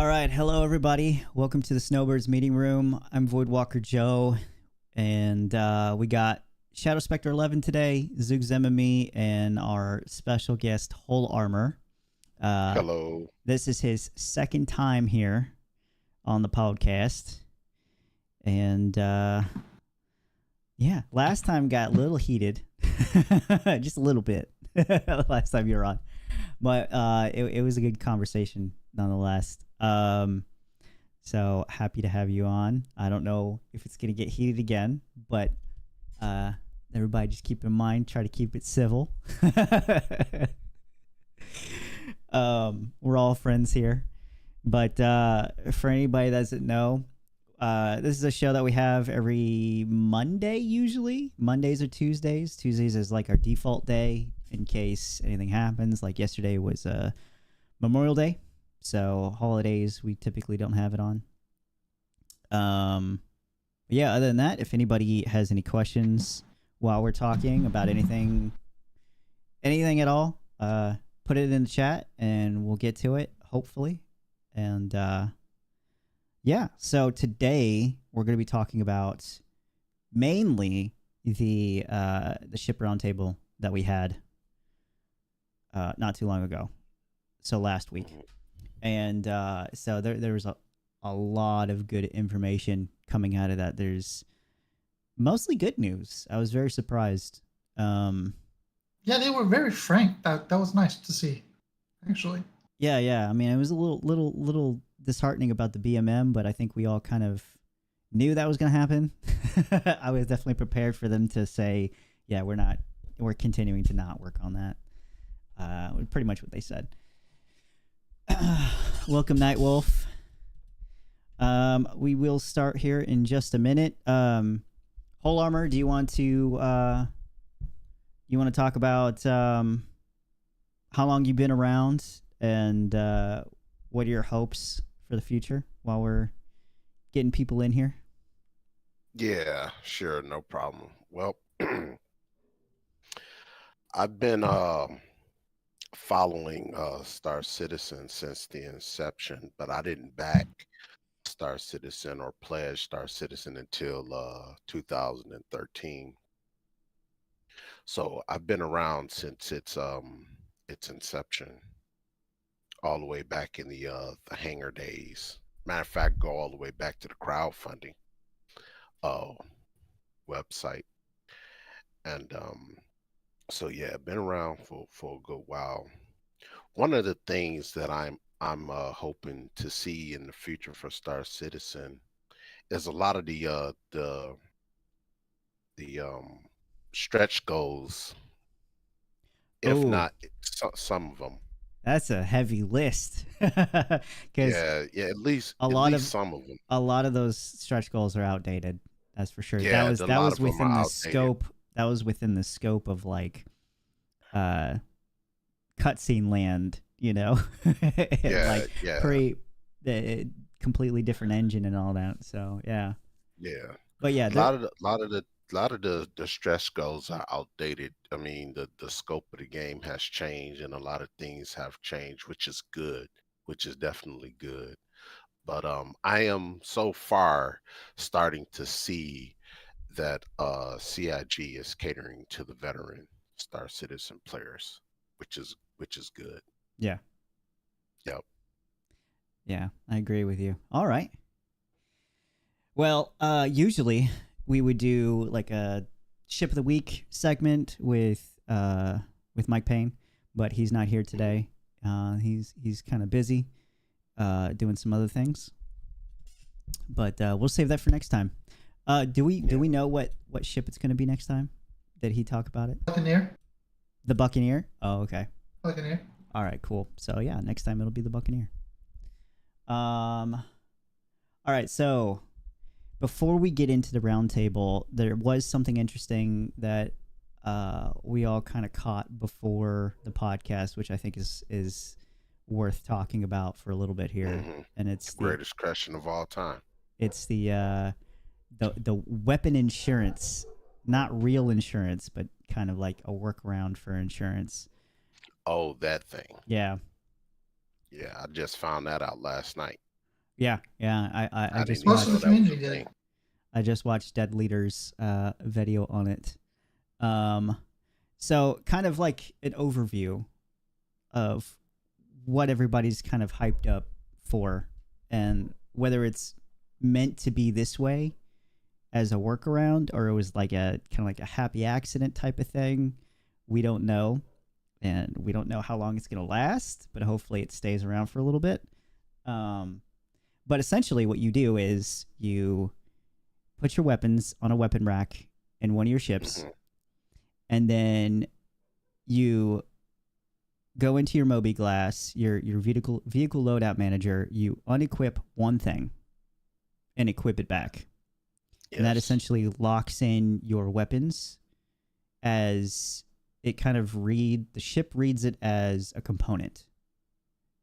All right, hello everybody. Welcome to the Snowbirds meeting room. I'm Voidwalker Joe, and we got Shadow Spectre 11 today, Zug Zemami, and our special guest Whole Armor. Hello. This is his second time here on the podcast, and yeah, last time got a little heated, just a little bit. Last time you were on, but it was a good conversation nonetheless. So happy to have you on. I don't know if it's gonna get heated again, but everybody just keep in mind, try to keep it civil. We're all friends here, but for anybody that doesn't know, this is a show that we have every Monday. Usually Mondays or Tuesdays. Tuesdays is like our default day in case anything happens. Like yesterday was Memorial Day. So holidays, we typically don't have it on. Yeah, other than that, if anybody has any questions while we're talking about anything at all, put it in the chat and we'll get to it, hopefully. And yeah, so today we're going to be talking about mainly the ship roundtable that we had not too long ago. So last week. And so there was a lot of good information coming out of that. There's mostly good news. I was very surprised. Yeah, they were very frank. That was nice to see, actually. Yeah. I mean, it was a little disheartening about the BMM, but I think we all kind of knew that was going to happen. I was definitely prepared for them to say, yeah, we're continuing to not work on that. Pretty much what they said. Welcome, Nightwolf. We will start here in just a minute. Whole Armor, do you want to talk about how long you've been around and what are your hopes for the future while we're getting people in here? Yeah, sure, no problem. Well, I've been following Star Citizen since the inception, but I didn't back Star Citizen or pledge Star Citizen until 2013. So I've been around since its inception, all the way back in the hangar days. Matter of fact, go all the way back to the crowdfunding website. And so yeah, been around for a good while. One of the things that I'm hoping to see in the future for Star Citizen is a lot of the stretch goals, if not some of them. That's a heavy list. Yeah, at least some of them. A lot of those stretch goals are outdated. That's for sure. Yeah, that was within the scope. That was within the scope of like cutscene land, you know. Completely different engine and all that. So yeah. But yeah, a lot of the stretch goals are outdated. I mean, the scope of the game has changed and a lot of things have changed, which is good, which is definitely good. But I am so far starting to see that CIG is catering to the veteran Star Citizen players, which is good. Yeah. Yep. Yeah, I agree with you. All right. Well, usually we would do like a ship of the week segment with Mike Payne, but he's not here today. He's kind of busy doing some other things. But we'll save that for next time. Do we know what ship it's going to be next time? Did he talk about it? Buccaneer. The Buccaneer? Oh, okay. Buccaneer. All right, cool. So yeah, next time it'll be the Buccaneer. All right, so before we get into the roundtable, there was something interesting that we all kind of caught before the podcast, which I think is worth talking about for a little bit here. Mm-hmm. And it's the greatest question of all time. It's the weapon insurance, not real insurance, but kind of like a workaround for insurance. Oh, that thing. Yeah. Yeah, I just found that out last night. Yeah, yeah. I I just didn't even Most of know the watched. that was community a did. thing. I just watched Dead Leader's video on it. Um, so kind of like an overview of what everybody's kind of hyped up for, and whether it's meant to be this way as a workaround or it was like a kind of like a happy accident type of thing. We don't know, and we don't know how long it's going to last, but hopefully it stays around for a little bit. But essentially, what you do is you put your weapons on a weapon rack in one of your ships, Hmm. and then you go into your Moby Glass, your vehicle loadout manager. You unequip one thing and equip it back, and that Yes. essentially locks in your weapons as it kind of the ship reads it as a component.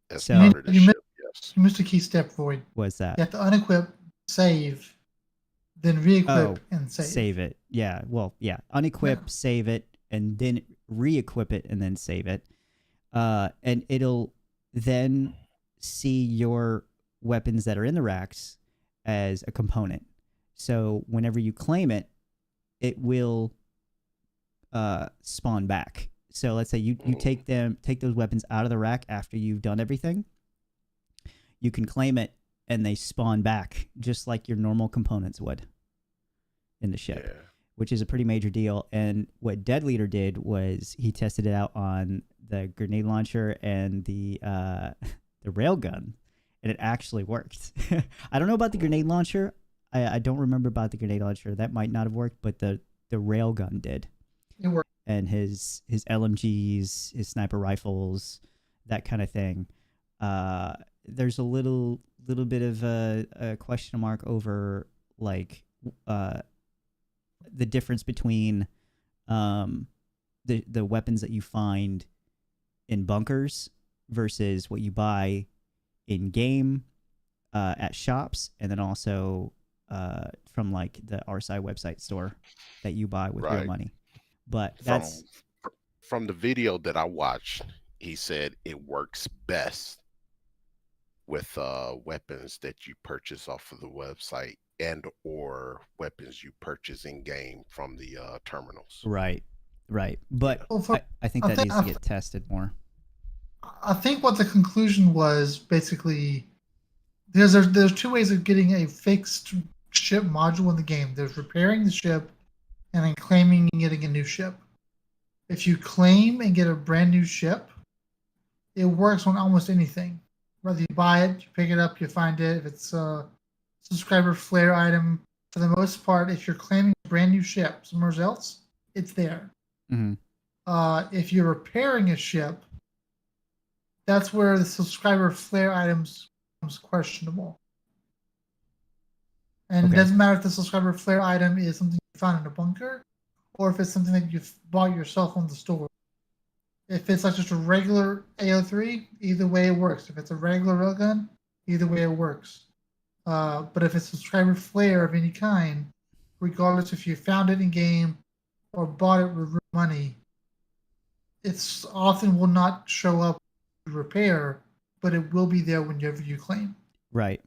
As So- part of the You ship. Yes. You missed a key step, Void. What's that? You have to unequip, save, then re-equip Oh, and save. Save it. Yeah. Well, yeah. Unequip, Yeah. save it, and then re-equip it, and then save it. And it'll then see your weapons that are in the racks as a component. So whenever you claim it, it will spawn back. So let's say you take those weapons out of the rack after you've done everything. You can claim it, and they spawn back just like your normal components would in the ship, Yeah. which is a pretty major deal. And what Dead Leader did was he tested it out on the grenade launcher and the railgun, and it actually worked. I don't know about the grenade launcher. I don't remember about the grenade launcher. That might not have worked, but the railgun did. It worked. And his LMGs, his sniper rifles, that kind of thing. There's a little bit of a question mark over like the difference between the weapons that you find in bunkers versus what you buy in game at shops, and then also from like the RSI website store that you buy with real Right. money. But From that's from the video that I watched, he said it works best with weapons that you purchase off of the website and or weapons you purchase in game from the terminals. right. But Well, I think that needs to get tested more. I think what the conclusion was basically there's two ways of getting a fixed ship module in the game. There's repairing the ship and then claiming and getting a new ship. If you claim and get a brand new ship, it works on almost anything. Whether you buy it, you pick it up, you find it. If it's a subscriber flare item, for the most part, if you're claiming a brand new ship somewhere else, it's there. Mm-hmm. If you're repairing a ship, that's where the subscriber flare items becomes questionable. And Okay. it doesn't matter if the subscriber flare item is something you found in a bunker or if it's something that you've bought yourself on the store. If it's like just a regular AO3, either way it works. If it's a regular railgun, either way it works. But if it's subscriber flare of any kind, regardless if you found it in game or bought it with real money, it's often will not show up to repair, but it will be there whenever you claim. Right.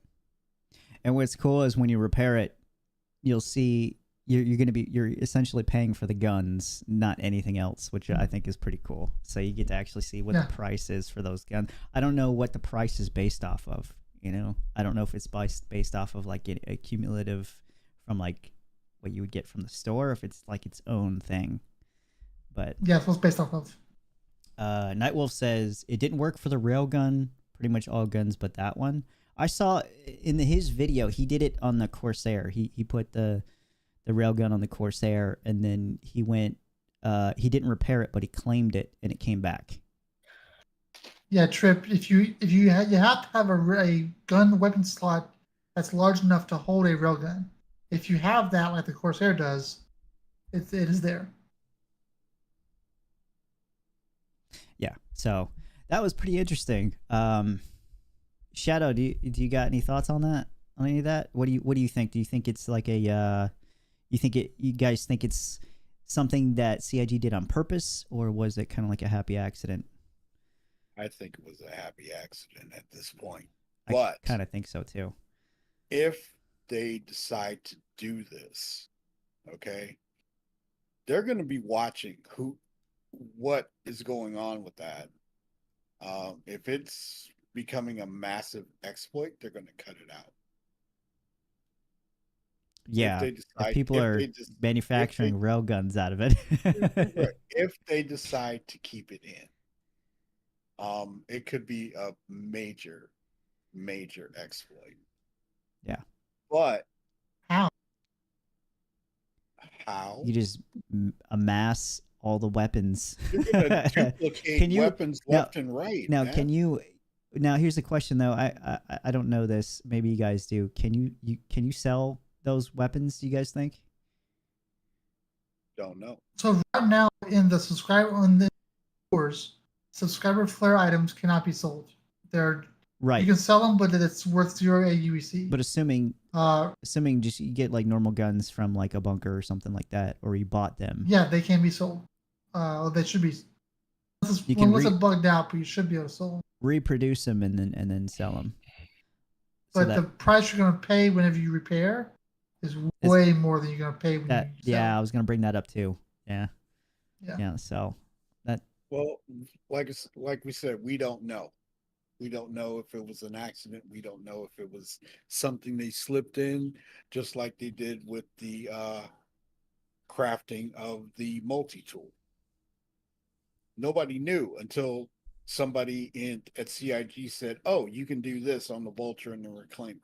And what's cool is when you repair it, you'll see you're essentially paying for the guns, not anything else, which I think is pretty cool. So you get to actually see what the price is for those guns. I don't know what the price is based off of. I don't know if it's based off of like a cumulative from like what you would get from the store, or if it's like its own thing. But yeah, that's what it's based off of. Nightwolf says it didn't work for the railgun, pretty much all guns but that one. I saw in his video he did it on the Corsair. He put the railgun on the Corsair, and then he went. He didn't repair it, but he claimed it, and it came back. Yeah, Trip. If you have to have a gun weapon slot that's large enough to hold a railgun. If you have that, like the Corsair does, it is there. Yeah, so that was pretty interesting. Shadow, do you got any thoughts on that? On any of that? What do you think? Do you think it's like a you guys think it's something that CIG did on purpose, or was it kind of like a happy accident? I think it was a happy accident at this point. I But kind of think so too. if they decide to do this, okay, they're going to be watching what is going on with that. If it's becoming a massive exploit, they're going to cut it out. Yeah, if people are if they manufacturing railguns out of it. if they decide to keep it in, it could be a major exploit. Yeah. But How? You just amass all the weapons. You're gonna duplicate weapons left and right. Now, man. can you? Now, here's the question though. I don't know this. Maybe you guys do. Can you sell those weapons? Do you guys think? Don't know. So right now in the stores, subscriber flare items cannot be sold. They're right. You can sell them, but it's worth 0 AUEC. But assuming just you get like normal guns from like a bunker or something like that, or you bought them. Yeah, they can be sold. They should be. Once it's bugged out, but you should be able to sell them. Reproduce them and then sell them. But the price you're going to pay whenever you repair is way more than you're going to pay when you sell. Yeah, I was going to bring that up too. Yeah. So that. Well, like we said, we don't know. We don't know if it was an accident. We don't know if it was something they slipped in, just like they did with the crafting of the multi-tool. Nobody knew until somebody at CIG said, "Oh, you can do this on the Vulture and the Reclaimer."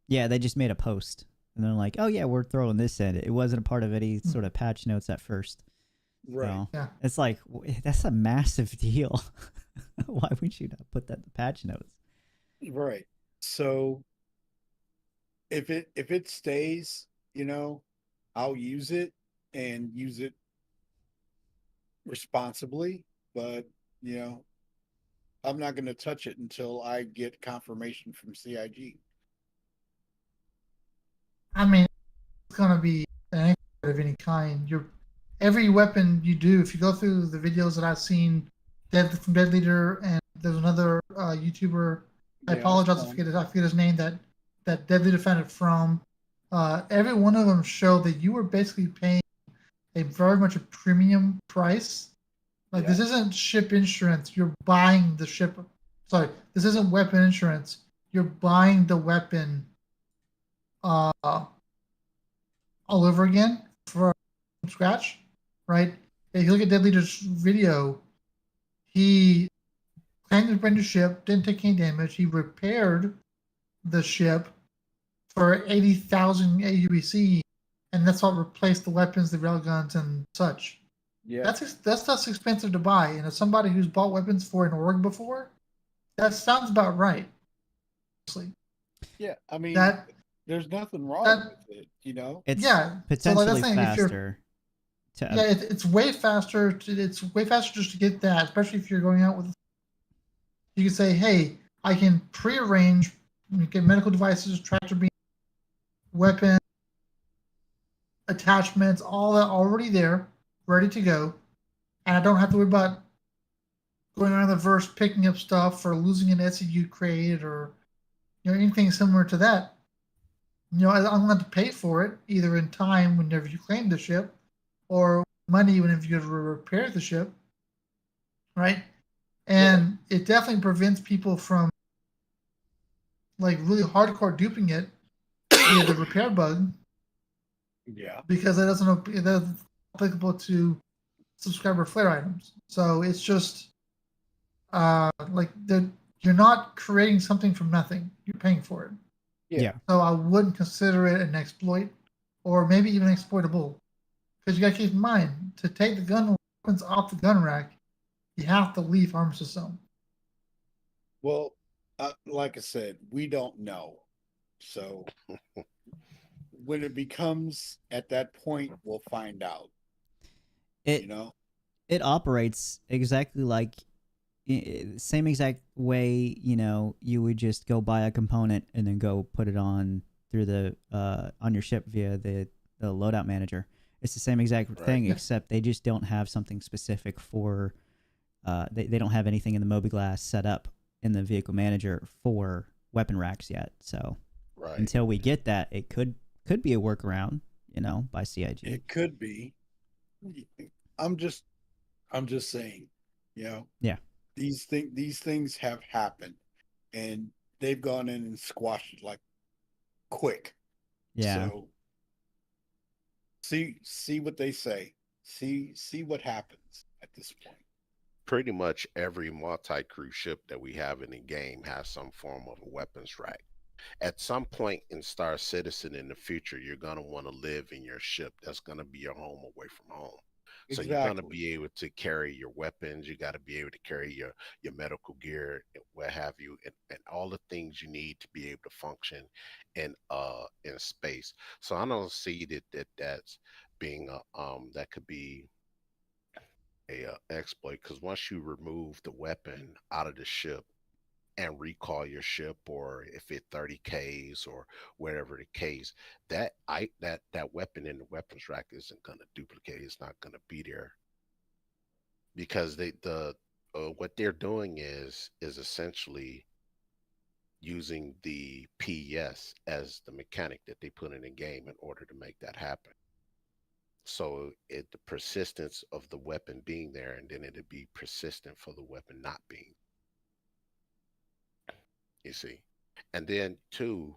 Yeah, they just made a post, and they're like, "Oh yeah, we're throwing this in." It wasn't a part of any sort of patch notes at first. Right. So, yeah. It's like that's a massive deal. Why would you not put that in the patch notes? Right. So if it stays, I'll use it and use it responsibly, but I'm not going to touch it until I get confirmation from CIG. I mean, it's going to be an expert of any kind. Every weapon you do, if you go through the videos that I've seen, from Dead Leader, and there's another YouTuber. I apologize, I forget his name. That Dead Leader found it from. Every one of them showed that you were basically paying a very much a premium price. Like this isn't ship insurance. You're buying the ship. Sorry, this isn't weapon insurance. You're buying the weapon all over again from scratch, right? If you look at Dead Leader's video, he claimed to bring the ship, didn't take any damage. He repaired the ship for 80,000 AUEC, and that's what replaced the weapons, the railguns, and such. Yeah, that's stuff's expensive to buy. And as somebody who's bought weapons for an org before, that sounds about right. Honestly. Yeah, I mean, there's nothing wrong with it, It's So potentially faster. It's way faster. It's way faster just to get that, especially if you're going out with. You can say, "Hey, I can prearrange, get medical devices, tractor beam, weapon, attachments, all that already there, ready to go, and I don't have to worry about going around the verse, picking up stuff, or losing an SEU created, or anything similar to that. I'm going to have to pay for it either in time whenever you claim the ship, or money whenever you repair the ship, right? And it definitely prevents people from like really hardcore duping it via the repair bug. Yeah. Because that's applicable to subscriber flare items. So it's just you're not creating something from nothing. You're paying for it. Yeah. So I wouldn't consider it an exploit, or maybe even exploitable. Because you got to keep in mind, to take the gun weapons off the gun rack, you have to leave Arms Zone. Well, like I said, we don't know. So when it becomes at that point, we'll find out. It operates exactly like same exact way, you would just go buy a component and then go put it on through the on your ship via the loadout manager. It's the same exact thing, except they just don't have something specific for they don't have anything in the mobiGlass set up in the vehicle manager for weapon racks yet. So Right. until we get that, it could be a workaround, by CIG. It could be. I'm just saying, Yeah. these things have happened, and they've gone in and squashed it like quick. Yeah. So see what they say. See what happens at this point. Pretty much every multi-crew ship that we have in the game has some form of a weapons rack. At some point in Star Citizen in the future, you're going to want to live in your ship. That's going to be your home away from home. So you're going to be able to carry your weapons. You got to be able to carry your medical gear and what have you, and all the things you need to be able to function in space. So I don't see that's being that could be a exploit, because once you remove the weapon out of the ship and recall your ship, or if it 30Ks or whatever the case, that weapon in the weapons rack isn't going to duplicate. It's not going to be there, because what they're doing is essentially using the PS as the mechanic that they put in the game in order to make that happen. So the persistence of the weapon being there, and then it'd be persistent for the weapon not being. You see, and then to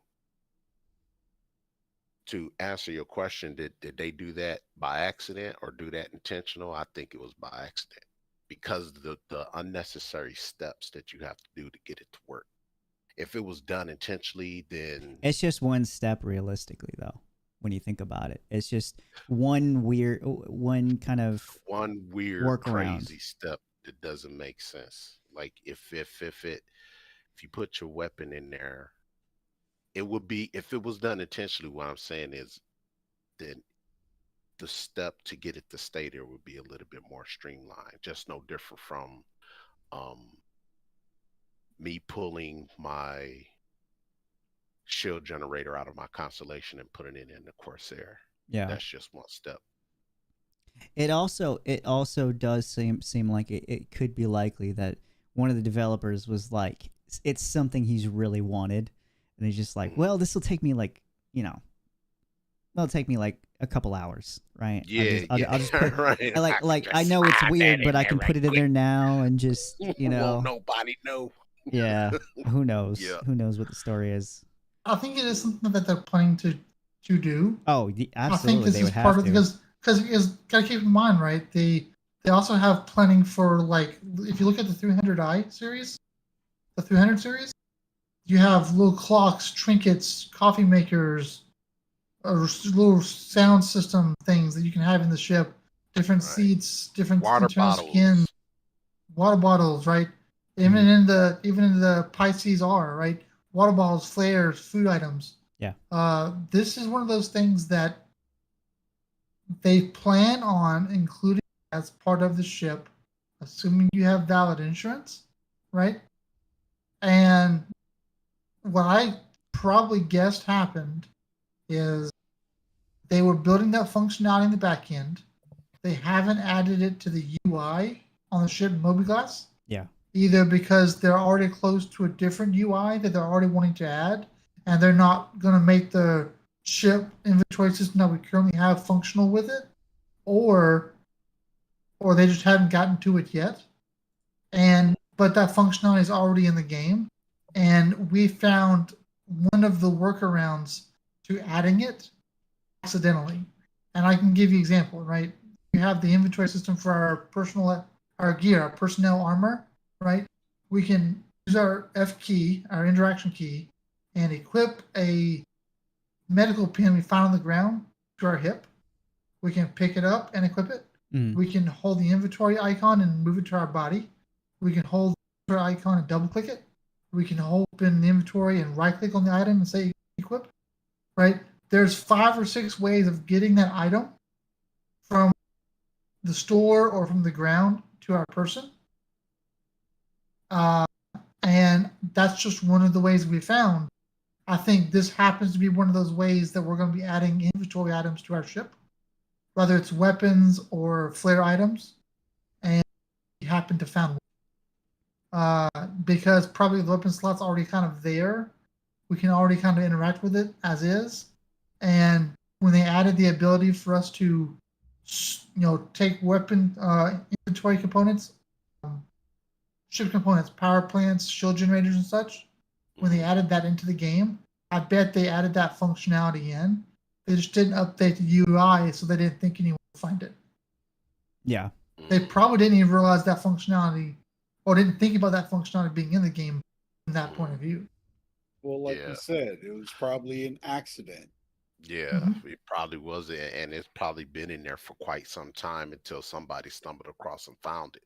answer your question, did they do that by accident or do that intentional? I think it was by accident, because the unnecessary steps that you have to do to get it to work. If it was done intentionally, then it's just one step realistically, though. When you think about it, it's just one kind of workaround. crazy step that doesn't make sense. Like if you put your weapon in there, it would be, if it was done intentionally, what I'm saying is then the step to get it to stay there would be a little bit more streamlined, just no different from me pulling my shield generator out of my Constellation and putting it in the Corsair. Yeah, that's just one step. It also does seem like it could be likely that one of the developers was like, it's something he's really wanted, and he's just like, well, this will take me like, it'll take me like a couple hours, right? Yeah, I'll just put, right. I know it's weird, but I can put it in there now and just, Won't nobody know. Yeah, who knows? Yeah. Who knows what the story is? I think it is something that they're planning to do. Oh, absolutely. I think this they is would part have of to. because gotta keep in mind, right? They also have planning for, like, if you look at the 300i series, the 300 series, you have little clocks, trinkets, coffee makers, or little sound system things that you can have in the ship. Different seats, different water bottles, skin, water bottles, right? Even in the Pisces R, right? Water bottles, flares, food items. Yeah. This is one of those things that they plan on including as part of the ship, assuming you have valid insurance, right? And what I probably guessed happened is they were building that functionality in the back end. They haven't added it to the UI on the ship mobiGlas. Yeah. Either because they're already close to a different UI that they're already wanting to add, and they're not going to make the ship inventory system that we currently have functional with it, or they just haven't gotten to it yet. But that functionality is already in the game, and we found one of the workarounds to adding it accidentally. And I can give you an example, right? We have the inventory system for our gear, our personnel armor, right? We can use our F key, our interaction key, and equip a medical pin we found on the ground to our hip. We can pick it up and equip it. We can hold the inventory icon and move it to our body. We can hold the icon and double click it. We can open the inventory and right click on the item and say equip, right? There's 5 or 6 ways of getting that item from the store or from the ground to our person. And that's just one of the ways we found. I think this happens to be one of those ways that we're going to be adding inventory items to our ship, whether it's weapons or flare items. And we happen to found one. Because probably the weapon slot's already kind of there, we can already kind of interact with it as is. And when they added the ability for us to, take weapon inventory components, ship components, power plants, shield generators, and such, when they added that into the game, I bet they added that functionality in. They just didn't update the UI, so they didn't think anyone would find it. Yeah. They probably didn't even realize that functionality, or didn't think about that functionality being in the game from that point of view. Well, like Yeah. you said, it was probably an accident. Yeah, it probably was, and it's probably been in there for quite some time until somebody stumbled across and found it.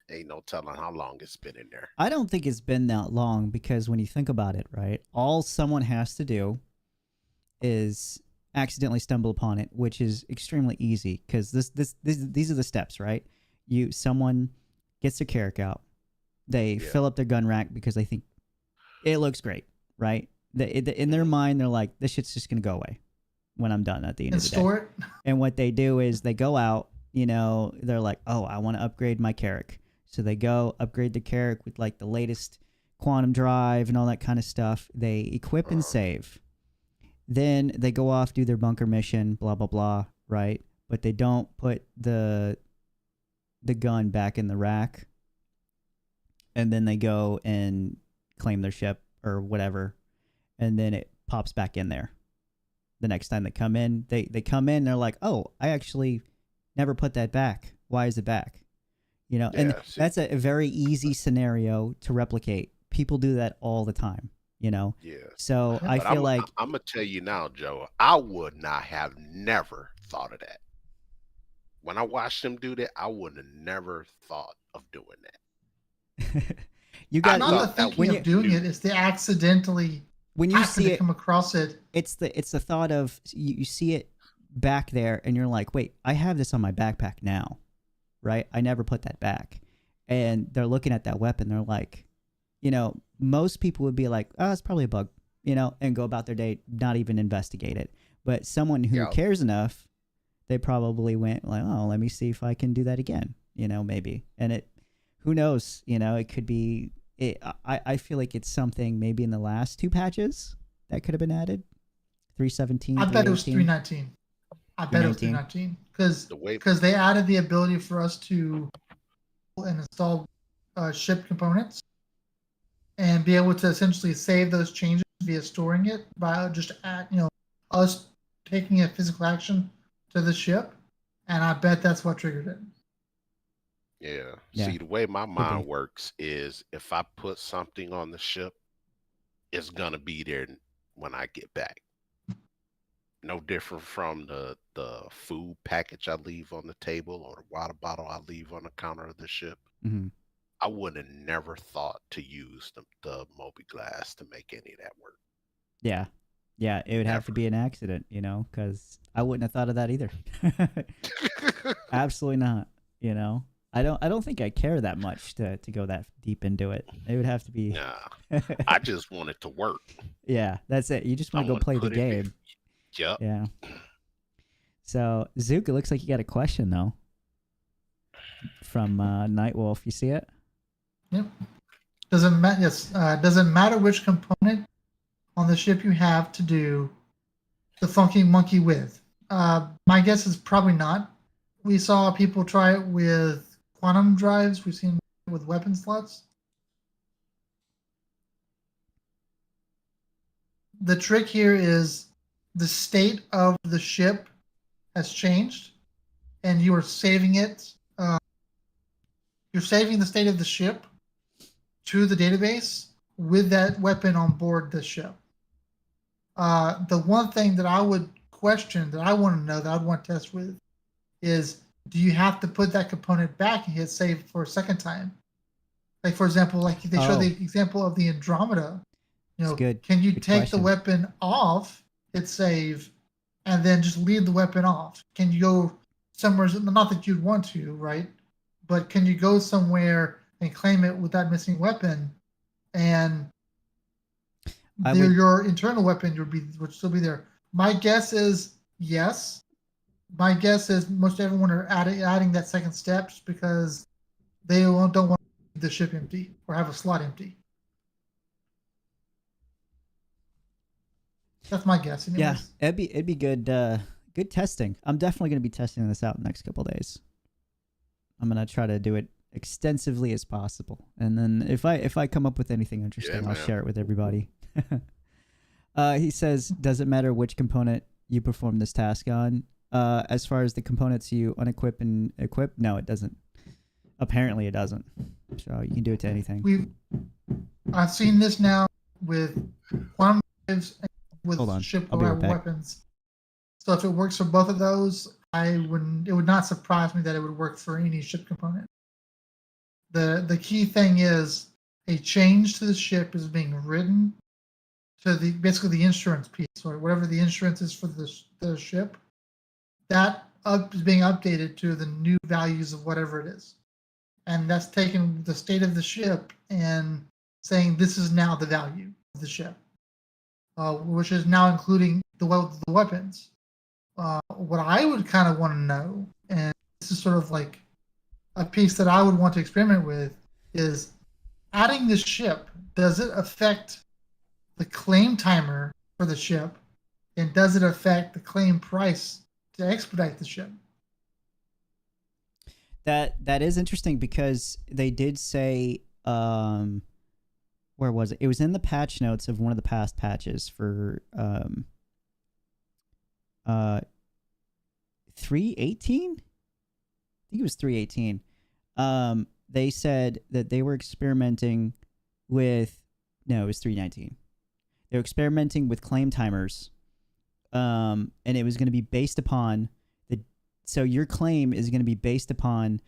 Ain't no telling how long it's been in there. I don't think it's been that long because when you think about it, right, all someone has to do is accidentally stumble upon it, which is extremely easy because these are the steps, right? Someone gets their Carrick out, they fill up their gun rack because they think it looks great, right? In their mind, they're like, this shit's just gonna go away when I'm done at the end of the day. Store it. And what they do is they go out, they're like, oh, I want to upgrade my Carrick. So they go upgrade the Carrick with like the latest quantum drive and all that kind of stuff. They equip and save. Then they go off, do their bunker mission, blah, blah, blah, right? But they don't put the gun back in the rack. And then they go and claim their ship or whatever. And then it pops back in there. The next time they come in, they come in, they're like, oh, I actually never put that back. Why is it back? And that's a very easy scenario to replicate. People do that all the time, Yeah. So I feel like I'm gonna tell you now, Joe, I would not have never thought of that. When I watched them do that, I would have never thought of doing that. You got not the thinking of doing it. It's the accidentally when you see it come across it. It's the thought of you see it back there, and you're like, wait, I have this on my backpack now. Right? I never put that back. And they're looking at that weapon. They're like, most people would be like, oh, it's probably a bug, and go about their day, not even investigate it. But someone who cares enough, they probably went like, oh, let me see if I can do that again, maybe. And who knows, it could be, I feel like it's something maybe in the last 2 patches that could have been added. 317. I bet it was 319. I bet it was 319 because they added the ability for us to install ship components and be able to essentially save those changes via storing it by just us taking a physical action to the ship, and I bet that's what triggered it. Yeah. See, the way my mind works is if I put something on the ship, it's gonna be there when I get back. No different from the food package I leave on the table or the water bottle I leave on the counter of the ship. Mm-hmm. I would have never thought to use the Moby glass to make any of that work. Yeah. Yeah, it would have to be an accident, because I wouldn't have thought of that either. Absolutely not, I don't think I care that much to go that deep into it. It would have to be. Nah, I just want it to work. Yeah, that's it. You just want to go play the game. Yep. Yeah. So, Zook, it looks like you got a question, though, from Nightwolf. You see it? Yep. Doesn't matter which component on the ship you have to do the funky monkey with. My guess is probably not. We saw people try it with quantum drives. We've seen it with weapon slots. The trick here is the state of the ship has changed, and you are saving it. You're saving the state of the ship to the database with that weapon on board the ship. The one thing that I would question, that I want to know, that I'd want to test with, is do you have to put that component back and hit save for a second time? Like, for example, like they show the example of the Andromeda. Can you take the weapon off, hit save, and then just leave the weapon off? Can you go somewhere, not that you'd want to, right? But can you go somewhere and claim it with that missing weapon, and your internal weapon would still be there? My guess is yes. My guess is most everyone are adding that second step because they don't want the ship empty or have a slot empty. That's my guess. Anyways. Yeah, it'd be good good testing. I'm definitely gonna be testing this out in the next couple days. I'm gonna try to do it extensively as possible, and then if I come up with anything interesting, I'll share it with everybody. He says, does it matter which component you perform this task on? As far as the components you unequip and equip, no, it doesn't. Apparently, it doesn't. So you can do it to anything. I've seen this now with quantum waves and with ship weapons. So if it works for both of those, it would not surprise me that it would work for any ship component. The key thing is a change to the ship is being written to basically the insurance piece, or whatever the insurance is for the ship. That is being updated to the new values of whatever it is. And that's taking the state of the ship and saying this is now the value of the ship, which is now including the weapons. What I would kind of want to know, and this is sort of like a piece that I would want to experiment with, is adding the ship, does it affect the claim timer for the ship, and does it affect the claim price to expedite the ship? That is interesting because they did say, where was it? It was in the patch notes of one of the past patches for 318. I think it was 318. They said that they were experimenting with. No, it was 319. They were experimenting with claim timers, and it was going to be based upon so your claim is going to be based upon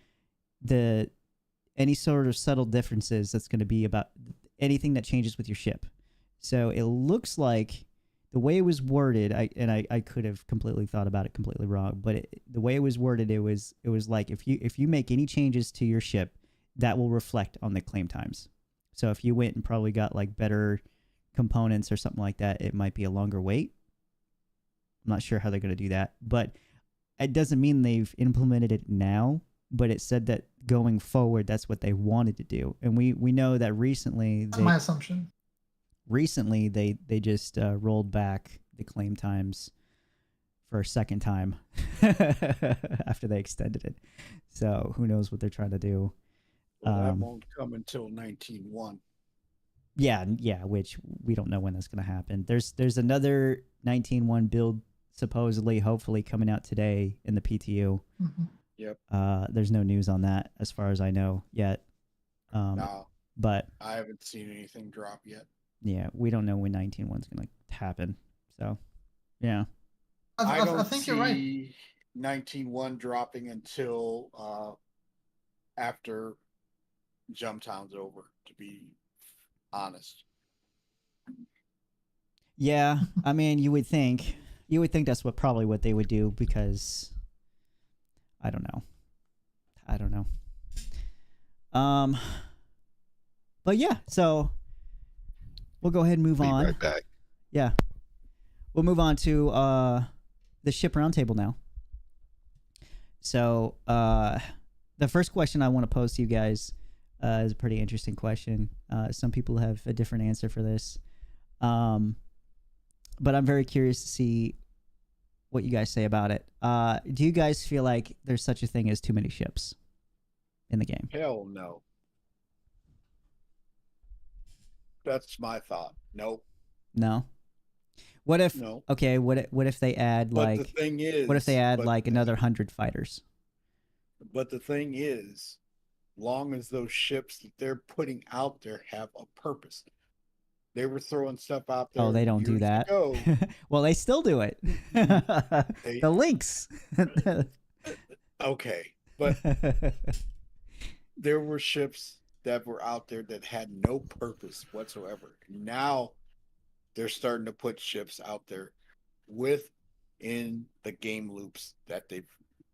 any sort of subtle differences that's going to be about anything that changes with your ship. So it looks like the way it was worded, I could have completely thought about it completely wrong, but the way it was worded, it was like if you make any changes to your ship, that will reflect on the claim times. So if you went and probably got like better components or something like that, it might be a longer wait. I'm not sure how they're going to do that, but it doesn't mean they've implemented it now, but it said that going forward, that's what they wanted to do. And we know that recently... That's my assumption. Recently, they just rolled back the claim times for a second time after they extended it. So who knows what they're trying to do. Well, that won't come until 19.1. Yeah, which we don't know when that's going to happen. There's another 19.1 build supposedly, hopefully, coming out today in the PTU. Mm-hmm. Yep. There's no news on that as far as I know yet. No, but I haven't seen anything drop yet. Yeah, we don't know when 19.1 is going to happen. So, yeah. I think you're right. 19.1 dropping until after Jumptown's over, to be honest. Yeah, I mean, you would think that's probably what they would do, because I don't know. But yeah, so we'll go ahead and move on. Right back. Yeah. We'll move on to the ship roundtable now. So the first question I want to pose to you guys is a pretty interesting question. Some people have a different answer for this. But I'm very curious to see what you guys say about it. Do you guys feel like there's such a thing as too many ships in the game? Hell no. That's my thought. Nope. No. What if? No. Okay. What if they add but the thing is, what if they add like another 100 fighters? But the thing is, long as those ships that they're putting out there have a purpose. They were throwing stuff out there. Oh, they don't do that. Well, they still do it. The links. Okay, but there were ships that were out there that had no purpose whatsoever. Now they're starting to put ships out there within the game loops that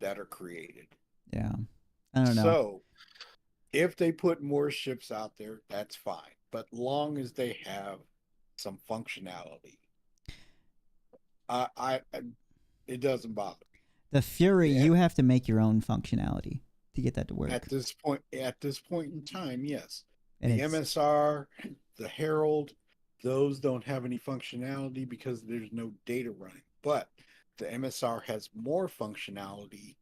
are created. Yeah, I don't know. So if they put more ships out there, that's fine. But long as they have some functionality, it doesn't bother me. The Fury, you have to make your own functionality to get that to work. At this point in time, yes. And the MSR, the Herald, those don't have any functionality because there's no data running. But the MSR has more functionality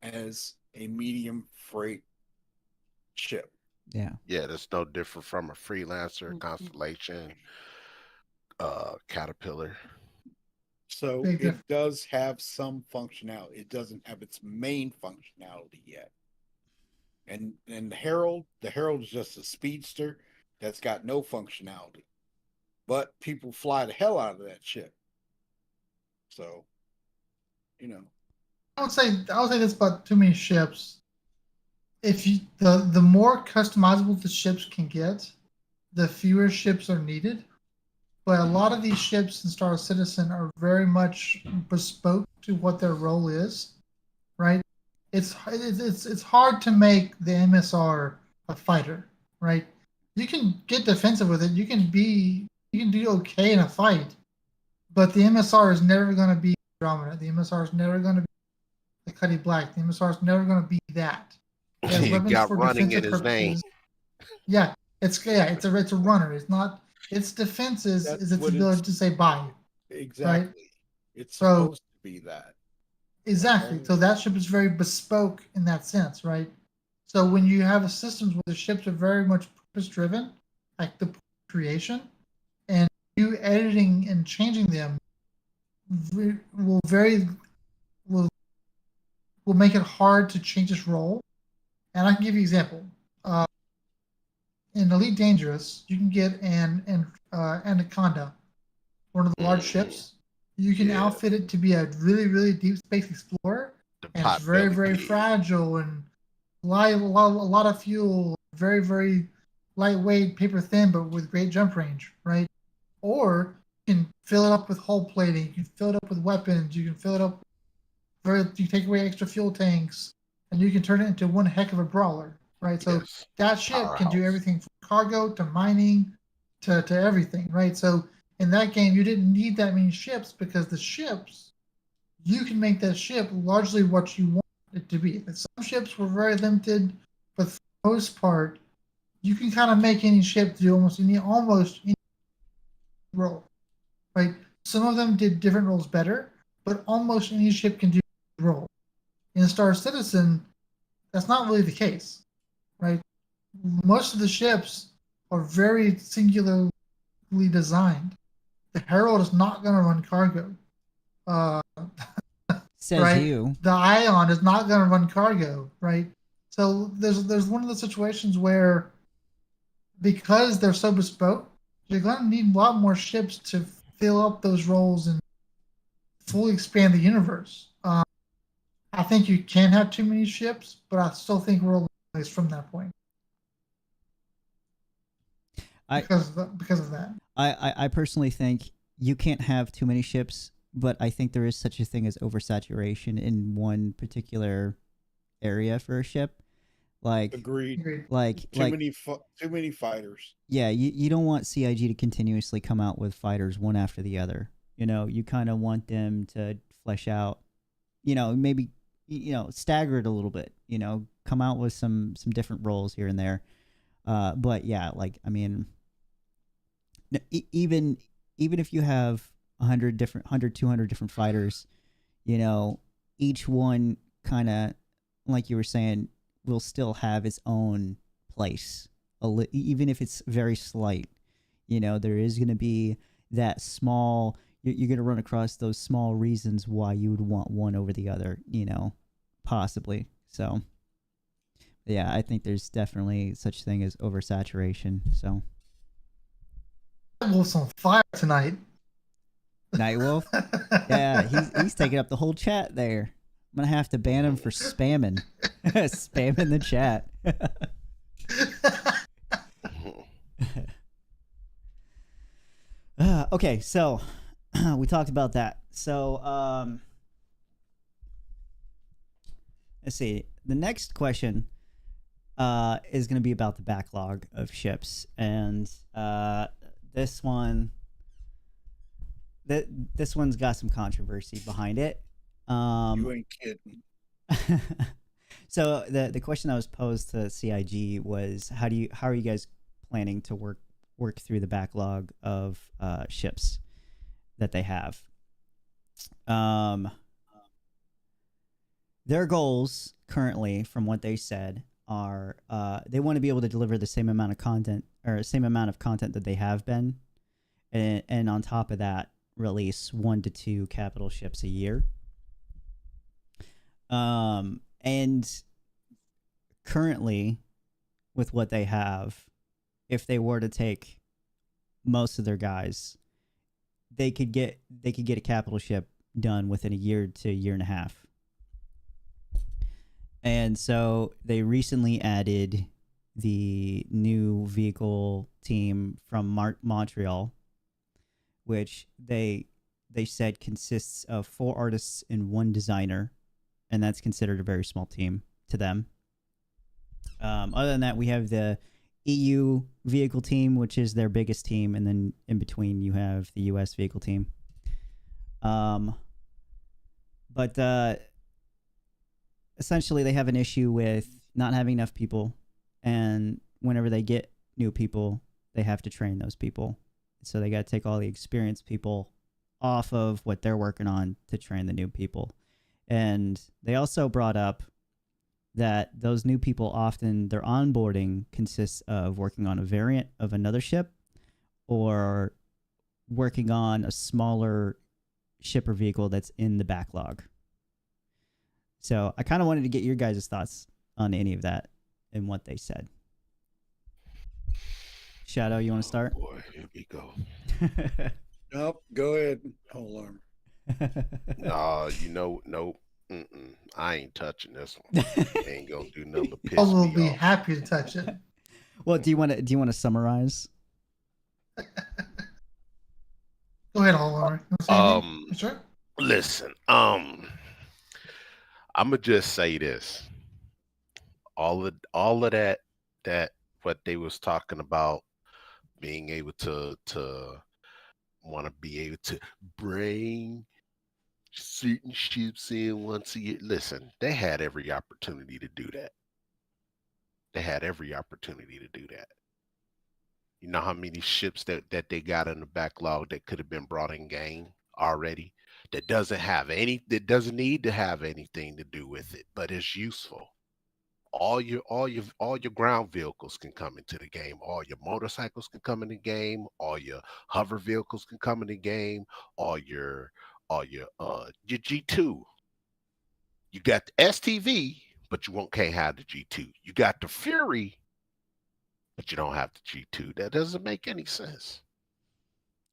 as a medium freight chip. Yeah. Yeah, that's no different from a freelancer, Constellation, Caterpillar. So Big it difference. does have some functionality. It doesn't have its main functionality yet. And the Herald is just a speedster that's got no functionality. But people fly the hell out of that ship. So, you know. I would say this about too many ships. If you the more customizable the ships can get, the fewer ships are needed. But a lot of these ships in Star Citizen are very much bespoke to what their role is, right? It's hard to make the MSR a fighter, right? You can get defensive with it. You can do okay in a fight, but the MSR is never going to be dominant. The MSR is never going to be the Cuddy Black. The MSR is never going to be that. It has He weapons got for running in defensive his name. purposes. It's a runner. It's not. Its defense is its ability to say bye. Exactly. Right? It's So- supposed to be that. Exactly. Okay. So that ship is very bespoke in that sense, right? So when you have a systems where the ships are very much purpose driven, like the creation, and you editing and changing them will make it hard to change its role. And I can give you an example. In Elite Dangerous, you can get an Anaconda, one of the large ships. You can Yeah. outfit it to be a really, really deep space explorer. The And it's very, potbelly very pig. fragile and a lot of fuel, very, very lightweight, paper thin, but with great jump range, right? Or you can fill it up with hull plating, you can fill it up with weapons, you can fill it up you take away extra fuel tanks, and you can turn it into one heck of a brawler, right? So Yes. that ship can do Powerhouse. everything from cargo to mining to everything, right? So in that game, you didn't need that many ships because the ships, you can make that ship largely what you want it to be. And some ships were very limited, but for the most part, you can kind of make any ship do almost any role, right? Some of them did different roles better, but almost any ship can do a role. In Star Citizen, that's not really the case, right? Most of the ships are very singularly designed. The Herald is not going to run cargo. Says Right. you. The Ion is not going to run cargo, right? So there's one of the situations where, because they're so bespoke, you're going to need a lot more ships to fill up those roles and fully expand the universe. I think you can have too many ships, but I still think we're a ways from that point. Because of that. I personally think you can't have too many ships, but I think there is such a thing as oversaturation in one particular area for a ship. Like, Agreed. like, Too many fighters. yeah, you don't want CIG to continuously come out with fighters one after the other. You know, you kind of want them to flesh out, maybe, stagger it a little bit, come out with some different roles here and there. But yeah, like, I mean, even if you have 200 different fighters, each one kind of, like you were saying, will still have its own place, even if it's very slight. There is going to be that small, you're going to run across those small reasons why you would want one over the other, possibly. So yeah, I think there's definitely such thing as oversaturation. So Wolf's on fire tonight. Nightwolf, yeah, he's taking up the whole chat there. I'm gonna have to ban him for spamming spamming the chat. Okay, so we talked about that. So let's see. The next question is going to be about the backlog of ships, and this one's got some controversy behind it. You ain't kidding. So the question that was posed to CIG was, how are you guys planning to work work through the backlog of ships that they have. Their goals currently, from what they said, are they want to be able to deliver the same amount of content that they have been, and on top of that, release 1 to 2 capital ships a year. And currently, with what they have, if they were to take most of their guys, they could get a capital ship done within a year to a year and a half. And so they recently added the new vehicle team from Montreal, which they said consists of 4 artists and 1 designer, and that's considered a very small team to them. Other than that, we have the EU vehicle team, which is their biggest team, and then in between you have the US vehicle team. But essentially they have an issue with not having enough people, and whenever they get new people, they have to train those people. So they got to take all the experienced people off of what they're working on to train the new people. And they also brought up that those new people, often their onboarding consists of working on a variant of another ship or working on a smaller ship or vehicle that's in the backlog. So I kind of wanted to get your guys' thoughts on any of that and what they said. Shadow, you want to start? Boy, here we go. Nope, go ahead. Hold on. Nope. I ain't touching this one. Ain't gonna do nothing but piss I will me be off. happy to touch it. Well, do you want to summarize? Go ahead, Oliver. Sure. Listen, I'm gonna just say this. All of that what they was talking about, being able to want to be able to bring certain ships in once a year. Listen, they had every opportunity to do that. They had every opportunity to do that. You know how many ships that they got in the backlog that could have been brought in game already? That doesn't need to have anything to do with it, but it's useful. All your ground vehicles can come into the game. All your motorcycles can come in the game. All your hover vehicles can come in the game. All your G2. You got the STV, but you can't have the G2. You got the Fury, but you don't have the G2. That doesn't make any sense.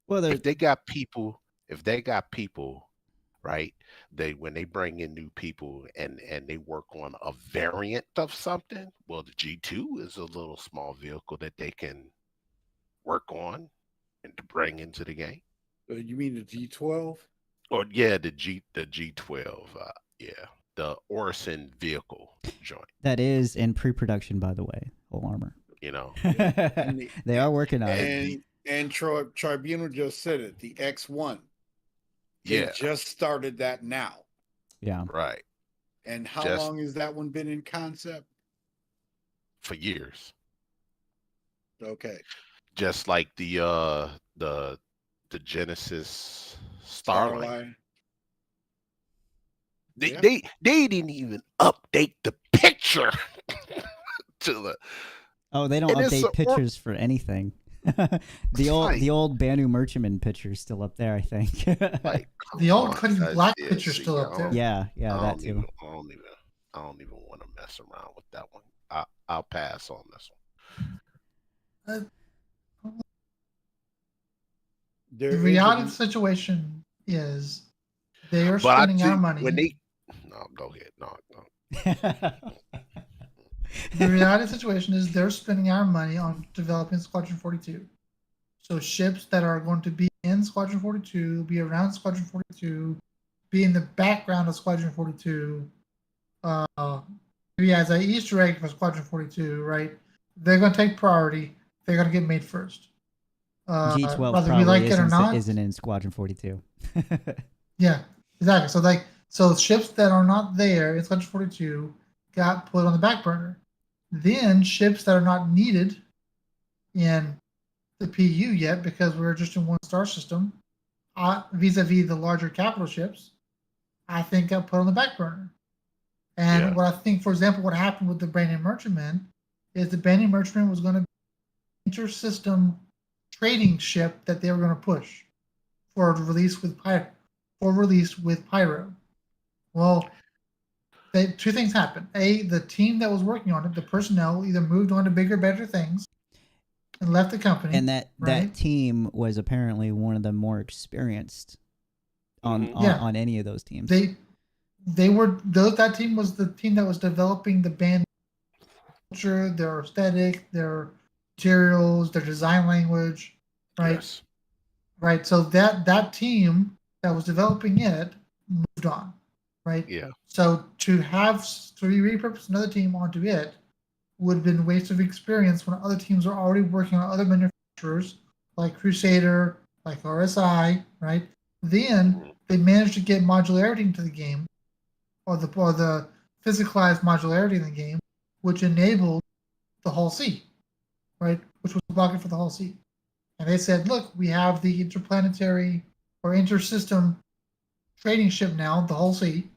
Well, if they got people, right? When they bring in new people and they work on a variant of something, well, the G2 is a little small vehicle that they can work on and to bring into the game. You mean the G12? Or yeah, the G12. Yeah, the Orison vehicle joint. That is in pre-production, by the way. Whole armor. You know, they are working on it. And Tribunal just said it. The X1. They just started that now. Yeah. Right. And how long has that one been in concept? For years. Okay. Just like the Genesis Starline. They didn't even update the picture to the. Oh, they don't update pictures for anything. the old Banu Merchantman picture is still up there, I think. Like, the old Cutting Black picture still up there. Yeah, that too. I don't even want to mess around with that one. I'll pass on this one. The reality of the situation is they are spending our money. No, go ahead. No. The reality of the situation is they're spending our money on developing Squadron 42. So ships that are going to be in Squadron 42, be around Squadron 42, be in the background of Squadron 42, maybe as an Easter egg for Squadron 42, right? They're going to take priority. They're going to get made first. G12 probably isn't in Squadron 42. Yeah, exactly. So ships that are not there in Squadron 42 got put on the back burner. Then ships that are not needed in the PU yet because we're just in one star system. Vis-a-vis the larger capital ships, I think got put on the back burner. And what I think, for example, what happened with the Brandon Merchantman is the Brandon Merchantman was going to be an inter-system trading ship that they were going to push for release with Pyro. Well, two things happened. A, the team that was working on it, the personnel, either moved on to bigger, better things and left the company. And that team was apparently one of the more experienced on any of those teams. That team was the team that was developing the band culture, their aesthetic, their materials, their design language, right? Yes. Right. So that team that was developing it moved on, right? Yeah. So to repurpose another team onto it would have been a waste of experience when other teams are already working on other manufacturers like Crusader, like RSI, right? Then they managed to get modularity into the game, or the physicalized modularity in the game, which enabled the Hull C, right? Which was the blocker for the Hull C. And they said, look, we have the interplanetary or inter-system trading ship now, the Hull C.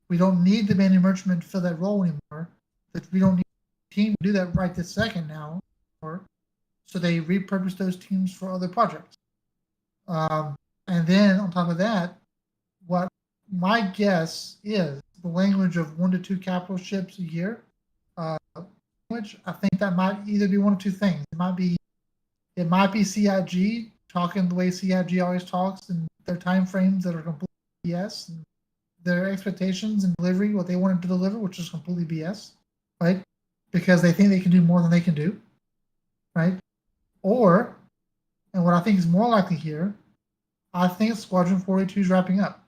We don't need the Brandon Merchantman to fill that role anymore. We don't need a team to do that right this second now. So they repurposed those teams for other projects. And then on top of that, what my guess is the language of 1 to 2 capital ships a year. Which I think that might either be one of two things. It might be CIG talking the way CIG always talks, and their time frames that are completely BS, and their expectations and delivery, what they wanted to deliver, which is completely BS, right? Because they think they can do more than they can do, right? Or, and what I think is more likely here, I think Squadron 42 is wrapping up.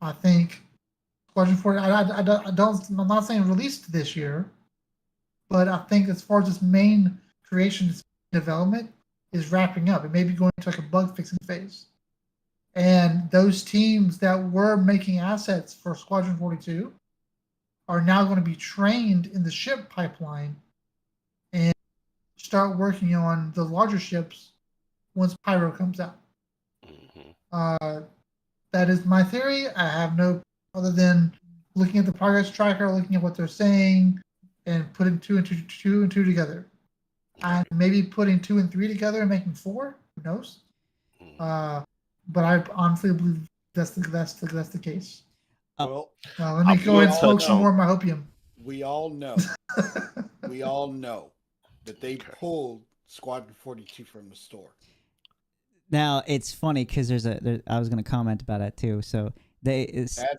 I think Squadron 40. I'm not saying released this year, but I think as far as its main creation development is wrapping up. It may be going into like a bug fixing phase. And those teams that were making assets for Squadron 42 are now going to be trained in the ship pipeline and start working on the larger ships once Pyro comes out. That is my theory. I have no other than looking at the progress tracker, looking at what they're saying, and putting two and two together. And maybe putting 2 and 3 together and making 4. Who knows? But I honestly believe that's the case. Well, let me go and smoke some more of my opium. We all know. We all know that they pulled Squadron 42 from the store. Now it's funny because I was going to comment about that too. So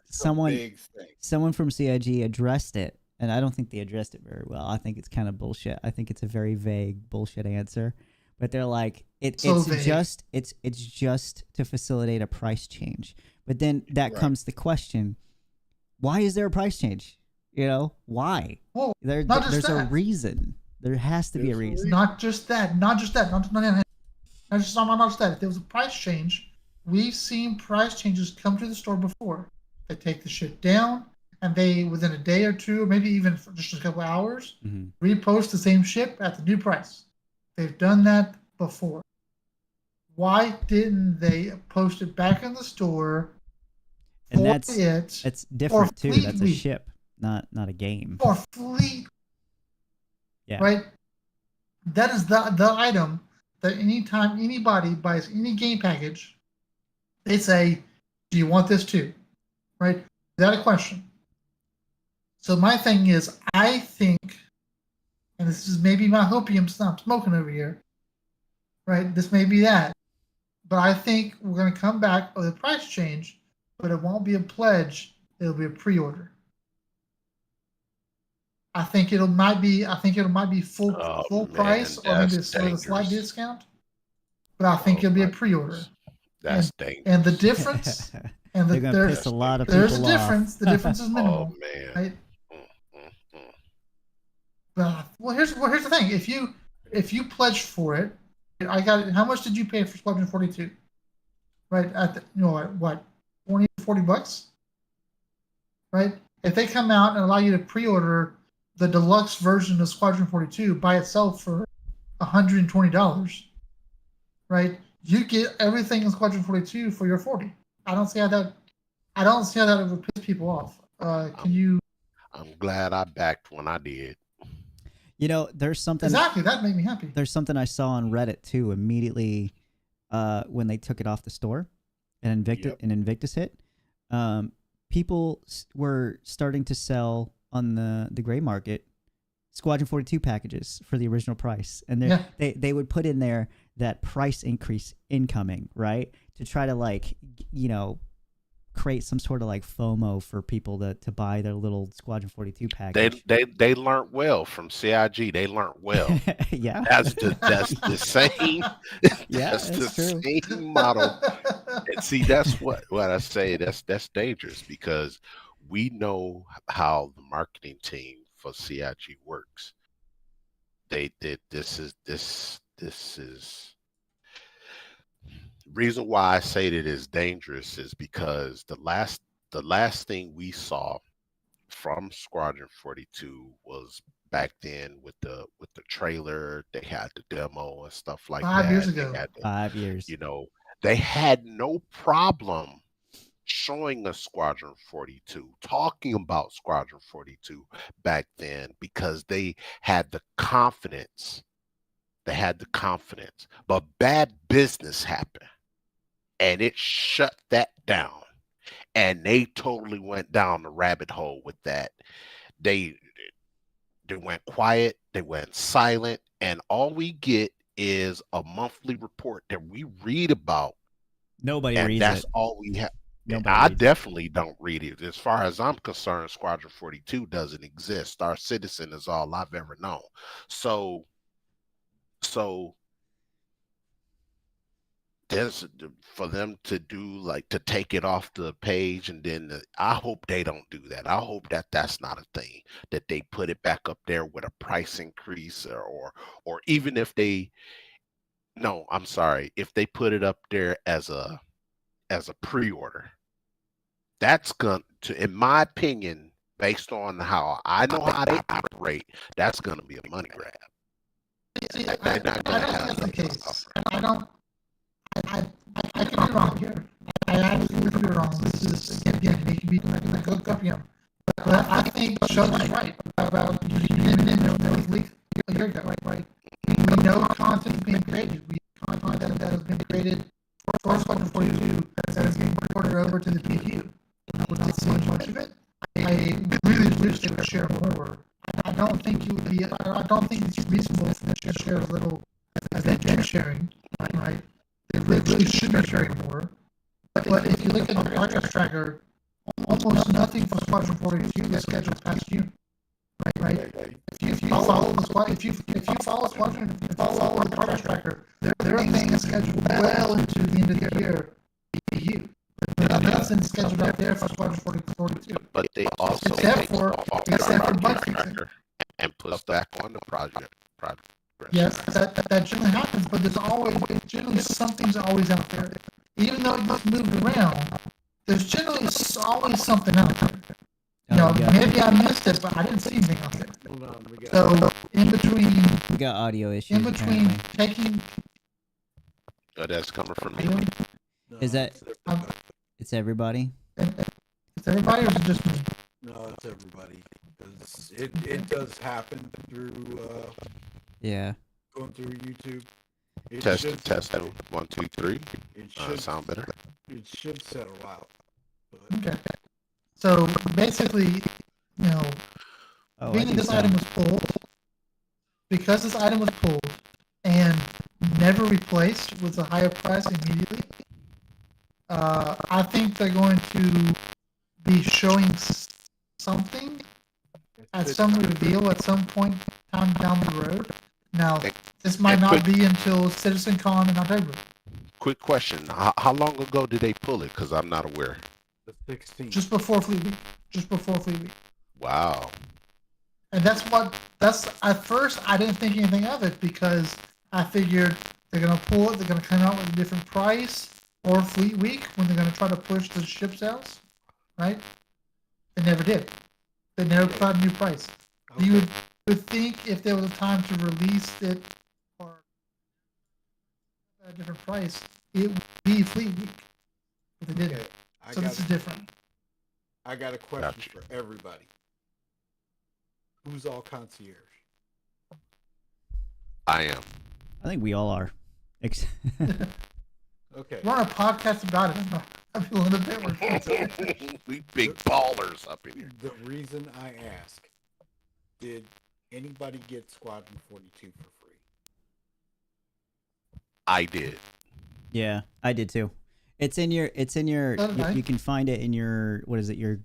someone from CIG addressed it, and I don't think they addressed it very well. I think it's kind of bullshit. I think it's a very vague bullshit answer. But they're like, it's just to facilitate a price change. But then that comes the question: why is there a price change? You know, why? Well, there's a reason. There has to be a reason. Not just that. Not just that. If there was a price change, we've seen price changes come to the store before. They take the shit down, and they, within a day or two, or maybe even for just a couple hours, repost the same ship at the new price. They've done that before. Why didn't they post it back in the store? And it's different too. That's a ship, not a game. For fleet. Yeah. Right? That is the item that anytime anybody buys any game package, they say, do you want this too? Right? Without a question. So my thing is, I think, and this is maybe my opium I'm smoking over here, right? This may be that. But I think we're going to come back with a price change, but it won't be a pledge. It'll be a pre-order. I think it might be full price, or maybe a slight discount. But I think it'll be a pre-order. That's dangerous. And the difference, and they're going to piss a lot of people off. There's a difference. The difference is minimal. Oh man. Right? But here's the thing. If you pledged for it, I got it. How much did you pay for Squadron 42? Right at what, $20 to $40? Right? If they come out and allow you to pre-order the deluxe version of Squadron 42 by itself for $120, right? You get everything in Squadron 42 for your 40. I don't see how that would piss people off. Can you? I'm glad I backed when I did. You know, there's something Exactly, that made me happy. There's something I saw on Reddit too. Immediately, when they took it off the store, and Invictus hit, people were starting to sell on the gray market Squadron 42 packages for the original price, and they would put in there that price increase incoming, right, to try to like create some sort of like FOMO for people to buy their little Squadron 42 package. They learned well from CIG. They learned well. Yeah, that's the same. Yeah, that's the true. same model. And see, that's what I say. That's dangerous because we know how the marketing team for CIG works. They did this is reason why I say that it's dangerous is because the last thing we saw from Squadron 42 was back then with the trailer. They had the demo and stuff like 5 that. years ago. 5 years. They had no problem showing us Squadron 42, talking about Squadron 42 back then because they had the confidence. But bad business happened and it shut that down. And they totally went down the rabbit hole with that. They went quiet, they went silent, and all we get is a monthly report that we read about. Nobody and reads that's it. all we have. Nobody I reads definitely don't read it. As far as I'm concerned, Squadron 42 doesn't exist. Star Citizen is all I've ever known. So there's for them to do like to take it off the page, and then I hope they don't do that. I hope that that's not a thing, that they put it back up there with a price increase or even if they no, I'm sorry, if they put it up there as a pre-order. That's going to, in my opinion, based on how I know how they operate, that's going to be a money grab. See, I don't think that's the case. I could be wrong here. I absolutely could be wrong. This is, again, it could be like a copy. But I think Shug is right about you didn't know this week a year ago, right? We know content is being created. We content that has been created for Squadron 42 that is being ported over to the PQ. We're not seeing much of it. I really wish they would share more. I don't think it would be. I don't think it's reasonable for them to share as little as they've been sharing. Right? They really should be sharing more. But if you look at the progress tracker, almost nothing for Squadron 42 is scheduled past June. Right? If you follow the squad, if you follow Squadron, if you follow the progress tracker, everything is scheduled well into the end of the year. EU. Nothing scheduled out there for Squadron 42. But they also except for bug fixing and put us back on the project. Yes, that generally happens, but there's generally something's always out there. Even though it gets moved around, there's generally always something out there. Maybe I missed it, but I didn't see anything out there. So in between, we got audio issues. In between taking, that's coming from me. Is that? It's everybody. It's everybody, or is it just me? No, it's everybody. It does happen through. Going through YouTube. Test 1, 2, 3. It should sound better. It should settle out. Okay. So basically, being this item was pulled, because this item was pulled and never replaced with a higher price immediately, I think they're going to be showing something at some reveal at some point down the road. Now, this might not be until CitizenCon in October. Quick question. How long ago did they pull it? Because I'm not aware. The 16th. Just before Fleet Week. Wow. And that's at first I didn't think anything of it because I figured they're going to pull it, they're going to come out with a different price, or Fleet Week when they're going to try to push the ship sales, right? They never did. They never put out a new price. Okay. You would think if there was a time to release it or a different price, it would be Fleet Week, but they didn't. Okay, So this is different. I got a question Gotcha. for everybody. Who's all concierge? I am. I think we all are. Okay. We're on a podcast about it. I'm a little bit more concerned. We big ballers up in here. The reason I ask, did anybody get Squadron 42 for free? I did. Yeah, I did too. It's in your. Okay. You can find it in your. What is it? Your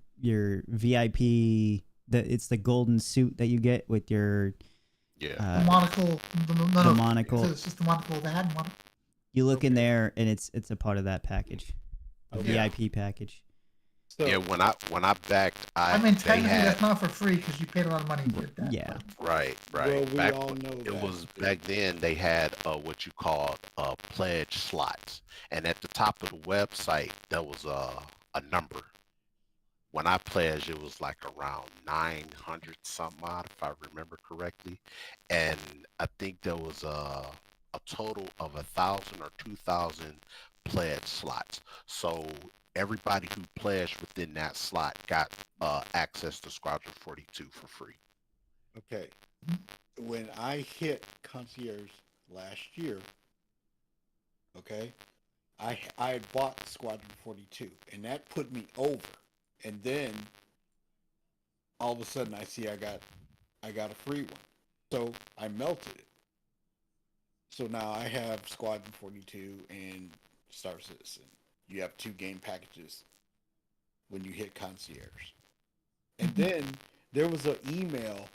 VIP. It's the golden suit that you get with your. Yeah. The monocle. The monocle. It's just the monocle. They had one. You look in there, and it's a part of that package, the Okay. VIP package. So, Yeah, when I backed, I mean, they technically, had, that's not for free because you paid a lot of money to get that. Yeah. but- right. well, we back all when- know it that. was back then they had what you called pledge slots, and at the top of the website there was a number. When I pledged, it was like around 900 something odd, if I remember correctly, and I think there was a total of 1,000 or 2,000 pledge slots. So everybody who pledged within that slot got access to Squadron 42 for free. Okay. When I hit concierge last year, okay, I had bought Squadron 42, and that put me over. And then all of a sudden, I see I got a free one, so I melted it. So now I have Squadron 42 and Star Citizen. You have 2 game packages when you hit concierge. And then there was an email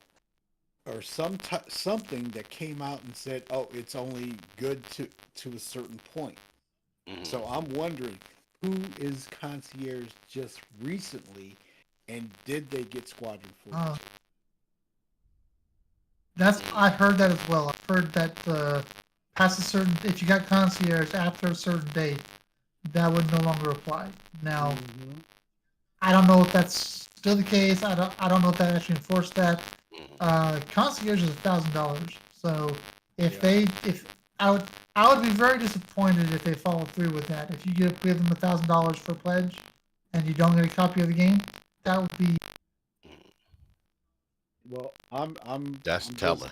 or something that came out and said, "Oh, it's only good to a certain point." Mhm. So I'm wondering, who is concierge just recently, and did they get Squadron 42? I heard that as well. I've heard that past a certain, if you got concierge after a certain date, that would no longer apply. Now, Mhm. I don't know if that's still the case. I don't know if that actually enforced that. Mhm. Concierge is $1,000. So if Yeah. I would be very disappointed if they followed through with that. If you give them $1,000 for pledge and you don't get a copy of the game, that would be Well, I'm That's I'm telling.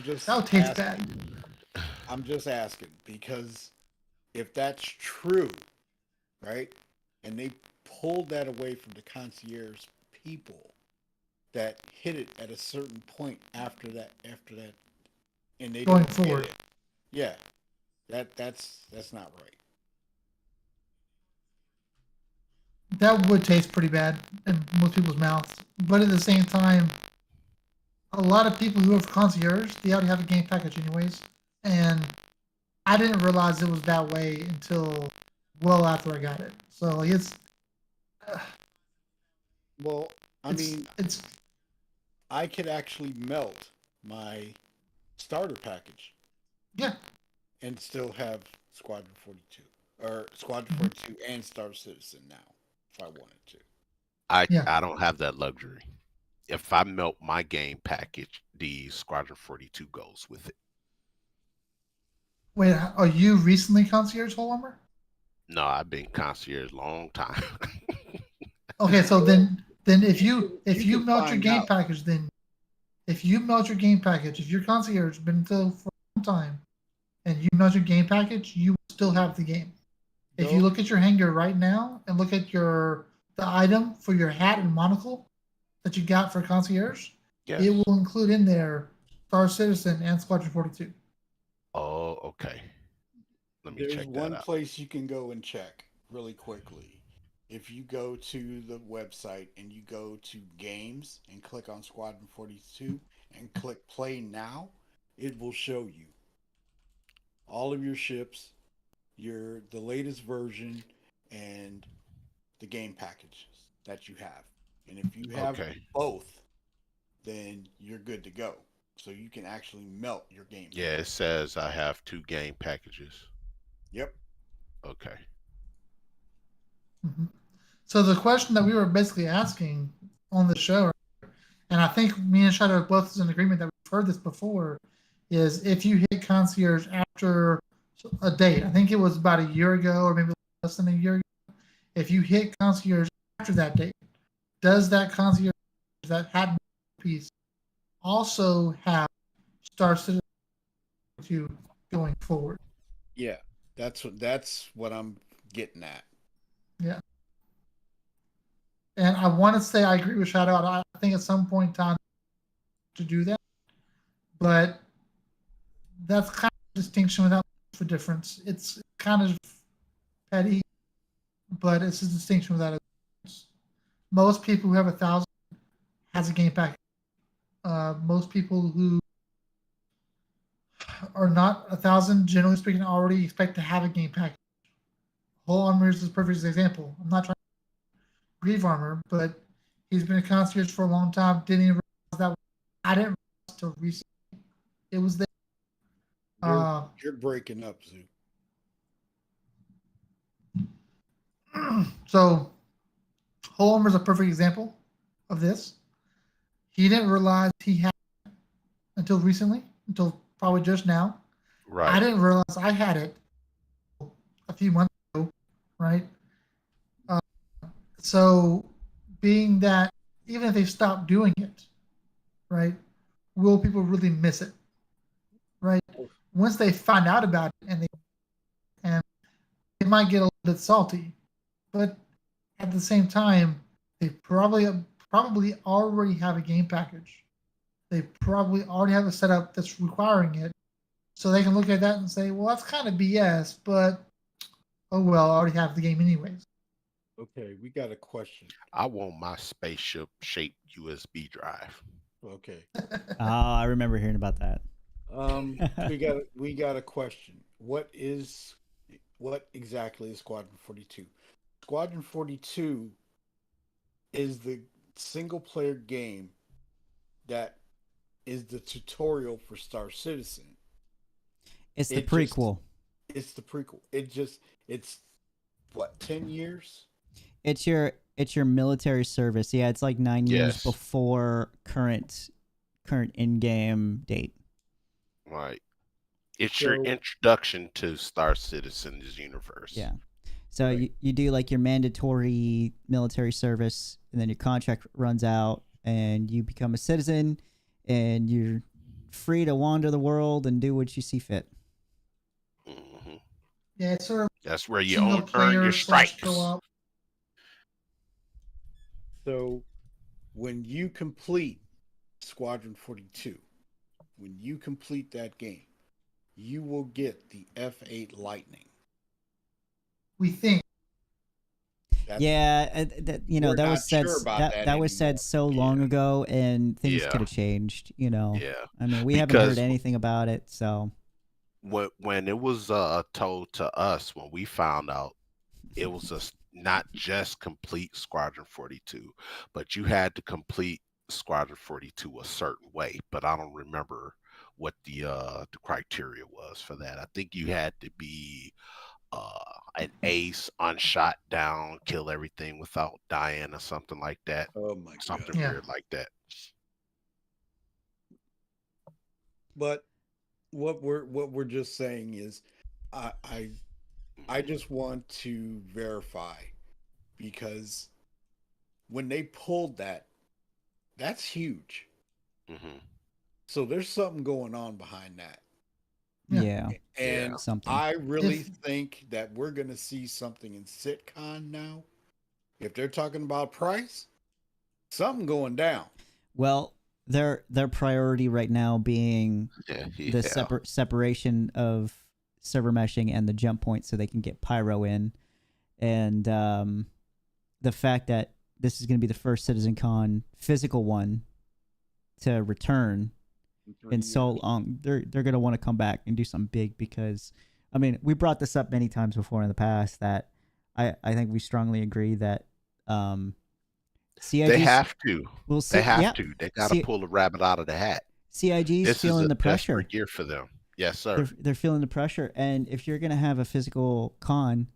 just that would taste asking. bad. I'm just asking because if that's true, right, and they pulled that away from the concierge people that hit it at a certain point after that, and they Going don't get forward. it. Yeah, that's not right. That would taste pretty bad in most people's mouths. But at the same time, a lot of people who have concierge, they already have a game package anyways. And I didn't realize it was that way until well after I got it. So like Well, I mean, it's I could actually melt my starter package yeah. and still have Squadron 42 or Squadron 42 and Star Citizen now if I wanted to. Yeah. I don't have that luxury. If I melt my game package, the Squadron 42 goes with it. Wait, are you recently concierge whole number? No, I've been concierge long time. Okay, so then if you You can melt your find game out. package, then if you melt your game package, if your concierge has been until for a long time, and you melt your game package, you will still have the game. If you Go- look at your hanger right now and look at the item for your hat and monocle that you got for concierge, Yes. it will include in there Star Citizen and Squadron 42. Oh, okay. Let me There's check that one out. place you can go and check really quickly. If you go to the website and you go to games and click on Squadron 42 and click play now, it will show you all of your ships, the latest version, and the game packages that you have. And if you have Okay. both, then you're good to go. So you can actually melt your game. Yeah, it says I have 2 game packages. Yep. Okay. Mhm. So the question that we were basically asking on the show, and I think me and Shadow both is in agreement that we've heard this before, is if you hit concierge after a date. I think it was about a year ago, or maybe less than a year ago. If you hit concierge after that date, does that concierge that had piece also have Star Citizen 2 going forward? Yeah, that's what I'm getting at. Yeah. And I want to say I agree with Shadow. I think at some point in time to do that, but that's kind of a distinction without much of a difference. It's kind of petty, but it's a distinction without a difference. Most people who have 1,000 has a game pack. Most people who are not 1,000, generally speaking, already expect to have a game pack. Whole Armor is the perfect example. I'm not trying to grieve Armor, but he's been a concierge for a long time. Didn't even realize that. I didn't realize until recently it was there. You're breaking up, Zoo. So, Whole Armor is a perfect example of this. He didn't realize he had it until recently, until probably just now. Right. I didn't realize I had it a few months ago, right? So, being that even if they stop doing it, right, will people really miss it, right? Once they find out about it and they might get a little bit salty, but at the same time, they probably already have a game package. They probably already have a setup that's requiring it, so they can look at that and say, "Well, that's kind of BS," but oh well, I already have the game anyways. Okay, we got a question. I want my spaceship shaped USB drive. Okay. I remember hearing about that. We got a question. What exactly is Squadron 42? Squadron 42 is the single player game that is the tutorial for Star Citizen. It's the prequel. It's the prequel. It's what, 10 years? It's your military service. Yeah, it's like 9 years Yes. before current in-game date. Right. It's your introduction to Star Citizen's universe. Yeah. So Right. you do like your mandatory military service, and then your contract runs out, and you become a citizen, and you're free to wander the world and do what you see fit. hmm Yeah, it's sort of That's where you single earn player your / stripes. co-op. So when you complete Squadron 42, when you complete that game, you will get the F8 Lightning. We think. Yeah, that We're that not was said sure about that was said anymore. so long ago, and things Yeah. could have changed. Yeah. I mean, we haven't Because heard anything about it, so when it was told to us, when we found out, it was not just complete Squadron 42, but you had to complete Squadron 42 a certain way. But I don't remember what the criteria was for that. I think you had to be an ace, unshot down, kill everything without dying, or something like that. Oh my Something god! Yeah. weird like that. But what we're just saying is, I just want to verify, because when they pulled that, that's huge. hmm So there's something going on behind that. yeah, And something. I really think that we're going to see something in Sitcon now. If they're talking about price, something going down. Well, their priority right now being the separation of server meshing and the jump point, so they can get pyro in, and the fact that this is going to be the first CitizenCon physical one to return in so long, they're going to want to come back and do something big, because I mean, we brought this up many times before in the past, that I think we strongly agree that CIG, they have to. We'll see, They have to. They got to pull the rabbit out of the hat. CIG's feeling the pressure. Desperate year for them. Yes, sir. They're feeling the pressure, and if you're going to have a physical con,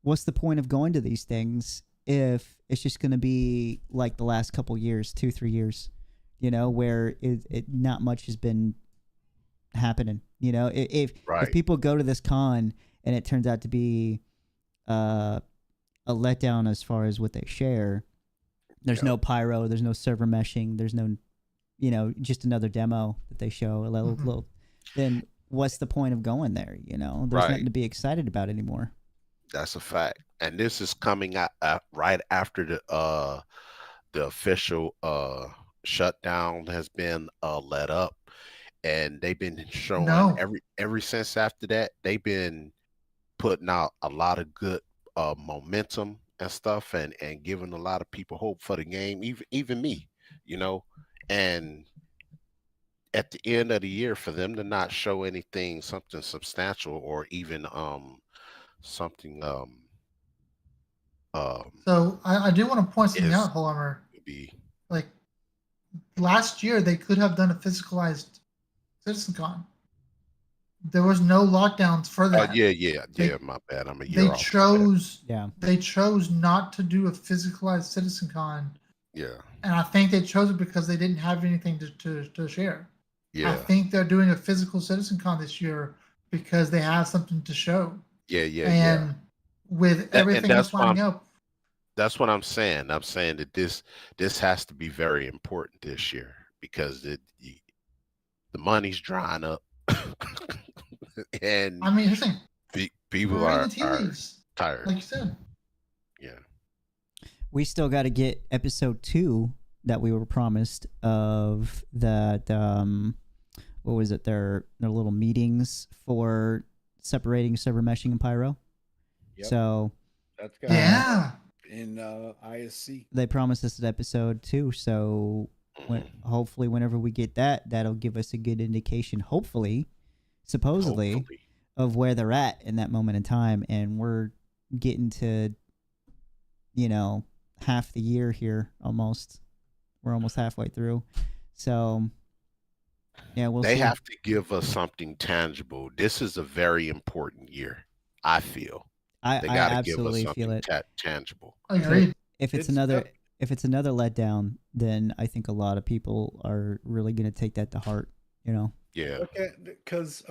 what's the point of going to these things if it's just going to be like the last couple years, 2-3 years, where it not much has been happening. You know, if Right. people go to this con and it turns out to be a letdown as far as what they share, there's Yep. no pyro, there's no server meshing, there's no, you know, just another demo that they show a little, Mhm. little, then what's the point of going there? You know, there's Right. nothing to be excited about anymore. That's a fact. And this is coming out right after the official shutdown has been let up, and they've been showing No. every since after that they've been putting out a lot of good momentum and stuff, and giving a lot of people hope for the game, even me, you know. And at the end of the year, for them to not show anything, something substantial, or even something um So I do want to point something is out, Homer. to be Like last year, they could have done a physicalized CitizenCon. There was no lockdowns for oh that. yeah, They my bad, I'm a they year off, my bad. chose Yeah. they chose not to do a physicalized CitizenCon, Yeah, and I think they chose it because they didn't have anything to share. I yeah, think they're doing a physical CitizenCon this year because they have something to show. yeah. And with And everything else lining up, that's what I'm saying. I'm saying that this has to be very important this year, because the money's drying up, and I mean, here's the thing: people we're reading are the tea leaves, tired. like you said. Yeah. We still got to get episode 2 that we were promised of that. What was it? Their little meetings for separating server meshing and pyro. Yep. So That's got Yeah. in ISC. they promised us at episode 2. So hopefully, whenever we get that, that'll give us a good indication. Hopefully, supposedly, Hopefully. of where they're at in that moment in time, and we're getting to, you know, half the year here almost. We're almost halfway through, so yeah, we'll They see. have to give us something tangible. This is a very important year, I feel. I They got to give us absolutely feel something it. tangible. Agreed. If it's It's another up- if it's another letdown, then I think a lot of people are really going to take that to heart. You know. Yeah. Okay, because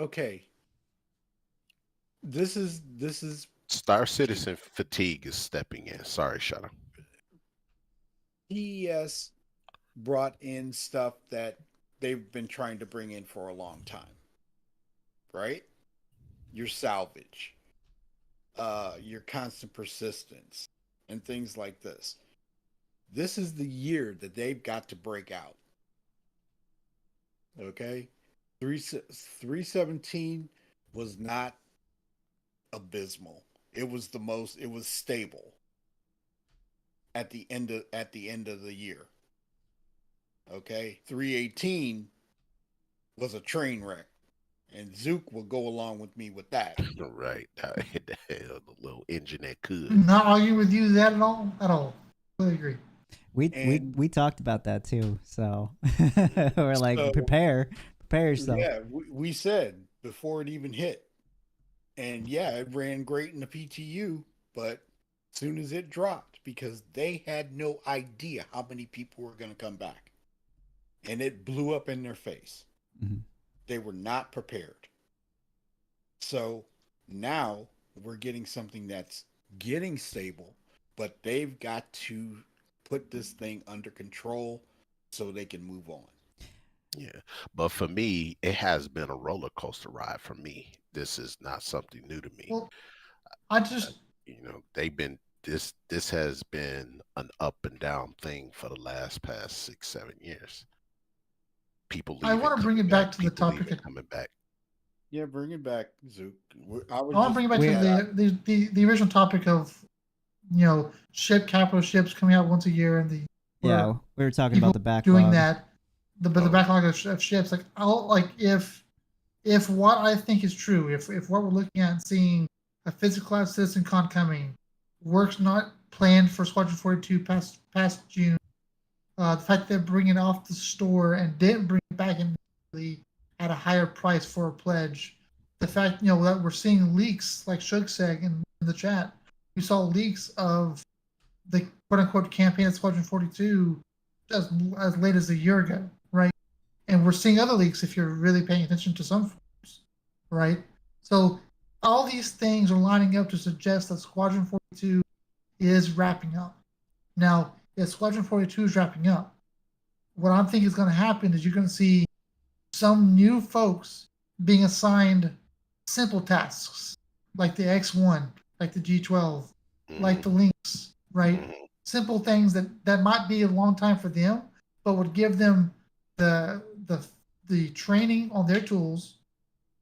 this is Star Citizen fatigue is stepping in. Sorry, Shadow. PES brought in stuff that they've been trying to bring in for a long time, right? Your salvage, your constant persistence, and things like this. This is the year that they've got to break out. Okay, 317 was not abysmal. It was the most. It was stable at the end of the year. Okay, 318 was a train wreck, and Zook will go along with me with that. Right. The little engine that could. Not arguing with you that at all. At all. Totally agree. We talked about that too. So we're like, So- prepare yourself. Yeah, we said before it even hit, and yeah, it ran great in the PTU, but as soon as it dropped, because they had no idea how many people were going to come back, and it blew up in their face. Mhm. They were not prepared. So now we're getting something that's getting stable, but they've got to put this thing under control so they can move on. Yeah. But for me, it has been a roller coaster ride for me. This is not something new to me. Well, I just You know, they've been this has been an up and down thing for the past 6-7 years. People leaving. I want to bring coming it back to the people topic. leaving, coming back. Yeah, bring it back, Zook. I want to bring it back to the original topic of, you know, capital ships coming out once a year, and Yeah, we were talking about the backlog. doing that, the Oh. backlog of ships. Like, if what I think is true, if what we're looking at and seeing a physicalized CitizenCon coming, work's not planned for Squadron 42 past June. The fact that they're bringing it off the store and didn't bring it back immediately at a higher price for a pledge. The fact, you know, that we're seeing leaks, like Shug said in the chat, we saw leaks of the quote unquote campaign at Squadron 42 as late as a year ago, right? And and we're seeing other leaks if you're really paying attention to some forums, right? So all these things are lining up to suggest that Squadron 42 is wrapping up. Now, if Squadron 42 is wrapping up, what I'm thinking is going to happen is you're going to see some new folks being assigned simple tasks like the X1, like the G12, like the Lynx, right? Simple things that might be a long time for them, but would give them the training on their tools,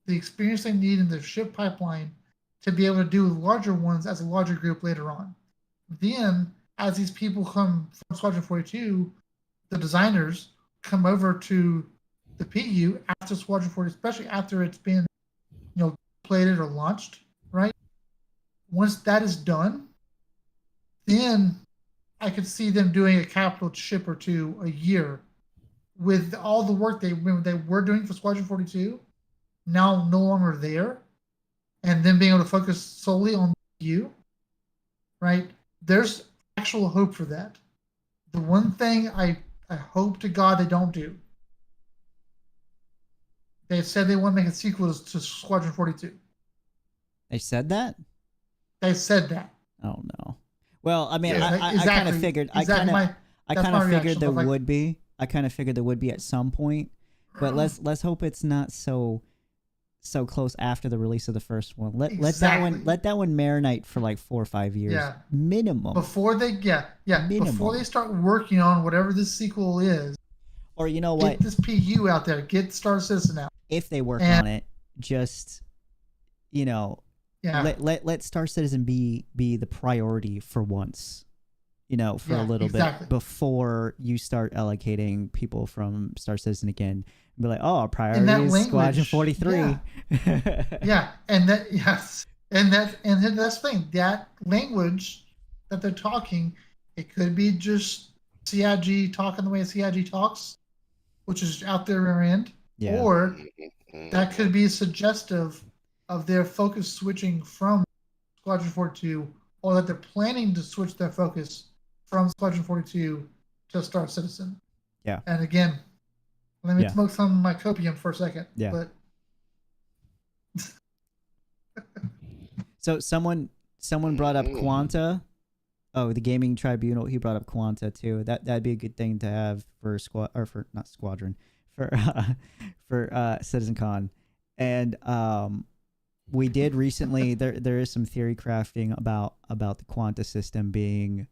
the experience they need in their ship pipeline to be able to do larger ones as a larger group later on. Then, as these people come from Squadron 42, the designers come over to the PU after Squadron 40, especially after it's been, plated or launched, right? Once that is done, then I could see them doing a capital ship or two a year with all the work they were doing for Squadron 42, now no longer there, and then being able to focus solely on you, right? There's actual hope for that. The one thing I hope to God they don't do, they said they want to make a sequel to Squadron 42. They said that? They said that. Oh no. Well, I mean, Yeah. I kind of figured. I kind of figured there like, would be. I kind of figured there would be at some point, but let's hope it's not so close after the release of the first one. Let that one marinate for like 4 or 5 years, minimum. Before they before they start working on whatever this sequel is. Or you know what? Get this PU out there. Get Star Citizen out. If they work on it, just let Star Citizen be the priority for once. For a little bit before you start allocating people from Star Citizen again. And be like, oh, our priority is Squadron 43. Yeah, and that's the thing. That language that they're talking, it could be just CIG talking the way CIG talks, which is out there end, or that could be suggestive of their focus switching from Squadron 42, or that they're planning to switch their focus from Squadron 42 to Star Citizen. Yeah. And again, let me smoke some of my copium for a second. Yeah. But so someone brought up Quanta. Oh, the Gaming Tribunal. He brought up Quanta too. That'd be a good thing to have for Squadron for CitizenCon. And we did recently. There is some theory crafting about the Quanta system being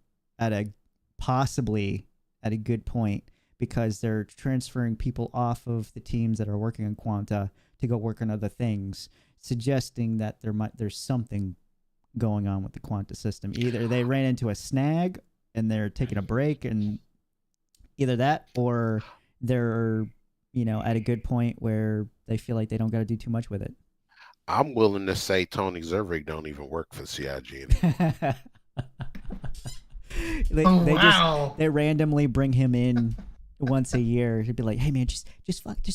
possibly at a good point, because they're transferring people off of the teams that are working on Quanta to go work on other things, suggesting that there's something going on with the Quanta system. Either they ran into a snag and they're taking a break, and either that, or they're at a good point where they feel like they don't got to do too much with it. I'm willing to say Tony Zervig don't even work for CIG anymore. They randomly bring him in once a year to be like, hey man, just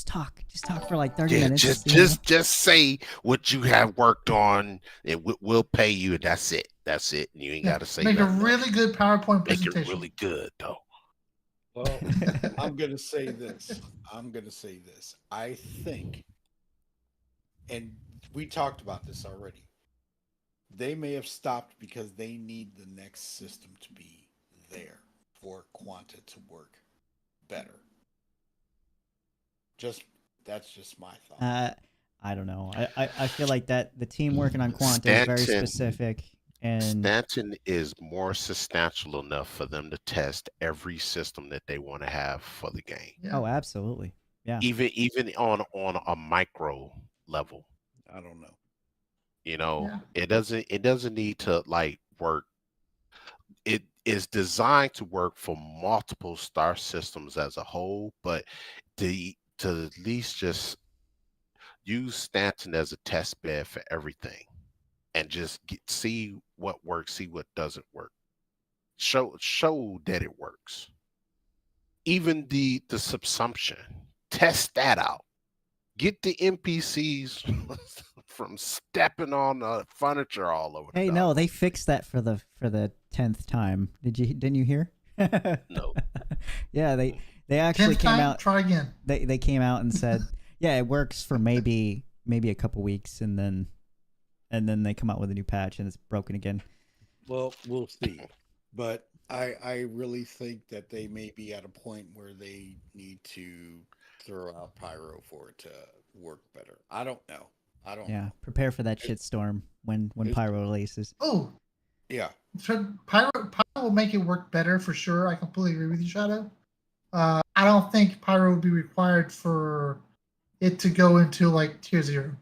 talk for like 30 minutes. Just say what you have worked on, and we'll pay you, and that's it. And you ain't got to say make nothing. A really good PowerPoint presentation. Make it really good though. Well, I'm gonna say this. I think, and we talked about this already, they may have stopped because they need the next system to be there for Quanta to work better. That's just my thought. I don't know. I feel like that the team working on Quanta is very specific, and Stanton is more substantial enough for them to test every system that they want to have for the game. Oh, absolutely. Yeah. Even on a micro level. I don't know. It doesn't need to like work. It is designed to work for multiple star systems as a whole, but to at least just use Stanton as a test bed for everything, and just see what works, see what doesn't work. Show that it works. Even the subsumption, test that out. Get the NPCs from stepping on the furniture all over. Hey, no, they fixed that for the 10th time. Didn't you hear? No. Yeah, They actually 10th came time, out. try again. They came out and said, yeah, it works for maybe a couple weeks, and then they come out with a new patch and it's broken again. Well, we'll see. But I really think that they may be at a point where they need to throw out Pyro for it to work better. I don't know. Yeah, know. prepare for that shitstorm when Pyro releases. Oh, Yeah. so Pyro will make it work better for sure. I completely agree with you, Shadow. I don't think Pyro would be required for it to go into like tier 0.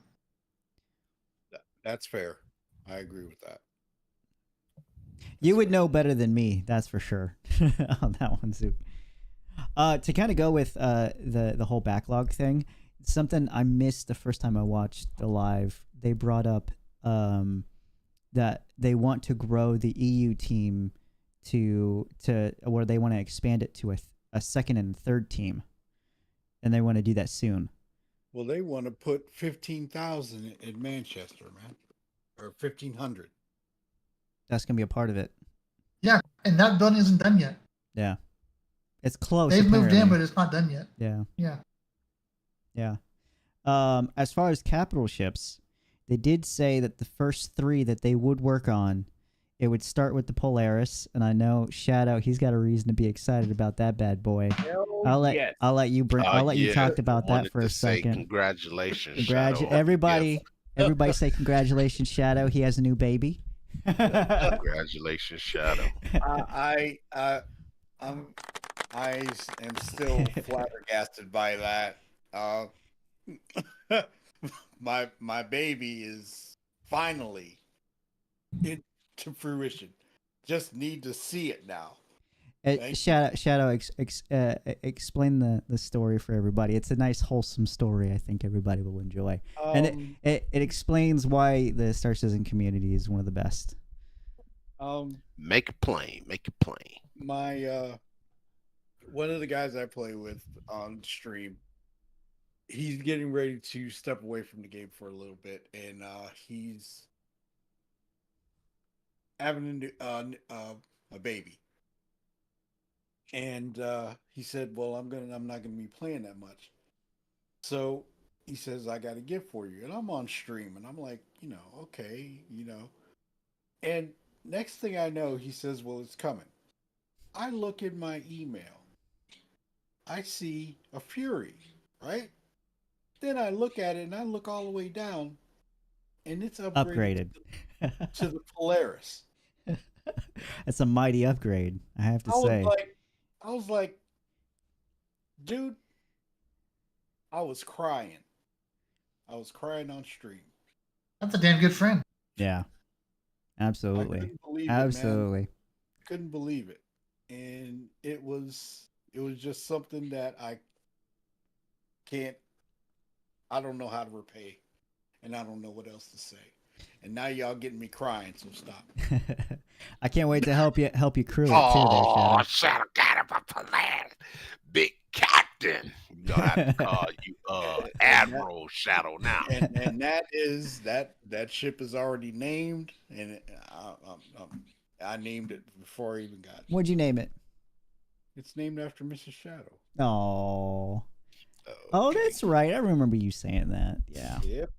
That's fair. I agree with that. You would know better than me, that's for sure, on that one, Zook. To kind of go with the whole backlog thing, something I missed the first time I watched the live, they brought up that they want to grow the EU team to where they want to expand it to a second and third team, and they want to do that soon. Well, they want to put 15,000 in Manchester, man, or 1,500. That's gonna be a part of it. Yeah, and that building isn't done yet. Yeah, it's close. They've moved in, apparently. but it's not done yet. Yeah. Yeah. As far as capital ships, they did say that the first 3 that they would work on, it would start with the Polaris, and I know Shadow, he's got a reason to be excited about that bad boy. I'll let you talk about that for a second. Congratulations, Shadow. Everybody say congratulations, Shadow. He has a new baby. Congratulations, Shadow. I am still flabbergasted by that. My baby is finally into fruition. Just need to see it now. Shadow, explain the story for everybody. It's a nice, wholesome story. I think everybody will enjoy, and it explains why the Star Citizen community is one of the best. Make it plain. Make it plain. My one of the guys I play with on stream, he's getting ready to step away from the game for a little bit, and he's having a baby. And he said, well, I'm not gonna be playing that much. So he says, I got a gift for you. And I'm on stream, and I'm like, okay, And next thing I know, he says, well, it's coming. I look in my email. I see a Fury, right? Then I look at it, and I look all the way down, and it's upgraded. to the Polaris. That's a mighty upgrade, I have to say. I was like, dude, I was crying. I was crying on stream. That's a damn good friend. Yeah, absolutely. I couldn't believe absolutely. It, man. Couldn't believe it. And it was just something that I don't know how to repay. And I don't know what else to say. And now y'all getting me crying, so stop. I can't wait to help you crew it too. Oh, Shadow got him a Polaris. Big Captain. You know, I have to call you Admiral Shadow now. And that is that ship is already named, and I named it before I even got it. What'd you name it? It's named after Mrs. Shadow. Oh, oh, that's right. I remember you saying that. Yeah. Yep.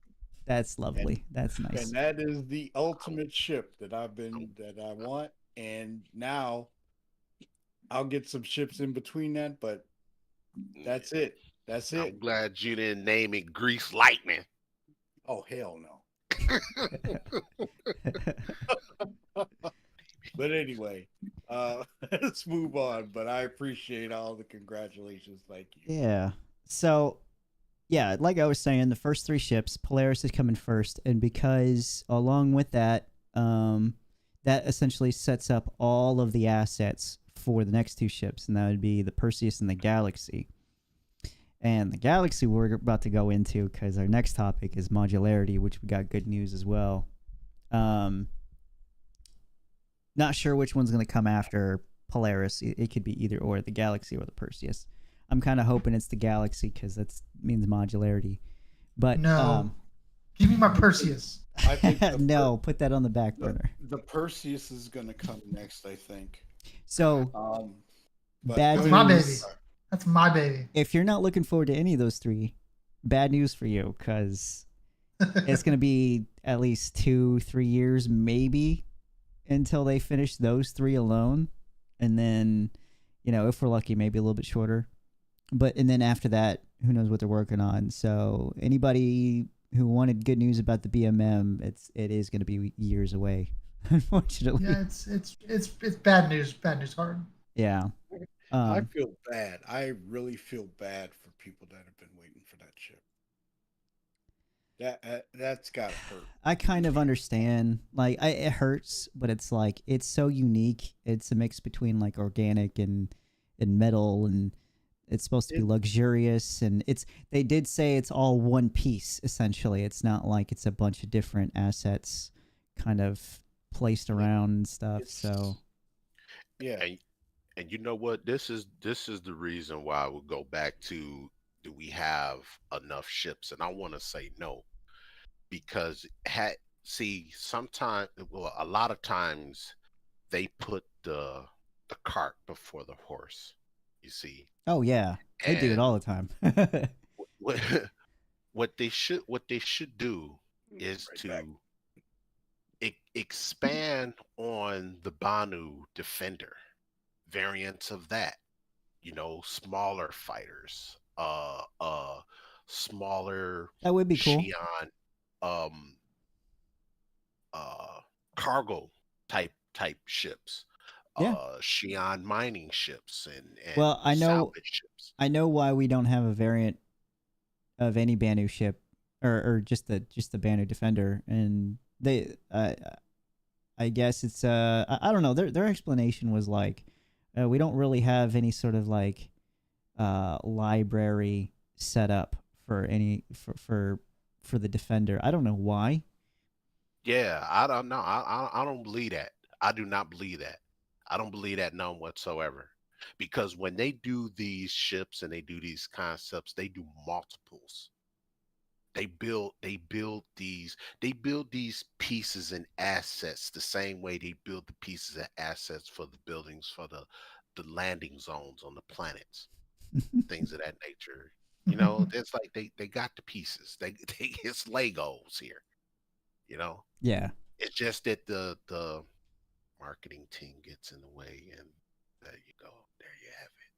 That's lovely. That's nice. And that is the ultimate ship that I want. And now I'll get some ships in between that, but that's it. That's it. I'm glad you didn't name it Grease Lightning. Oh, hell no. But anyway, let's move on. But I appreciate all the congratulations. Thank you. Yeah. So, yeah, like I was saying, the first 3 ships, Polaris is coming first, and because along with that, that essentially sets up all of the assets for the next 2 ships, and that would be the Perseus and the Galaxy. And the Galaxy we're about to go into because our next topic is modularity, which we got good news as well. Not sure which one's going to come after Polaris. It could be either or, the Galaxy or the Perseus. I'm kind of hoping it's the Galaxy because that means modularity. But no, give me my Perseus. I think no, put that on the back burner. The Perseus is going to come next, I think. So, but bad my news. baby. That's my baby. If you're not looking forward to any of those three, bad news for you, because it's going to be at least 2-3 years, maybe, until they finish those three alone. And then, if we're lucky, maybe a little bit shorter. And then after that, who knows what they're working on. So anybody who wanted good news about the BMM, it is going to be years away, unfortunately. Yeah, it's bad news. Bad news, hard. Yeah. I feel bad. I really feel bad for people that have been waiting for that chip. That's gotta hurt. I kind of understand. Like, it hurts, but it's like it's so unique. It's a mix between like organic and metal, and it's supposed to be luxurious. And they did say it's all one piece essentially. It's not like it's a bunch of different assets kind of placed around and stuff. So yeah. And you know what? This is the reason why I would go back to, do we have enough ships? And I want to say no, because sometimes, well, a lot of times they put the cart before the horse. You see? Oh yeah, they do it all the time. what they should do is expand on the Banu Defender, variants of that, smaller fighters, smaller that would be cool. Xi'an, cargo type ships, yeah. Xi'an mining ships, and well, salvage ships. I know why we don't have a variant of any Banu ship, or just the Banu Defender, and they I guess it's I don't know, their explanation was like, we don't really have any sort of like library set up for any for the Defender. I don't know why. Yeah, I don't know. I don't believe that. I do not believe that. I don't believe that none whatsoever. Because when they do these ships and they do these concepts, they do multiples. They build these pieces and assets the same way they build the pieces and assets for the buildings for the landing zones on the planets, things of that nature. It's like they got the pieces. They it's Legos here. Yeah. It's just that the marketing team gets in the way, and there you go. There you have it.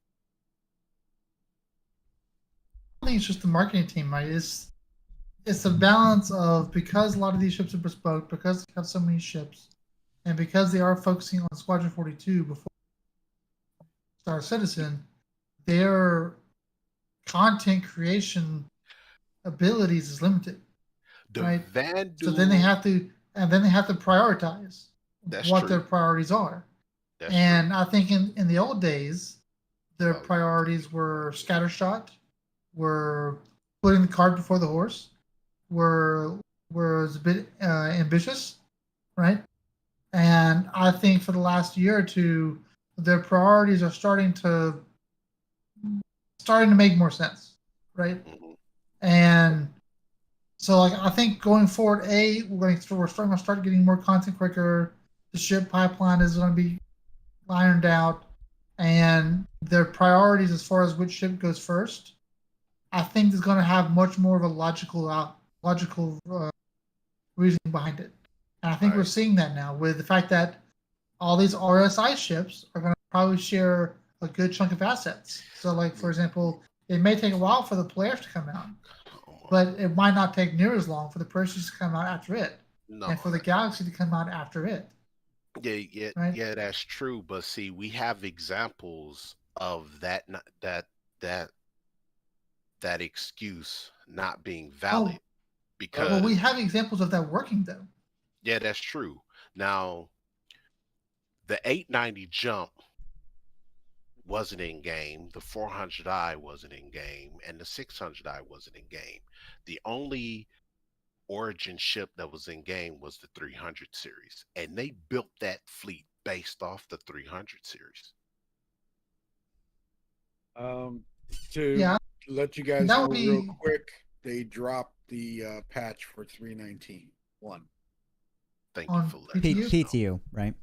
I think it's just the marketing team, right? It's a balance of, because a lot of these ships are bespoke, because they have so many ships, and because they are focusing on Squadron 42 before Star Citizen, their content creation abilities is limited. Right? So then they have to prioritize what their priorities are. And I think in the old days, their priorities were scattershot, were putting the cart before the horse, were a bit ambitious, right? And I think for the last year or two, their priorities are starting to make more sense, right? And so, like, I think going forward, we're starting to start getting more content quicker. The ship pipeline is going to be ironed out, and their priorities as far as which ship goes first, I think is going to have much more of a logical reasoning behind it. And I think we're seeing that now with the fact that all these RSI ships are going to probably share a good chunk of assets. So, like, for example, it may take a while for the players to come out, but it might not take near as long for the purchase to come out after it, and for the Galaxy to come out after it. Yeah, right? Yeah, that's true. But see, we have examples of that excuse not being valid, because we have examples of that working though. Yeah, that's true. Now, the 890 jump wasn't in game, the 400i wasn't in game, and the 600i wasn't in game. The only Origin ship that was in game was the 300 series, and they built that fleet based off the 300 series. To let you guys know real quick, they dropped the patch for 319.1. Thank you for letting PTU, right?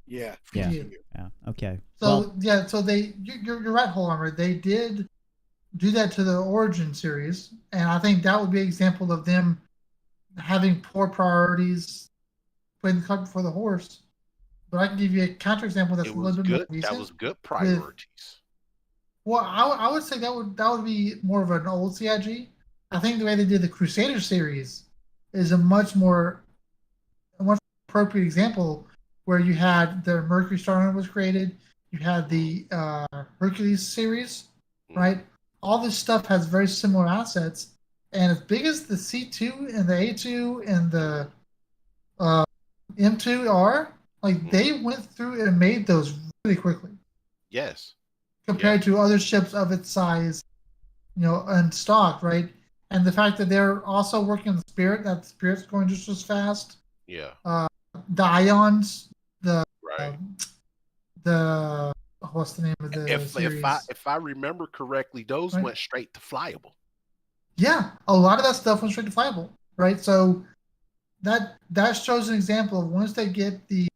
Yeah. Yeah. Yeah. Yeah. Okay. So yeah, so you're right, Whole Armor. They did do that to the Origin series, and I think that would be an example of them having poor priorities, putting the cart before the horse. But I can give you a counterexample that's It a was little bit more good. recent. That was good with, priorities. well, I would say that would be more of an old CIG. I think the way they did the Crusader series is a much more appropriate example where you had the Mercury Star was created, you had the Hercules series, right? All this stuff has very similar assets, and as big as the C2 and the A2 and the M2 are, like they went through and made those really quickly. Yes. Compared to other ships of its size, in stock, right? And the fact that they're also working on the Spirit, that Spirit's going just as fast. Yeah. The Ions, Right. What's the name of the series? If I remember correctly, those went straight to flyable. Yeah, a lot of that stuff went straight to flyable, right? So that shows an example of once they get the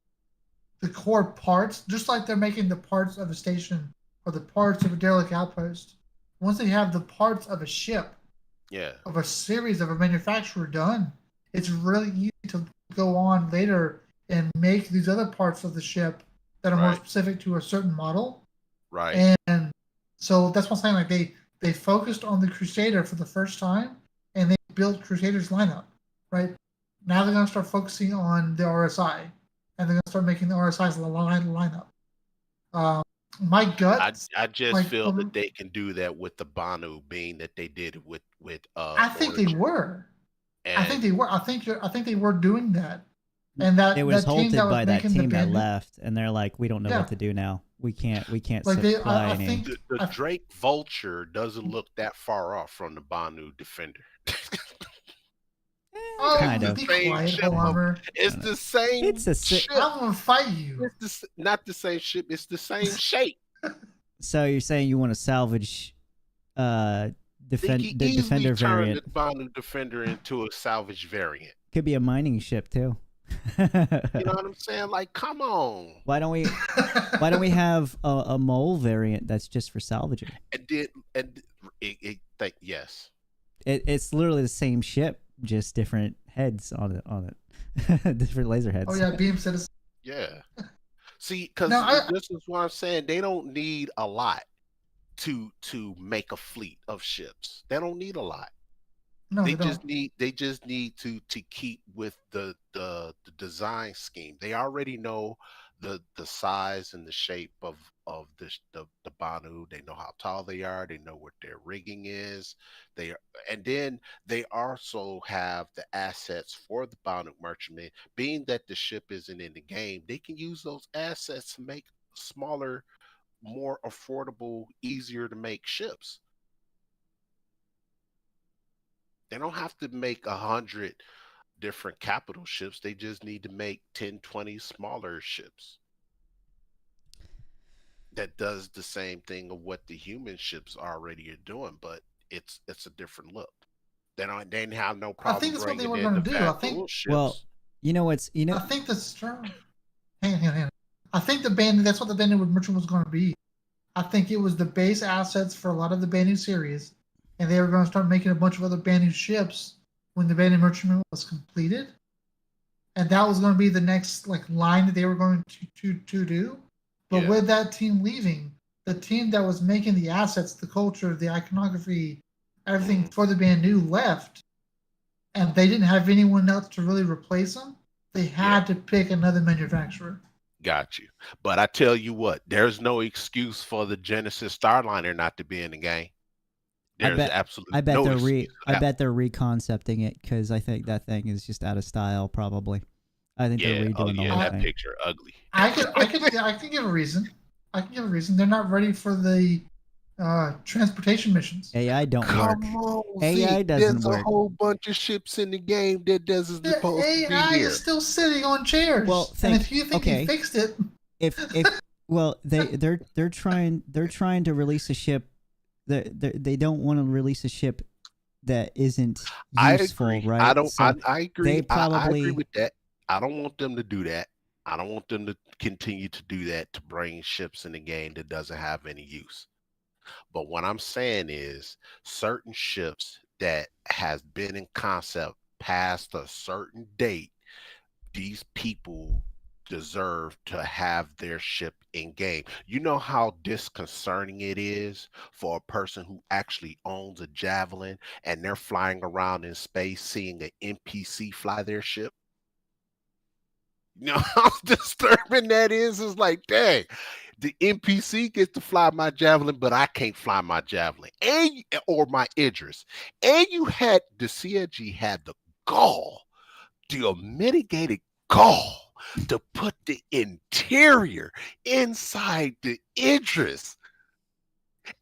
core parts, just like they're making the parts of a station or the parts of a derelict outpost. Once they have the parts of a ship, of a series of a manufacturer done, it's really easy to go on later and make these other parts of the ship that are more specific to a certain model. Right. And so that's what I'm saying. Like they focused on the Crusader for the first time, and they built Crusader's lineup. Right now, they're going to start focusing on the RSI, and they're going to start making the RSI's lineup. My gut. I just feel that they can do that with the Banu, being that they did it with I think Origin. they were. And I think they were. I think they were doing that. And that it was halted by that team that Banu, left, and they're like, we don't know what to do now. We can't like supply I any. think the Drake Vulture doesn't look that far off from the Banu Defender. Oh, kind of. Be quiet, Armor. It's the same. It's a ship. I'm gonna fight you. It's not the same ship. It's the same shape. So you're saying you want to salvage the Defender variant? The Banu Defender into a salvage variant. Could be a mining ship too. You know what I'm saying? Like, come on. Why don't we have a mole variant that's just for salvaging? Yes. It's literally the same ship, just different heads on it. Different laser heads. Oh yeah, Beam Citizen. Yeah. See, because this is what I'm saying. They don't need a lot to make a fleet of ships. They don't need a lot. No, they just need to keep with the design scheme. They already know the size and the shape of the Banu. They know how tall they are. They know what their rigging is. And then they also have the assets for the Banu merchantman. Being that the ship isn't in the game, they can use those assets to make smaller, more affordable, easier to make ships. They don't have to make 100 different capital ships. They just need to make 10, 20 smaller ships. That does the same thing of what the human ships already are doing, but it's a different look. They don't have no problem. I think that's what they were going to do. I think. ships. Well, I think the strong. Hang on. I think the Banu. That's what the Banu merchant was going to be. I think it was the base assets for a lot of the Banu series. And they were going to start making a bunch of other Banu ships when the Banu merchantman was completed, and that was going to be the next line that they were going to do. But with that team leaving, the team that was making the assets, the culture, the iconography, everything for the Banu left, and they didn't have anyone else to really replace them. They had to pick another manufacturer. Got you. But I tell you what, there's no excuse for the Genesis Starliner not to be in the game. I bet they're reconcepting it because I think that thing is just out of style. Probably, I think they're redoing the whole that thing. picture ugly. I can give a reason. They're not ready for the transportation missions. AI don't work. AI doesn't work. There's a whole bunch of ships in the game that doesn't supposed to be here. AI is still sitting on chairs. Well, and if you think he fixed it, they're trying to release a ship. They don't want to release a ship that isn't useful, right? I agree. I agree with that. I don't want them to do that. I don't want them to continue to do that, to bring ships in the game that doesn't have any use. But what I'm saying is certain ships that has been in concept past a certain date, these people deserve to have their ship in game. You know how disconcerting it is for a person who actually owns a Javelin and they're flying around in space seeing an NPC fly their ship? You know how disturbing that is? It's like, dang, the NPC gets to fly my Javelin, but I can't fly my Javelin, or my Idris. And the CLG had the gall, the unmitigated gall, to put the interior inside the Idris,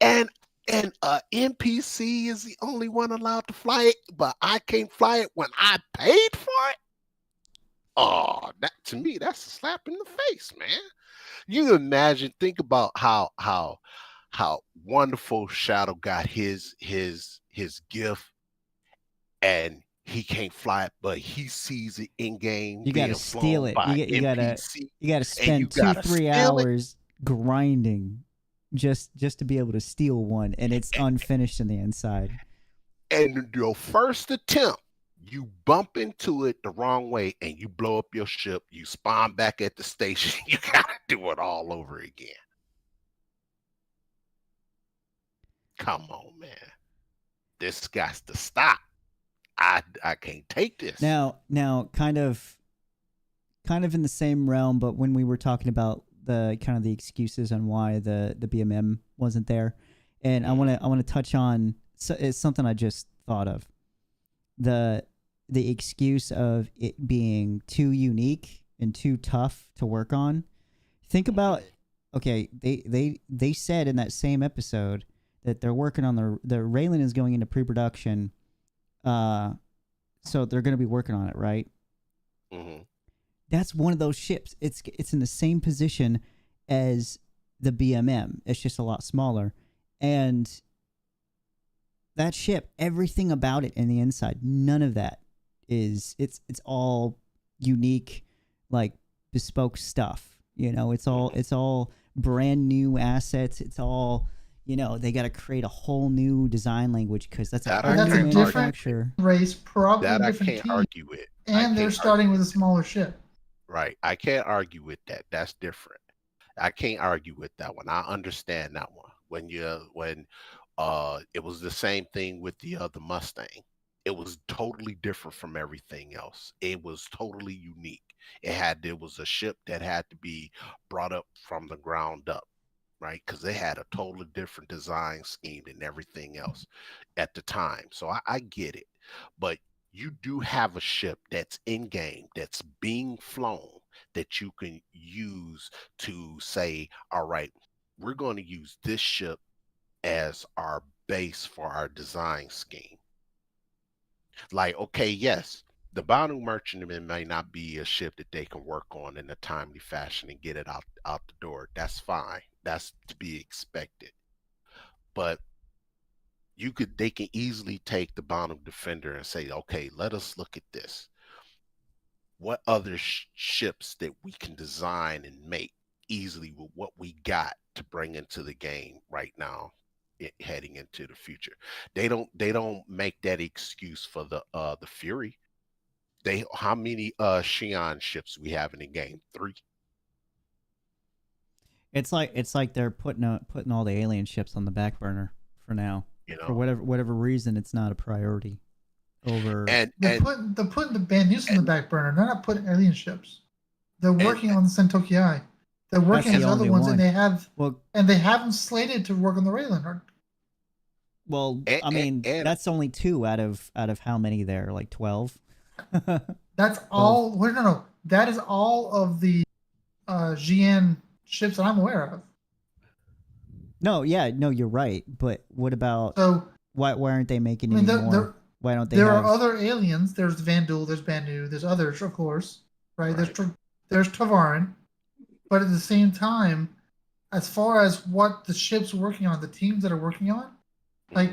and NPC is the only one allowed to fly it, but I can't fly it when I paid for it. Oh, that to me, that's a slap in the face, man. You imagine, think about how wonderful Shadow got his gift, and he can't fly it, but he sees it in game. You gotta steal it. You gotta spend 2-3 hours grinding just to be able to steal one, and it's unfinished in the inside. And your first attempt, you bump into it the wrong way and you blow up your ship, you spawn back at the station, you gotta do it all over again. Come on, man. This got to stop. I can't take this. Now kind of in the same realm, but when we were talking about the kind of the excuses on why the BMM wasn't there, and I want to touch on, it's something I just thought of. The excuse of it being too unique and too tough to work on. Think about, okay, they said in that same episode that they're working on the Raylan is going into pre-production, so they're going to be working on it, right? Mm-hmm. That's one of those ships. It's in the same position as the BMM. It's just a lot smaller, and that ship, everything about it in the inside, none of that is, it's all unique, like bespoke stuff. You know, it's all brand new assets. It's all, you know, they got to create a whole new design language because that's a different race, probably that different I can't team, argue with. and they're starting with a smaller ship. Right, I can't argue with that. That's different. I can't argue with that one. I understand that one. When it was the same thing with the Mustang. It was totally different from everything else. It was totally unique. It was a ship that had to be brought up from the ground up, right? Because they had a totally different design scheme than everything else at the time. So I get it. But you do have a ship that's in game, that's being flown, that you can use to say, all right, we're going to use this ship as our base for our design scheme. Like, okay, yes, the Banu Merchantman may not be a ship that they can work on in a timely fashion and get it out the door. That's fine. That's to be expected. But they can easily take the Banu Defender and say, okay, let us look at this. What other ships that we can design and make easily with what we got to bring into the game right now, heading into the future. They don't make that excuse for the Fury. How many Xi'an ships we have in the game? 3. It's like they're putting all the alien ships on the back burner for now. You know, for whatever reason, it's not a priority. They're putting the Banus on the back burner. They're not putting alien ships. They're working on the Sentoki. They're working on the other ones, and they have them slated to work on the Raylan. Well, I mean, that's only 2 out of how many there? Like 12. That's all. No. That is all of the GN ships that I'm aware of. No, you're right. But what about? So why aren't they making any more? Why don't they? There are other aliens. There's Vandal. There's Banu. There's others, of course. Right. There's Tavarin. But at the same time, as far as what the ships are working on, the teams that are working on, like,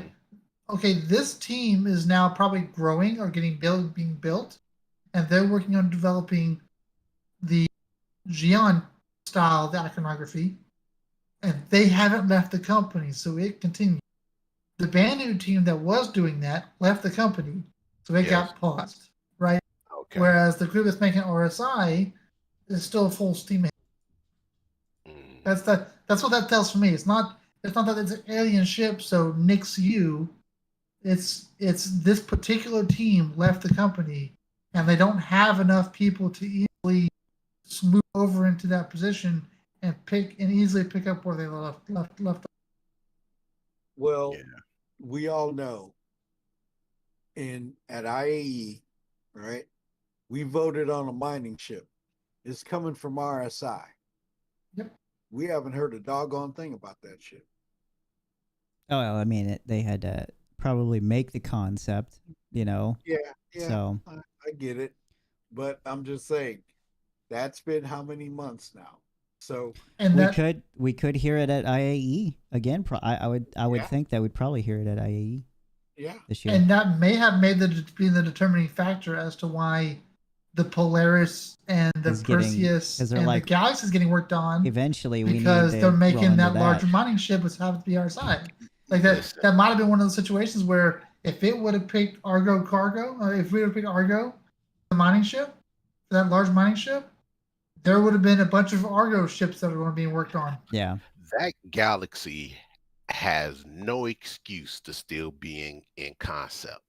okay, this team is now probably growing or being built, and they're working on developing the Xeon style iconography, and they haven't left the company, so it continues. The Banu team that was doing that left the company, so it Yes. got paused, right? Okay. Whereas the group that's making RSI is still full steam ahead. Mm. That's what that tells for me. It's not that it's an alien ship, so nix you. It's this particular team left the company, and they don't have enough people to easily move over into that position and easily pick up where they left. Well, Yeah. we all know at IAE, right? We voted on a mining ship. It's coming from RSI. Yep. We haven't heard a doggone thing about that ship. Oh, well, I mean, they had to probably make the concept, Yeah. So I get it, but I'm just saying that's been how many months now. So And we could hear it at IAE again. I would Yeah. think that we'd probably hear it at IAE yeah, this year. and that may have been the determining factor as to why the Polaris and the Is getting- Perseus 'cause they're and like, the Galaxy is getting worked on Eventually, we need because to they're roll making into that larger mining ship was have to be our side. Like that Listen. that might have been one of those situations where if it would have picked Argo cargo, or if we would have picked Argo, the mining ship, that large mining ship, there would have been a bunch of Argo ships that were being worked on. Yeah. That Galaxy has no excuse to still being in concept.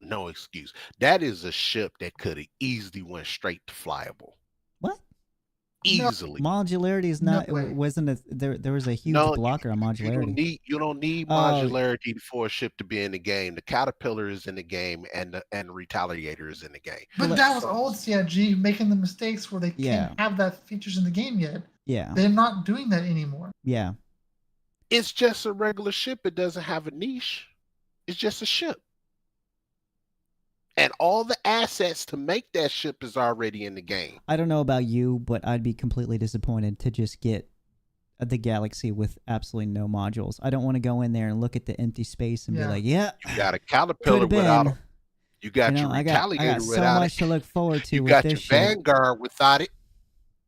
No excuse. That is a ship that could have easily went straight to flyable. What? Easily. Modularity is No not way. wasn't a there was a huge No, blocker on modularity. you don't need Oh. modularity for a ship to be in the game. The Caterpillar is in the game, and the Retaliator is in the game. But Well, that was old CIG making the mistakes where they Yeah. can't have that features in the game yet. Yeah. They're not doing that anymore. Yeah. It's just a regular ship. It doesn't have a niche. It's just a ship. And all the assets to make that ship is already in the game. I don't know about you, but I'd be completely disappointed to just get the Galaxy with absolutely no modules. I don't want to go in there and look at the empty space and be Yeah. like, yeah, You got a could Caterpillar have without been. a, you got your I got Retaliator so without much it. to look forward to You with got this your shit. Vanguard without it.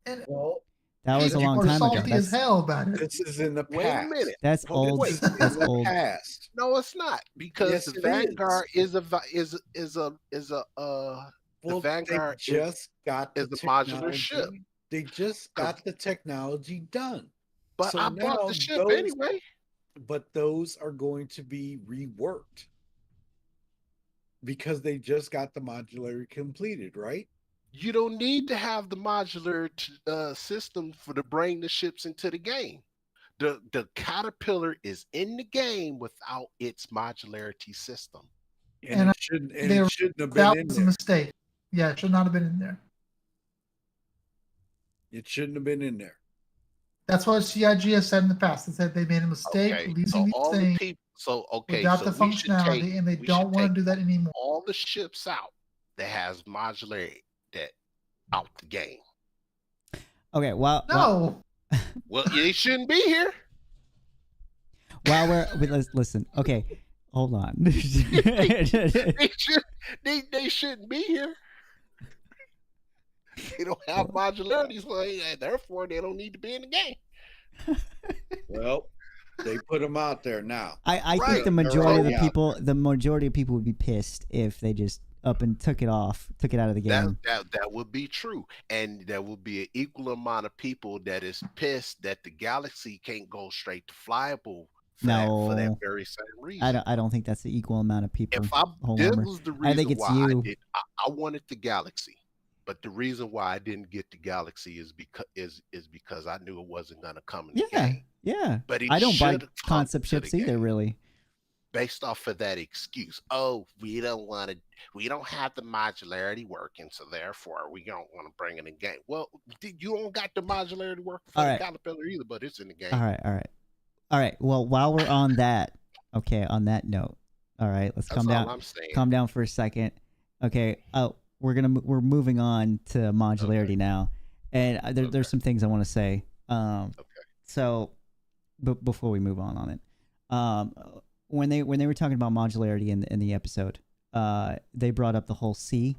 And well, That was a people long are time ago. salty as hell about it. this is in the past. Wait a minute. That's Hold old. wait. This is That's in the old. past. No, it's not, because Yes, the it Vanguard is. the Well, Vanguard they just got is the a modular technology. ship. They just got the technology done. But So I now bought the ship those- anyway. But those are going to be reworked because they just got the modularity completed, right? You don't need to have the modular system to bring the ships into the game. The Caterpillar is in the game without its modularity system. And it shouldn't have that been in was a there. mistake. Yeah, it should not have been in there. It shouldn't have been in there. That's what CIG has said in the past. They said they made a mistake Okay, so releasing all these the things people, without so the we should functionality, take, and they we don't should want to take do that anymore. all the ships out that has modularity that out the game. Okay, well, No, Well, it shouldn't be here. while let's listen. Okay, hold on. They shouldn't be here. They don't have modularity, so therefore they don't need to be in the game. Well, they put them out there now. I Right. think the They're majority of already the majority of people would be pissed if they just up and took it out of the game. That would be true, and there will be an equal amount of people that is pissed that the Galaxy can't go straight to flyable for that No. very same reason. I don't think that's the equal amount of people. This Homeowner. was the I think reason it's why you. I wanted the Galaxy, but the reason why I didn't get the Galaxy is because I knew it wasn't gonna come in the Yeah, game. yeah. But it I don't buy should come concept to the ships either, game. really. Based off of that excuse. Oh, we don't have the modularity working, so therefore we don't want to bring it in game. Well, you don't got the modularity working for All the right. Caterpillar either, but it's in the game. All right. Well, while we're on that, okay, on that note, all right, let's That's calm all down. I'm saying. Calm down for a second. Okay. We're moving on to modularity now, and there's some things I want to say. So, before we move on it, when they were talking about modularity in the episode, they brought up the whole C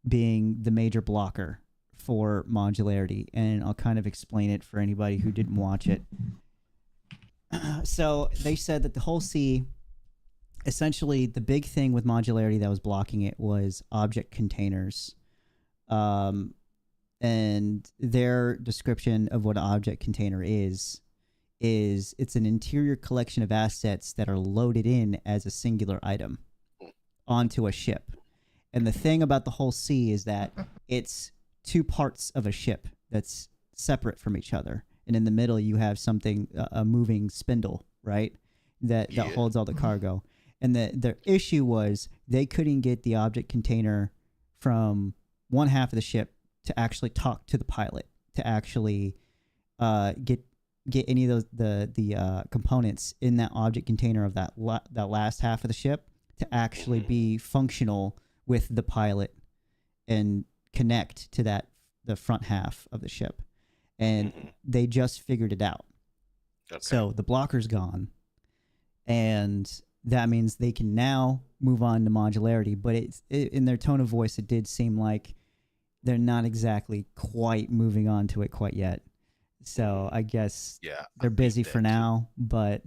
being the major blocker for modularity, and I'll kind of explain it for anybody who didn't watch it. So they said that the whole C, essentially the big thing with modularity that was blocking it was object containers. And their description of what an object container is it's an interior collection of assets that are loaded in as a singular item onto a ship. And the thing about the whole C is that it's two parts of a ship that's separate from each other. And in the middle, you have something, a moving spindle, right? That holds all the cargo. And the issue was they couldn't get the object container from one half of the ship to actually talk to the pilot, to actually get any of those the components in that object container of that last half of the ship to actually be functional with the pilot and connect to the front half of the ship. And they just figured it out. Okay. So the blocker's gone, and that means they can now move on to modularity. But in their tone of voice, it did seem like they're not exactly quite moving on to it quite yet. So I guess they're busy for now. But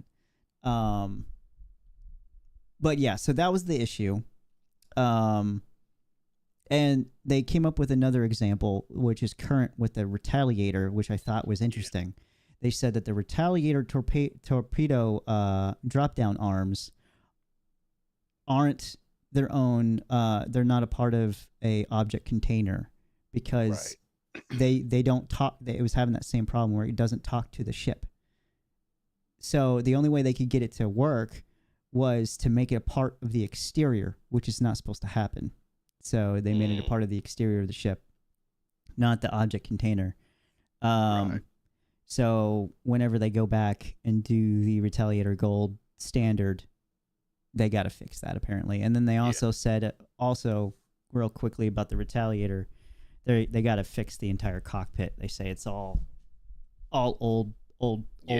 yeah, so that was the issue. And they came up with another example, which is current with the Retaliator, which I thought was interesting. They said that the Retaliator torpedo drop-down arms aren't their own. They're not a part of a object container because they don't talk. It was having that same problem where it doesn't talk to the ship. So the only way they could get it to work was to make it a part of the exterior, which is not supposed to happen. So they made it a part of the exterior of the ship, not the object container. So whenever they go back and do the Retaliator Gold standard, they got to fix that apparently. And then they also said, real quickly about the Retaliator, they got to fix the entire cockpit. They say it's all old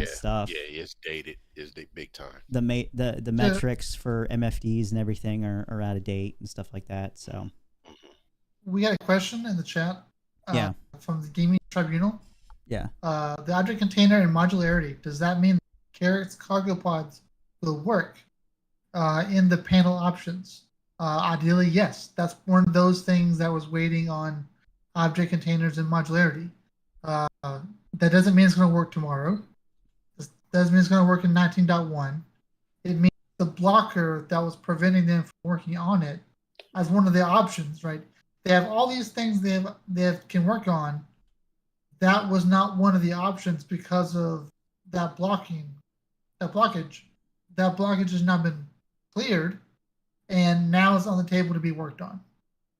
stuff. Yeah, it's dated. It's big time. The metrics for MFDs and everything are out of date and stuff like that. So we got a question in the chat. From the Gaming Tribunal. Yeah. The object container and modularity. Does that mean Carrot's cargo pods will work in the panel options? Ideally, yes. That's one of those things that was waiting on object containers and modularity. That doesn't mean it's going to work tomorrow. This doesn't mean it's going to work in 19.1. It means the blocker that was preventing them from working on it as one of the options, right? They have all these things they can work on. That was not one of the options because of that blockage. That blockage has not been cleared, and now it's on the table to be worked on.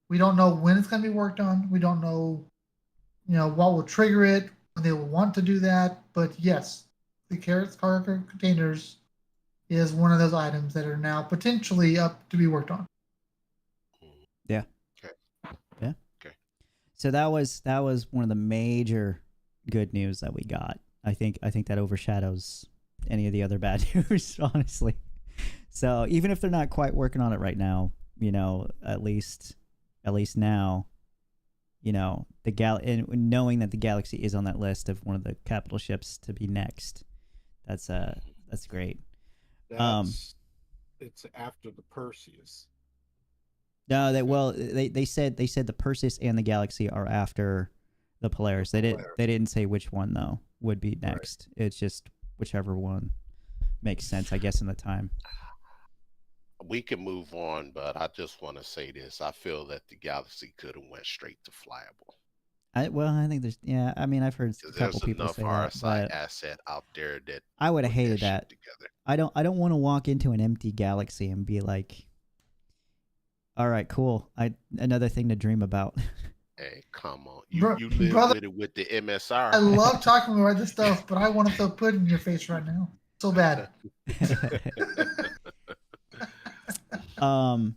We don't know when it's going to be worked on. We don't know, what will trigger it, when they will want to do that. But yes, the Carrot's cargo containers is one of those items that are now potentially up to be worked on. Yeah. Okay. Yeah. Okay. So that was one of the major good news that we got. I think that overshadows any of the other bad news, honestly. So even if they're not quite working on it right now, at least now, and knowing that the Galaxy is on that list of one of the capital ships to be next, that's great. It's after the Perseus. No, they said the Perseus and the Galaxy are after the Polaris. They didn't say which one though would be next. Right. It's just whichever one makes sense, I guess, in the time. We can move on, but I just want to say this. I feel that the Galaxy could have went straight to flyable. I think there's, I've heard a couple people say that. There's enough RSI asset out there that I would have hated that. Together. I don't want to walk into an empty Galaxy and be like, all right, cool. Another thing to dream about. Hey, come on. You live with it with the MSR. I love talking about this stuff, but I want to throw pudding in your face right now. So bad. I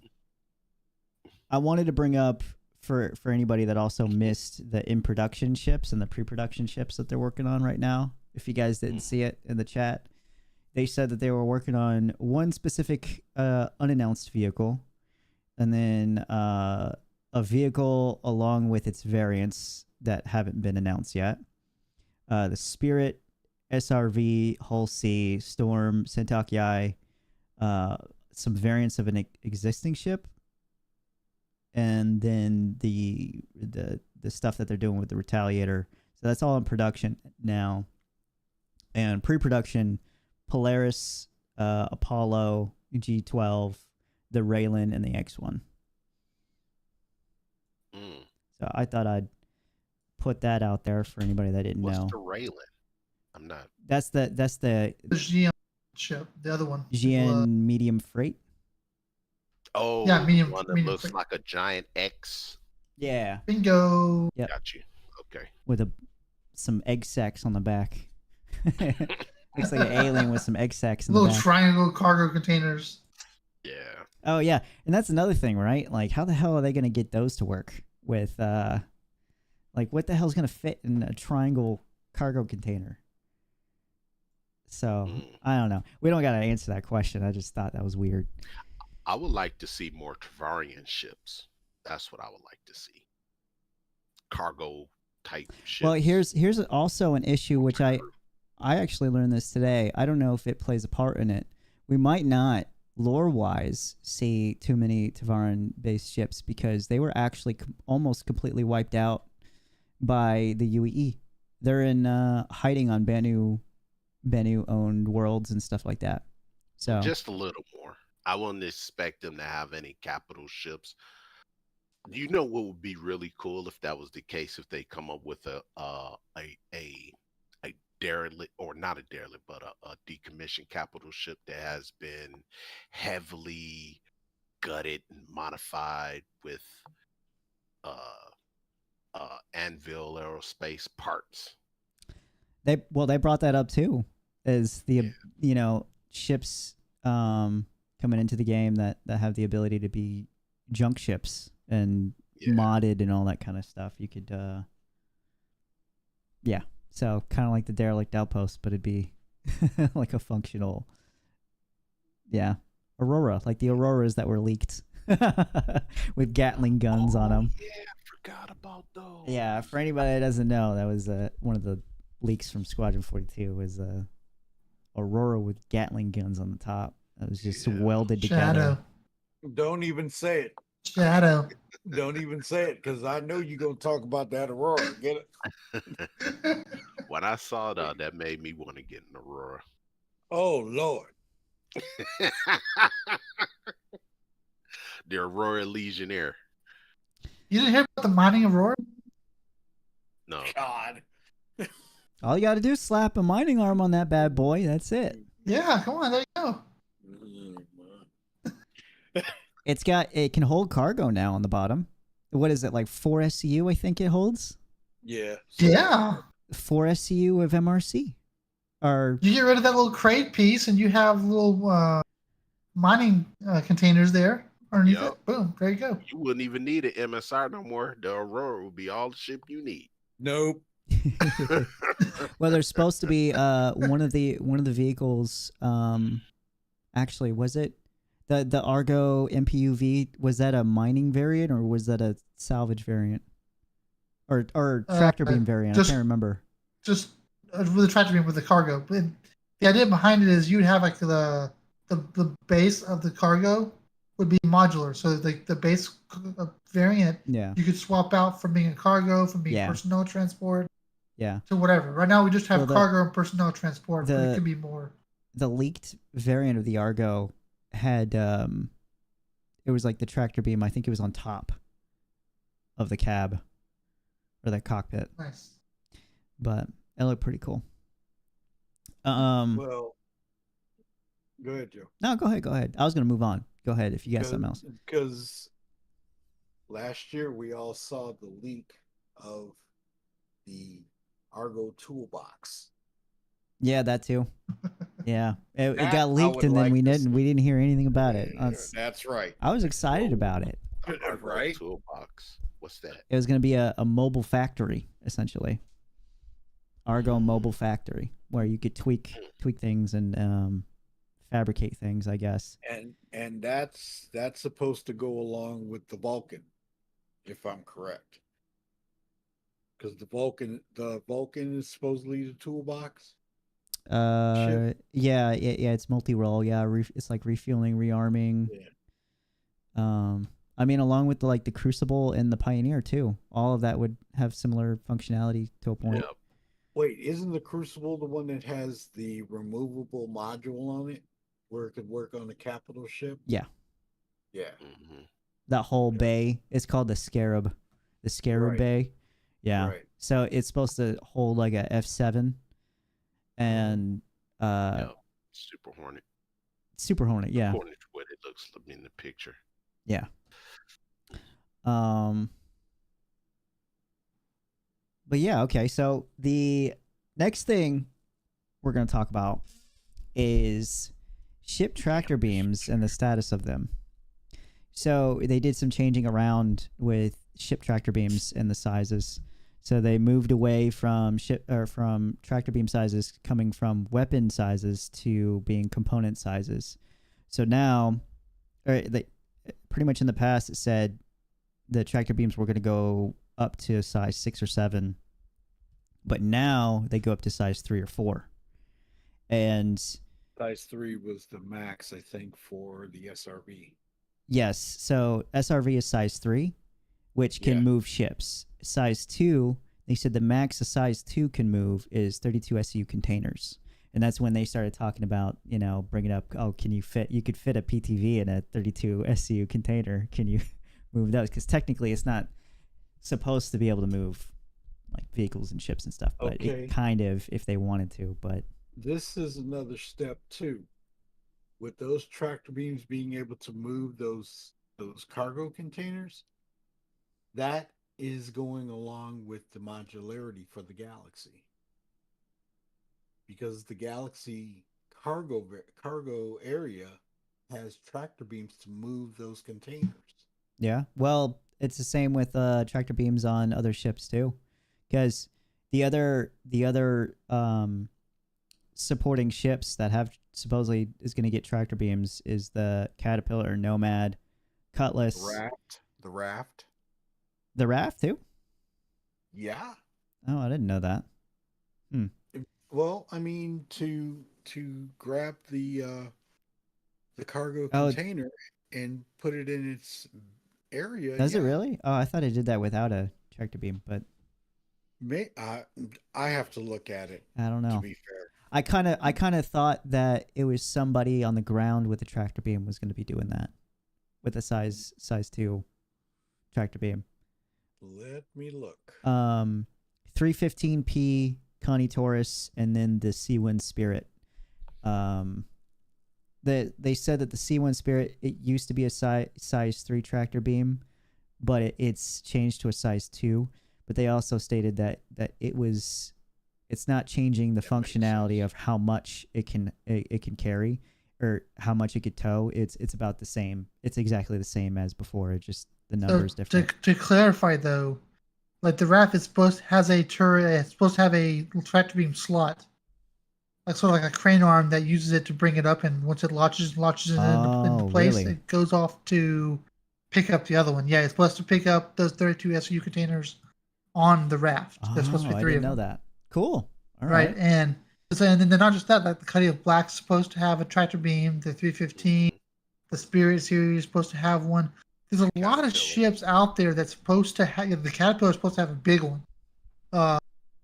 wanted to bring up for anybody that also missed the in-production ships and the pre-production ships that they're working on right now. If you guys didn't see it in the chat, they said that they were working on one specific unannounced vehicle, and then a vehicle along with its variants that haven't been announced yet. The Spirit, SRV, Hull C, Storm, Centauri, some variants of an existing ship, and then the stuff that they're doing with the Retaliator. So that's all in production now. And pre-production, Polaris, Apollo, G12, the Raylan, and the X1. So I thought I'd put that out there for anybody that didn't know. What's the Raylan? I'm not. That's the The GM ship, the other one. GN medium freight. Oh, Yeah, medium- one that medium looks freight. like a giant X. Yeah, Bingo. Yep. Got you. Okay. with some egg sacs on the back. Looks like an alien with some egg sacs in the Little back. triangle cargo containers. Yeah. Oh yeah, and that's another thing, right? Like, how the hell are they going to get those to work with? Like, what the hell's going to fit in a triangle cargo container? So I don't know. We don't got to answer that question. I just thought that was weird. I would like to see more Tavarian ships. That's what I would like to see. Cargo type ships. Well, here's also an issue which I actually learned this today. I don't know if it plays a part in it. We might not, lore-wise, see too many Tavaran-based ships because they were actually almost completely wiped out by the UEE. They're in hiding on Banu-owned worlds and stuff like that. So just a little more. I wouldn't expect them to have any capital ships. You know what would be really cool if that was the case? If they come up with a derelict, or not a derelict, but a decommissioned capital ship that has been heavily gutted and modified with Anvil Aerospace parts. they brought that up too, as the ships coming into the game that have the ability to be junk ships and modded and all that kind of stuff. You could so kind of like the derelict outpost, but it'd be like a functional Aurora, like the Auroras that were leaked with Gatling guns on them. Yeah, I forgot about those. Yeah, for anybody that doesn't know, that was one of the leaks from Squadron 42 was Aurora with Gatling guns on the top. That was just welded together. Shadow. Don't even say it. Shadow. Don't even say it, because I know you're gonna talk about that Aurora. Get it? When I saw that made me want to get an Aurora. Oh Lord. The Aurora Legionnaire. You didn't hear about the mining Aurora? No. God. All you got to do is slap a mining arm on that bad boy. That's it. Yeah, come on, there you go. It can hold cargo now on the bottom. What is it, like 4 SCU? I think it holds Yeah. Yeah. 4 SCU of MRC. Or You get rid of that little crate piece and you have little mining containers there underneath Yep. it. Boom, there you go. You wouldn't even need an MSR no more. The Aurora would be all the ship you need. Nope. well, there's supposed to be one of the vehicles. Actually, was it the Argo MPUV? Was that a mining variant or was that a salvage variant? Or tractor beam variant? I can't remember. Just with the tractor beam with the cargo. But the idea behind it is you'd have like the base of the cargo would be modular. So the base variant, you could swap out from being a cargo, from being personnel transport, to whatever. Right now we just have cargo and personnel transport, but it could be more. The leaked variant of the Argo had it was like the tractor beam. I think it was on top of the cab or the cockpit. Nice. But it looked pretty cool. Well, go ahead, Joe. No, go ahead. I was gonna move on. Go ahead if you got something else. Because last year we all saw the leak of the Argo toolbox. Yeah, that too. Yeah, it That got I leaked would and then like we to didn't hear anything about it. That's right. I was excited about it. Right? Toolbox. What's that? It was going to be a mobile factory essentially. Argo mobile factory where you could tweak things and fabricate things, I guess. And that's supposed to go along with the Vulcan. if I'm correct. Because the Vulcan is supposedly the toolbox. Yeah, it's multi-role. Yeah, it's like refueling, rearming. Yeah. I mean, along with the Crucible and the Pioneer too. All of that would have similar functionality to a point. Yeah. Wait, isn't the Crucible the one that has the removable module on it, where it could work on the capital ship? Yeah. Yeah. Mm-hmm. That whole Yeah. bay. It's called the Scarab. The Scarab Right. Bay. Yeah. Right. So it's supposed to hold like a F7 and Yeah. Super Hornet. Super Hornet, yeah. According to what it looks in the picture. Yeah. But yeah, okay. So the next thing we're going to talk about is ship tractor beams and the status of them. So they did some changing around with ship tractor beams and the sizes. So they moved away from from tractor beam sizes coming from weapon sizes to being component sizes. So now, they pretty much in the past it said the tractor beams were going to go up to size 6 or 7, but now they go up to size 3 or 4. And size 3 was the max, I think, for the SRV. Yes, so SRV is size 3, which can move ships. Size 2, they said the max a size 2 can move is 32 SCU containers. And that's when they started talking about, bringing up, you could fit a PTV in a 32 SCU container. Can you move those? Because technically it's not supposed to be able to move like vehicles and ships and stuff, but it kind of, if they wanted to, but. This is another step too. With those tractor beams being able to move those cargo containers, that is going along with the modularity for the Galaxy. Because the Galaxy cargo area has tractor beams to move those containers. Yeah, well, it's the same with tractor beams on other ships too, because the other supporting ships that have supposedly is going to get tractor beams is the Caterpillar, Nomad, Cutlass, the Raft too. Yeah. Oh, I didn't know that. Well, I mean, to grab the cargo container and put it in its area. Does it really? Oh, I thought it did that without a tractor beam, but I have to look at it. I don't know. To be fair, I kind of thought that it was somebody on the ground with a tractor beam was going to be doing that with a size 2 tractor beam. Let me look. 315P Connie Taurus, and then the Sea-Wind Spirit. They said that the Sea-Wind Spirit, it used to be a size 3 tractor beam, but it's changed to a size 2. But they also stated that it's not changing the functionality of how much it can carry or how much it could tow. It's about the same. It's exactly the same as before. It's just the number is different. To clarify though, like the RAF is has a turret. It's supposed to have a tractor beam slot, like sort of like a crane arm that uses it to bring it up, and once it launches it into place, really? It goes off to pick up the other one. Yeah, it's supposed to pick up those 32 SU containers on the raft. There's supposed to be 3 I of didn't them. know that. Cool. All right. right. And then not just that, like the Cuddy of Black's supposed to have a tractor beam, the 315, the Spirit series is supposed to have one. There's a lot of ships out there that's supposed to have, the Caterpillar is supposed to have a big one.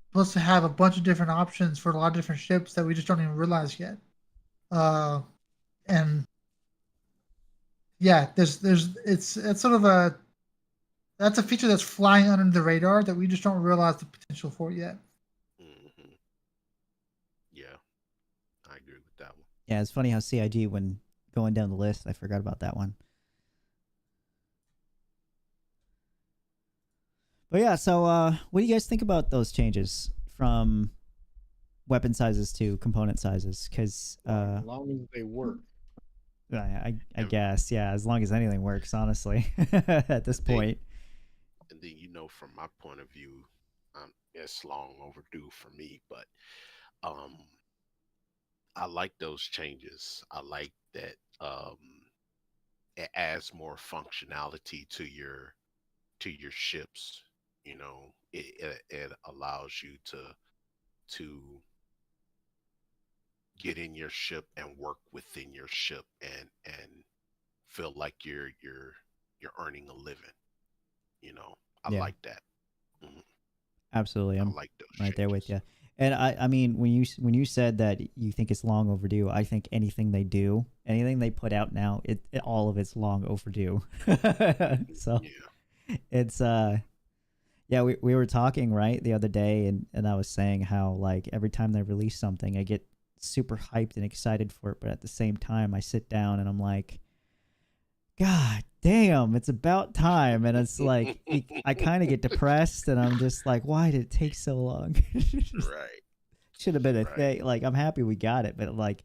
Supposed to have a bunch of different options for a lot of different ships that we just don't even realize yet. And yeah, it's sort of that's a feature that's flying under the radar that we just don't realize the potential for yet. Mm-hmm. Yeah, I agree with that one. Yeah, it's funny how CIG, when going down the list, I forgot about that one. But yeah, so what do you guys think about those changes from weapon sizes to component sizes? Because as long as they work. I guess, yeah, as long as anything works, honestly, at this point. And then, from my point of view, it's long overdue for me, but I like those changes. I like that it adds more functionality to your to your ships. You know, it allows you to get in your ship and work within your ship and feel like you're earning a living. You know, I Yeah. like that. Mhm. Absolutely. I I'm like those right there with changes. you. And I mean, when you said that you think it's long overdue, I think anything they put out now, all of it's long overdue. So Yeah. it's yeah, we were talking right the other day, and I was saying how like every time they release something, I get super hyped and excited for it, but at the same time, I sit down and I'm like, God damn, it's about time. And it's like, I kind of get depressed and I'm just like, why did it take so long? Right. Should have been a Right. thing. Like, I'm happy we got it, but like,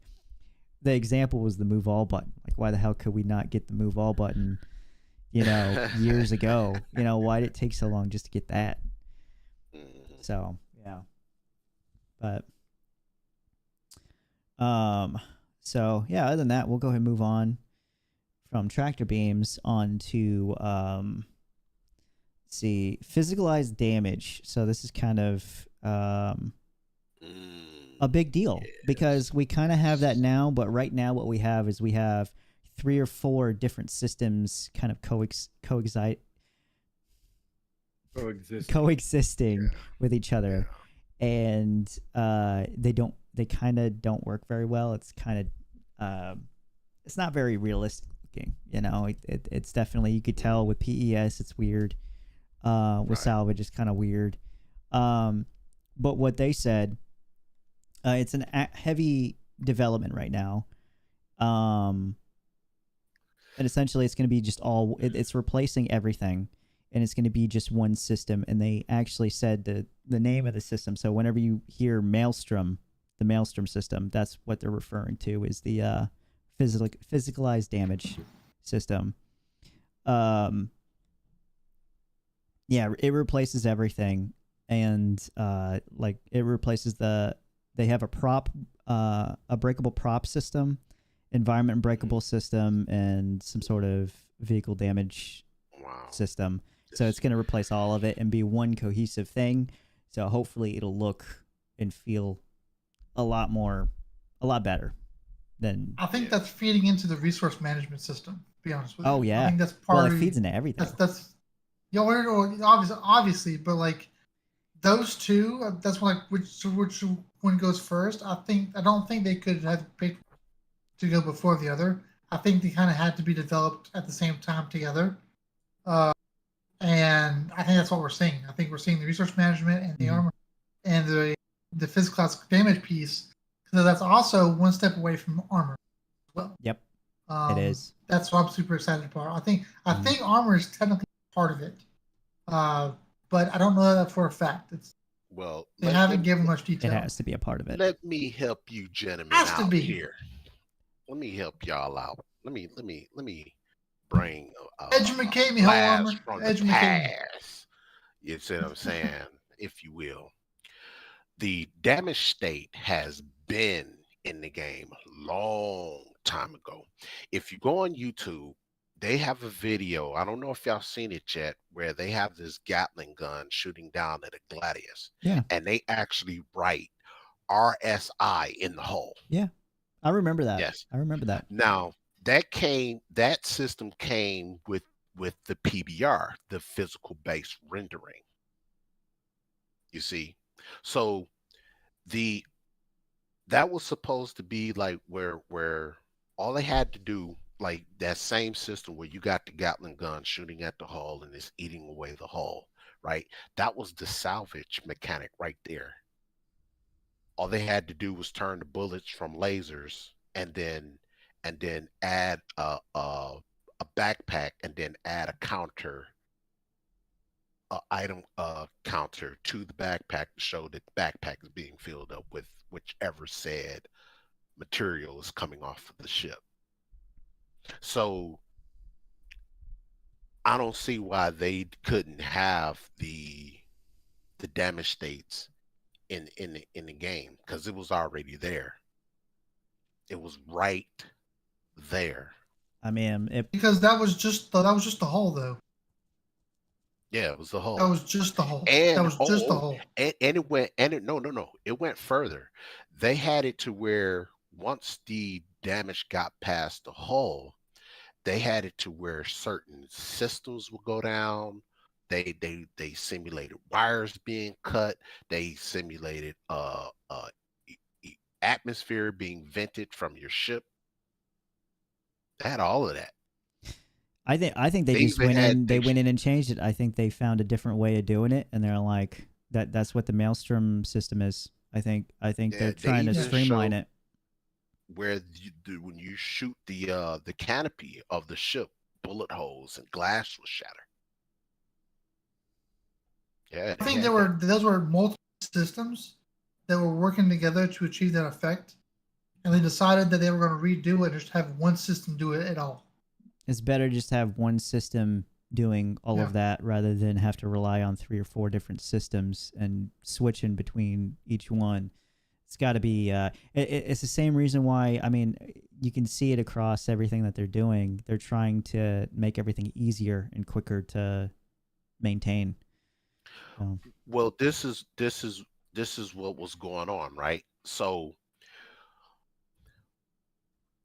the example was the move all button. Like, why the hell could we not get the move all button, years ago? Why did it take so long just to get that? Mhm. So, yeah. But, so yeah, other than that, we'll go ahead and move on from tractor beams on to see, physicalized damage. So this is kind of a big deal because we kind of have that now, but right now what we have is we have 3 or 4 different systems kind of coexisting Yeah. with each other, and they kind of don't work very well. It's kind of it's not very realistic looking. It's definitely, you could tell with PES it's weird. With Right. salvage it's kind of weird. But what they said, it's an heavy development right now. And essentially it's going to be just it's replacing everything, and it's going to be just one system. And they actually said the name of the system. So whenever you hear Maelstrom, the Maelstrom system, that's what they're referring to, is the physicalized damage system. Yeah, it replaces everything, and like it replaces they have a breakable prop system, environment breakable system, and some sort of vehicle damage Wow. system. So it's going to replace all of it and be one cohesive thing. So hopefully it'll look and feel a lot better than. I think that's feeding into the resource management system. To be honest with you. Oh yeah. I think that's Well, part it of feeds into everything. that's obviously, but like those two, that's like which one goes first. I don't think they could have picked to go before the other. I think they kind of had to be developed at the same time together. And I think that's what we're seeing. I think we're seeing the resource management and the armor and the physical damage piece. So that's also one step away from armor as well. Yep. It is. That's what I'm super excited about. I think armor is technically part of it, but I don't know that for a fact. They haven't given much detail. It has to be a part of it. Let me help you gentlemen Has to out be. here. Let me help y'all out. Let me bring educate me, blast armor. from Educate the me. past. You see what I'm saying? If you will. The damage state has been in the game a long time ago. If you go on YouTube, they have a video. I don't know if y'all seen it yet, where they have this Gatling gun shooting down at a Gladius. Yeah. And they actually write RSI in the hull. Yeah. I remember that. Yes. I remember that. Now, that system came with the PBR, the physical base rendering. You see? So that was supposed to be like where all they had to do, like that same system where you got the Gatling gun shooting at the hull and it's eating away the hull, right? That was the salvage mechanic right there. All they had to do was turn the bullets from lasers and then add a backpack and then add a counter item counter to the backpack to show that the backpack is being filled up with whichever said material is coming off of the ship. So I don't see why they couldn't have the damage states in the game, because it was already there. It was right there. I mean, because that was just the hull though. Yeah, it was the That hole. was just the hole. That And was just the hole. and it went and it no, it went further. They had it to where once the damage got past the hull, they had it to where certain systems would go down. They simulated wires being cut. They simulated atmosphere being vented from your ship. They had all of that. I think they They just even went had in. They went in and changed it. I think they found a different way of doing it, and they're like that's what the Maelstrom system is. I think Yeah, they're they trying to even streamline showed it. where when you shoot the canopy of the ship, bullet holes and glass will shatter. Yeah, I they think had that. those were multiple systems that were working together to achieve that effect, and they decided that they were going to redo it and just have one system do it at all. It's better just to have one system doing all of that rather than have to rely on 3 or 4 different systems and switching between each one. It's got to be. It's the same reason why. I mean, you can see it across everything that they're doing. They're trying to make everything easier and quicker to maintain. Well, this is what was going on, right? So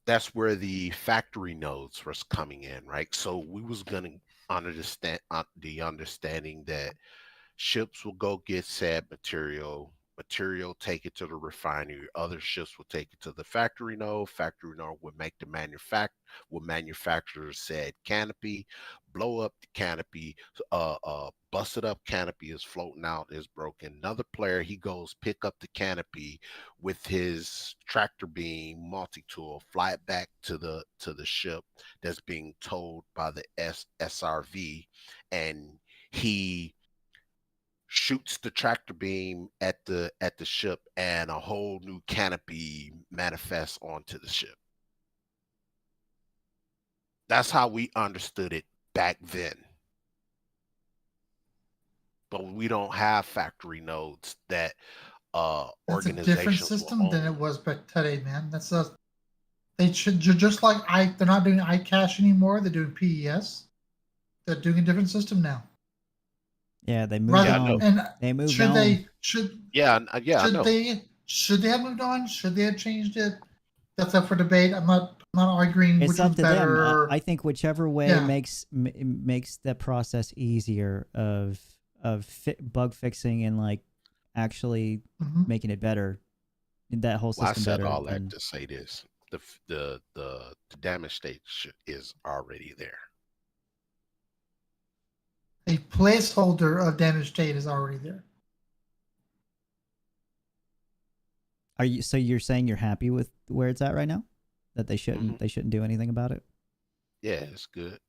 that's where the factory nodes was coming in, right? So we was gonna understand the understanding that ships will go get said material, take it to the refinery. Other ships will take it to the factory node. Factory node will make the manufacture said canopy, blow up the canopy, busted up canopy is floating out, is broken. Another player, he goes pick up the canopy with his tractor beam multi-tool, fly it back to the ship that's being towed by the SRV, and he shoots the tractor beam at the ship, and a whole new canopy manifests onto the ship. That's how we understood it back then. But we don't have factory nodes that That's organizations a different system will than it own. was back today, man. They should just like they're not doing iCache anymore. They're doing PES. They're doing a different system now. Yeah, they moved on. And they moved should on. They should yeah I know. Should they have moved on? Should they have changed it? That's up for debate. I'm not arguing It's which up was to better. them. I think whichever way makes the process easier of bug fixing and like actually making it better. That whole system I said better. all that to say this: the damage state is already there. A placeholder of damage state is already there. Are you? So you're saying you're happy with where it's at right now? That they shouldn't do anything about it? Yeah, it's good.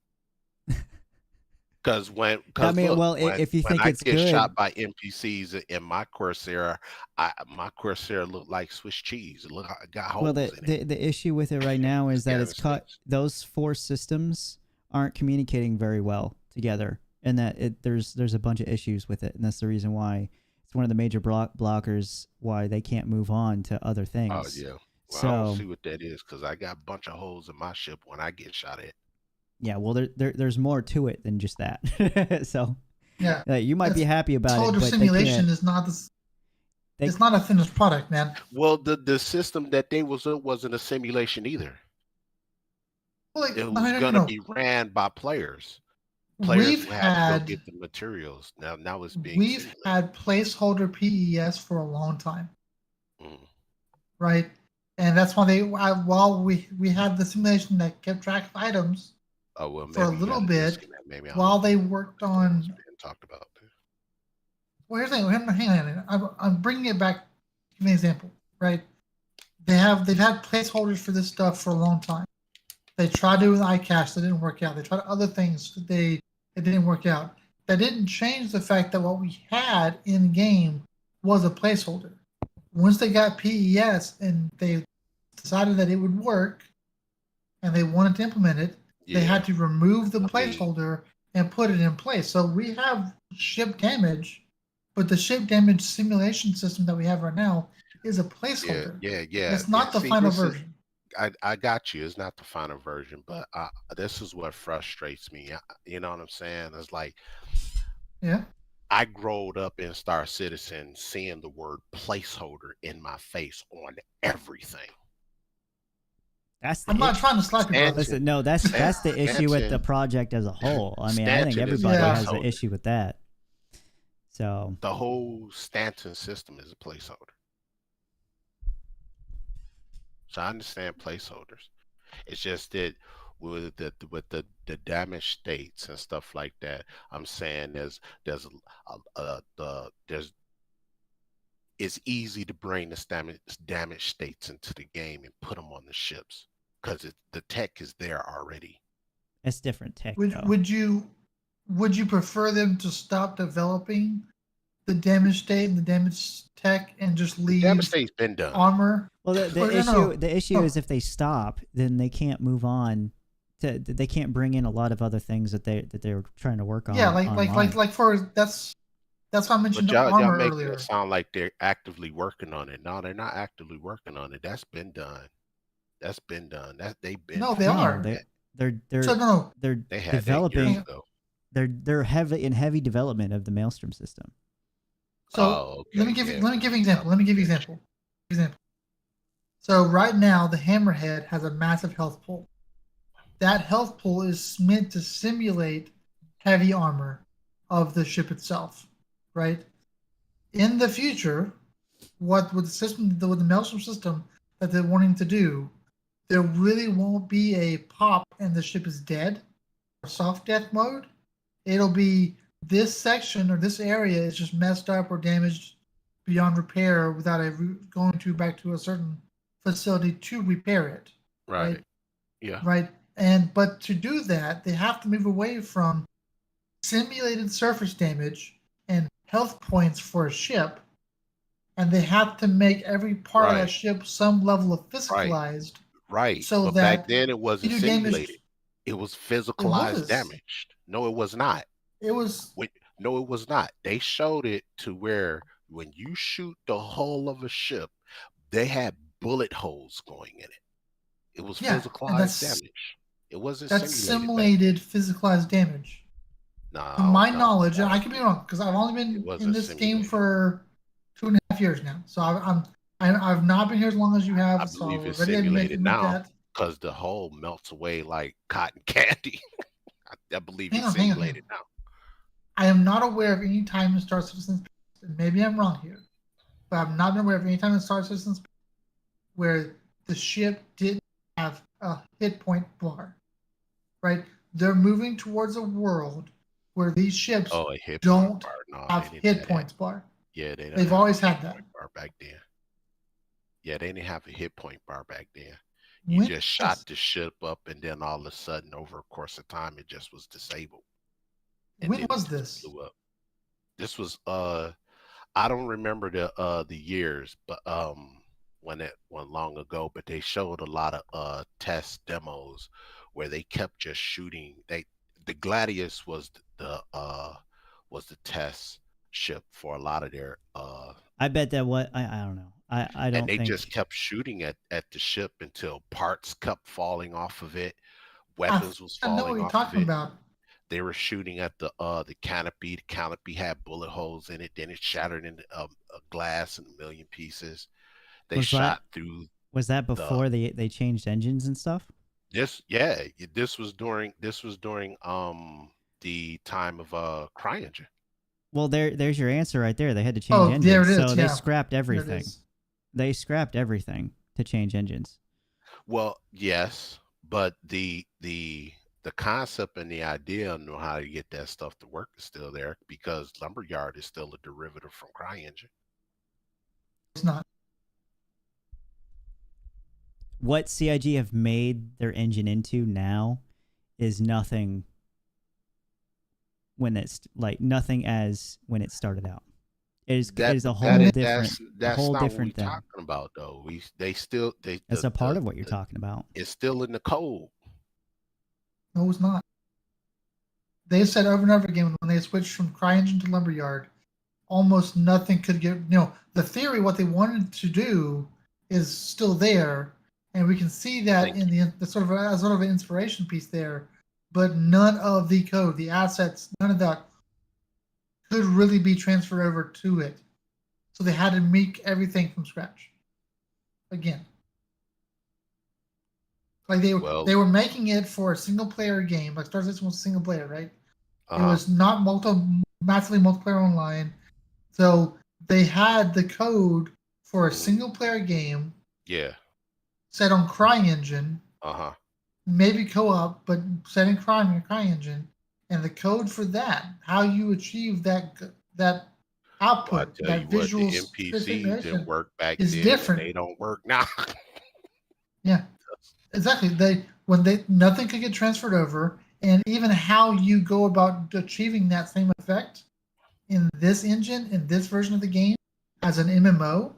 Because if you think it's get good, shot by NPCs in my Corsair, my Corsair looked like Swiss cheese. It got holes in it. The issue with it right now is that it's cut. Those 4 systems aren't communicating very well together, and that there's a bunch of issues with it, and that's the reason why it's one of the major blockers why they can't move on to other things. Oh yeah. Well, I don't see what that is because I got a bunch of holes in my ship when I get shot at. Yeah, well, there's more to it than just that. So yeah, you might be happy about it, but simulation is not this. It's not a finished product, man. Well, the system that they wasn't a simulation either. Well, it was going to be ran by players. Players had to go get the materials. Now it's being. We've had placeholder PES for a long time, right? And that's why while we had the simulation that kept track of items. Oh well, for a little bit while they worked on. Talked about. Well, here's the thing. Hang on. I'm bringing it back. Give me an example, right? They've had placeholders for this stuff for a long time. They tried doing iCache, that didn't work out. They tried other things, it didn't work out. That didn't change the fact that what we had in game was a placeholder. Once they got PES and they decided that it would work, and they wanted to implement it. They had to remove the placeholder and put it in place. So we have ship damage, but the ship damage simulation system that we have right now is a placeholder. Yeah. It's not the final version. I got you. It's not the final version, but this is what frustrates me. You know what I'm saying? It's like Yeah. I growed up in Star Citizen seeing the word placeholder in my face on everything. That's the I'm not issue. trying to slap you, brother. Stanton, Listen, no, that's the issue with the Stanton, project as a whole. I mean, I think Stanton is a everybody Yeah. has an placeholder. issue with that. So The whole Stanton system is a placeholder. So I understand placeholders. It's just that with the damaged states and stuff like that, I'm saying there's it's easy to bring the damaged states into the game and put them on the ships because the tech is there already. it's different tech, Would though. would you prefer them to stop developing the damaged state and the damaged tech and just The leave damaged state's been done. armor? Well, Or the no, issue no. the issue No. is if they stop, then they can't move on. They can't bring in a lot of other things that they're trying to work on. Yeah, online. for that's why I mentioned But y'all armor making earlier. it sound like they're actively working on it. No, they're not actively working on it. That's been done. That's been done. That they've been. No, they No, are. they're So no, they're They had that years developing. ago. They're heavy development of the Maelstrom system. so Oh, okay. let me give yeah. you an example. Let me give you an example. So right now the hammerhead has a massive health pool. That health pool is meant to simulate heavy armor of the ship itself, right? In the future, with the Maelstrom system that they're wanting to do, there really won't be a pop and the ship is dead or soft death mode. It'll be this section or this area is just messed up or damaged beyond repair without going back to a certain facility to repair it. Right. Yeah. Right. But to do that, they have to move away from simulated surface damage and health points for a ship, and they have to make every part of that Right. ship some level of physicalized. Right. So But that back then it wasn't you do damage. simulated. It was physicalized was. damaged. No, it was not. It was No, it was not. They showed it to where when you shoot the hull of a ship, they had bullet holes going in it. It was Yeah, and physicalized damage. It wasn't that's simulated. simulated physicalized damage. No, To my no, knowledge, and no. I could be wrong because I've only It been in wasn't this game simulated. for 2.5 years now. So I've not been here as long as you have. I So believe it's already simulated admit now that. because the hull melts away like cotton candy. I believe Hang it's on, hang on. simulated now. I am not aware of any time in Star Citizen, and maybe I'm wrong here, but I've not been aware of any time in Star Citizen where the ship didn't have a hit point bar. Right? They're moving towards a world where these ships Oh, a hit don't point bar. No, have they didn't hit have points that. bar. Yeah, they They've always had that. bar back then. Yeah, they didn't have a hit point bar back then. You When just shot the ship up, and then all of a sudden, over a course of time, it just was disabled. And when then was it just this? blew up. This was I don't remember the years, but when long ago, but they showed a lot of test demos where they kept just shooting. The Gladius was the test ship for a lot of their I bet that I don't know. I don't and they think just kept shooting at the ship until parts kept falling off of it, weapons was I know what falling you're off of talking it. about. They were shooting at the canopy. The canopy had bullet holes in it. Then it shattered into a glass in a million pieces. They Was shot through was that before they changed engines and stuff? this. Yeah, this was during the time of CryEngine. Well, there's your answer right there. They had to change Oh, engines, there it is. so they Yeah. scrapped There it everything. is. They scrapped everything to change engines. Well, yes, but the concept and the idea on how to get that stuff to work is still there because Lumberyard is still a derivative from CryEngine. It's not. What CIG have made their engine into now is nothing when it's like nothing as when it started out. It is a whole different That's whole not different what we're thing. talking about though. That's a part of what you're talking about. It's still in the code. No, it's not. They said over and over again when they switched from CryEngine to Lumberyard, almost nothing could get. The theory, what they wanted to do, is still there, and we can see that Thank in the sort of an inspiration piece there. But none of the code, the assets, none of that could really be transferred over to it. So they had to make everything from scratch again. Like they were making it for a single player game. Like Star Citizen was single player, right? It was not massively multiplayer online. So they had the code for a single player game. Yeah. Set on CryEngine. Maybe co-op, but set in CryEngine, and the code for that, how you achieve that output, that visual the NPCs didn't work back is then. different. They don't work now. Yeah, exactly. Nothing could get transferred over, and even how you go about achieving that same effect in this engine, in this version of the game, as an MMO,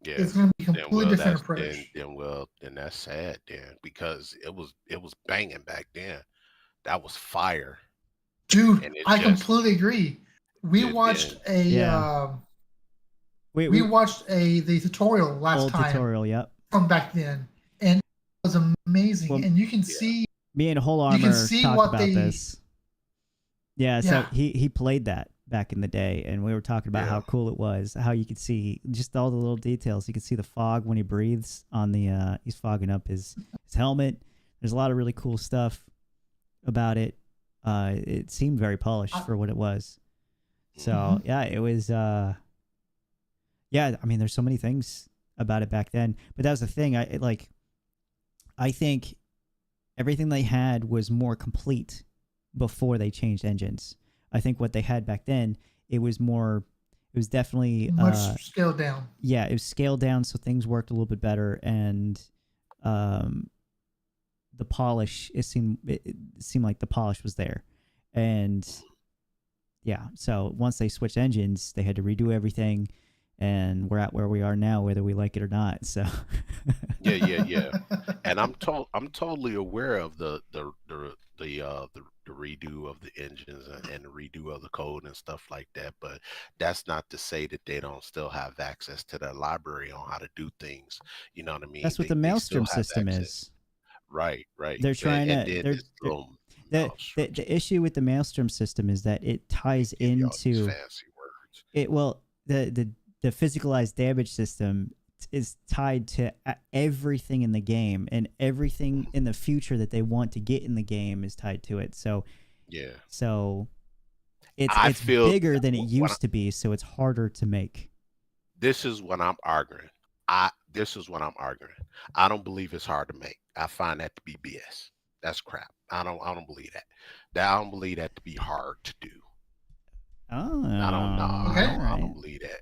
it's going to be a completely different approach. Then that's sad, then, because it was banging back then. That was fire, dude. I completely agree. We watched the tutorial last time. Tutorial, yep. From back then, and it was amazing. Well, and you can see me and Whole Armor talked about this. Yeah, so he played that back in the day, and we were talking about how cool it was, how you could see just all the little details. You could see the fog when he breathes on the he's fogging up his helmet. There's a lot of really cool stuff about it. It seemed very polished for what it was. So yeah, it was I mean, there's so many things about it back then, but that was the thing. I think everything they had was more complete before they changed engines. I think what they had back then, it was definitely much scaled down. Yeah, it was scaled down, so things worked a little bit better, and the polish, it seemed like the polish was there. And yeah, so once they switched engines, they had to redo everything, and we're at where we are now, whether we like it or not. So yeah. And I'm totally aware of the redo of the engines and the redo of the code and stuff like that, but that's not to say that they don't still have access to their library on how to do things. You know what I mean? That's what the Maelstrom system is. Right. They're trying the issue with the Maelstrom system is that it ties into fancy words. The physicalized damage system is tied to everything in the game, and everything in the future that they want to get in the game is tied to it. So it's bigger than it used to be, so it's harder to make. This is what I'm arguing. I don't believe it's hard to make. I find that to be BS. That's crap. I don't believe that. I don't believe that to be hard to do. Oh, I don't know. Okay. I don't believe that.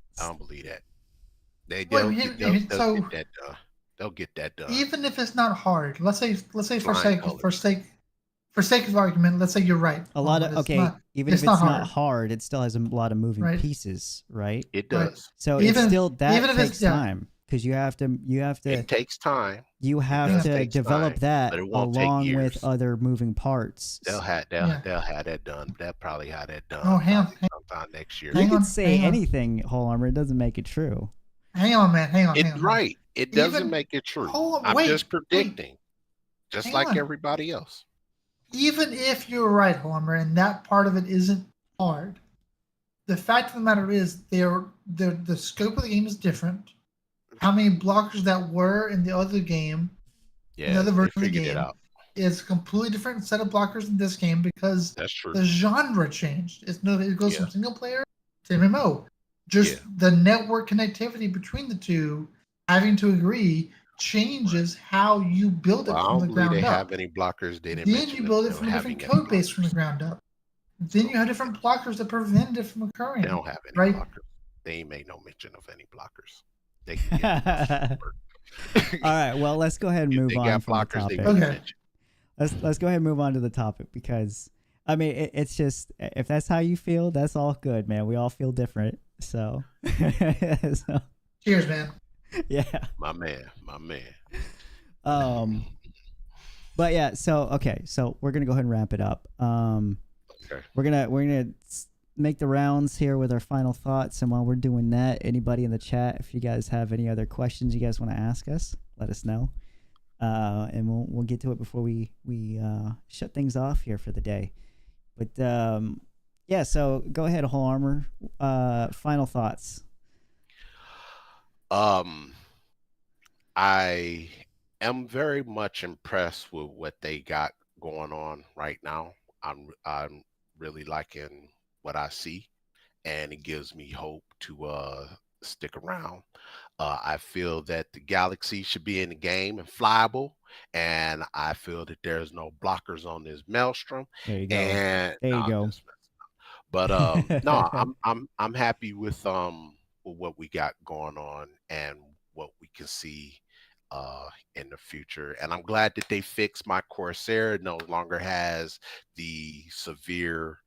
They'll get that done. They'll get that done. Even if it's not hard, let's say for sake of argument, let's say you're right. Even if it's not hard, it still has a lot of moving pieces, right? It does. Right. So that takes time, because you have to. It takes time. You have to develop that along with other moving parts. They'll have that done. They'll probably have that done. Sometime next year. You can say anything, Whole Armor. It doesn't make it true. Hang on, man. It's right. It doesn't make it true. I'm just predicting, just like everybody else. Even if you're right, Homer, and that part of it isn't hard, the fact of the matter is the scope of the game is different. How many blockers that were in the other game, in the other version of the game, is a completely different set of blockers in this game, because that's true. The genre changed. It goes from single player to MMO. The network connectivity between the two, having to agree, changes how you build it from the ground up. They have any blockers. Then you build it from a different code base from the ground up. Then you have different blockers that prevent it from occurring. They don't have any blockers. They ain't made no mention of any blockers. They can get All right, well, let's go ahead and move on from the topic. Okay. Let's go ahead and move on to the topic, because I mean, it's just, if that's how you feel, that's all good, man. We all feel different. So, cheers, man. Yeah. My man. But yeah, so we're gonna go ahead and wrap it up. Okay. We're gonna make the rounds here with our final thoughts, and while we're doing that, anybody in the chat, if you guys have any other questions you guys want to ask us, let us know. And we'll get to it before we shut things off here for the day. But Yeah, so go ahead, Whole Armor. Final thoughts. Um, I am very much impressed with what they got going on right now. I'm really liking what I see, and it gives me hope to stick around. I feel that the Galaxy should be in the game and flyable, and I feel that there's no blockers on this Maelstrom. There you go. And There no, you I'm go. just messing. But no, I'm happy with what we got going on and what we can see in the future. And I'm glad that they fixed my Corsair. It no longer has the severe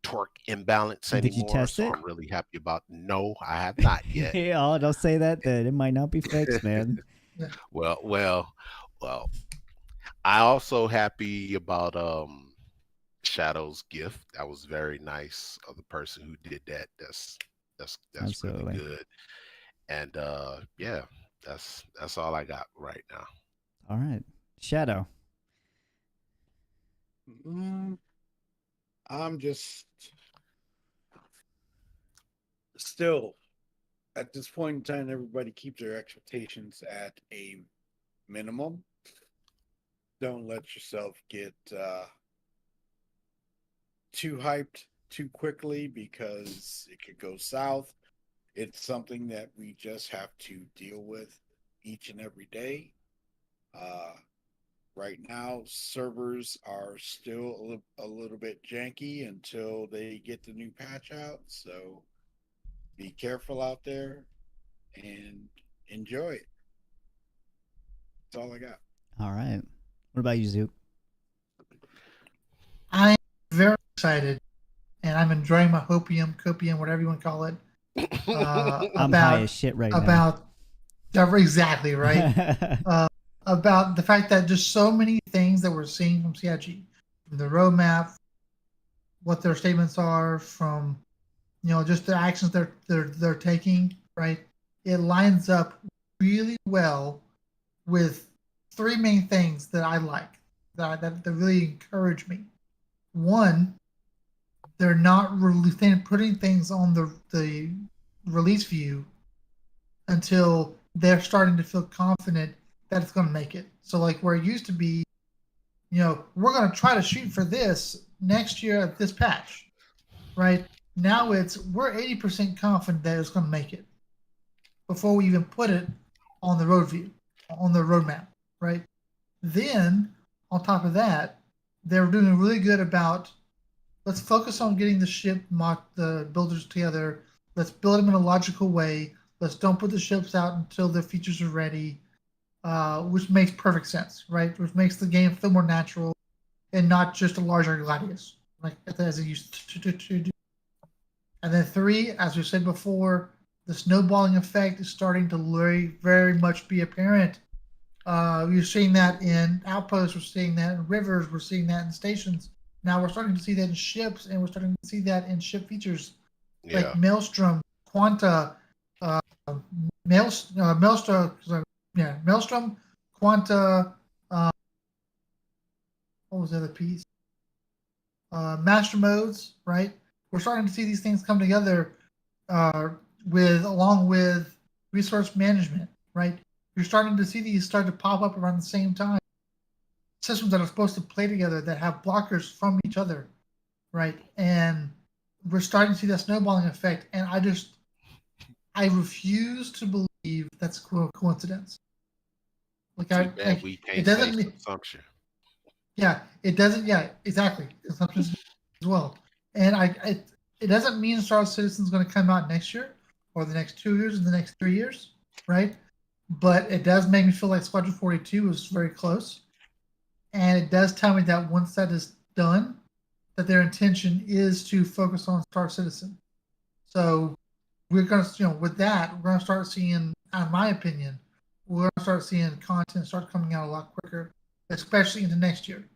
torque imbalance Did you anymore. test So it? I'm really happy about. No, I have not yet. Oh, don't say that. Then it might not be fixed, man. Well. I also happy about Shadow's gift. That was very nice of the person who did that. That's really Absolutely. good. And yeah, that's all I got right now. All right, Shadow. I'm just still at this point in time, everybody keep their expectations at a minimum. Don't let yourself get too hyped too quickly because it could go south. It's something that we just have to deal with each and every day. Right now, servers are still a little bit janky until they get the new patch out. So be careful out there and enjoy it. That's all I got. All right. What about you, Zook? I'm very excited, and I'm enjoying my copium, whatever you want to call it. I'm high as shit right now. Exactly right. About the fact that just so many things that we're seeing from CIG, from the roadmap, what their statements are, from just the actions they're taking, right? It lines up really well with three main things that I like that really encourage me. One, they're not really putting things on the release view until they're starting to feel confident that it's going to make it. So like where it used to be, we're going to try to shoot for this next year at this patch, right? Now we're 80% confident that it's going to make it before we even put it on the roadmap, right? Then on top of that, they're doing really good about let's focus on getting the builders together. Let's build them in a logical way. Let's don't put the ships out until the features are ready, which makes perfect sense, right? Which makes the game feel more natural and not just a larger Gladius, like as it used to do. And then three, as we said before, the snowballing effect is starting to very, very much be apparent. You're seeing that in outposts, we're seeing that in rivers, we're seeing that in stations. Now we're starting to see that in ships, and we're starting to see that in ship features like Maelstrom, Quanta, Maelstrom, Quanta. What was the other piece? Master modes, right? We're starting to see these things come together along with resource management, right? You're starting to see these start to pop up around the same time. Systems that are supposed to play together that have blockers from each other, right? And we're starting to see that snowballing effect. And I refuse to believe that's a coincidence. We can't say assumption. Yeah, it doesn't. Yeah, exactly. Assumptions as well. And it doesn't mean Star Citizen is going to come out next year or the next 2 years or the next 3 years, right? But it does make me feel like Squadron 42 is very close. And it does tell me that once that is done, that their intention is to focus on Star Citizen. So we're going to, with that, we're going to start seeing, in my opinion, we're going to start seeing content start coming out a lot quicker, especially into next year.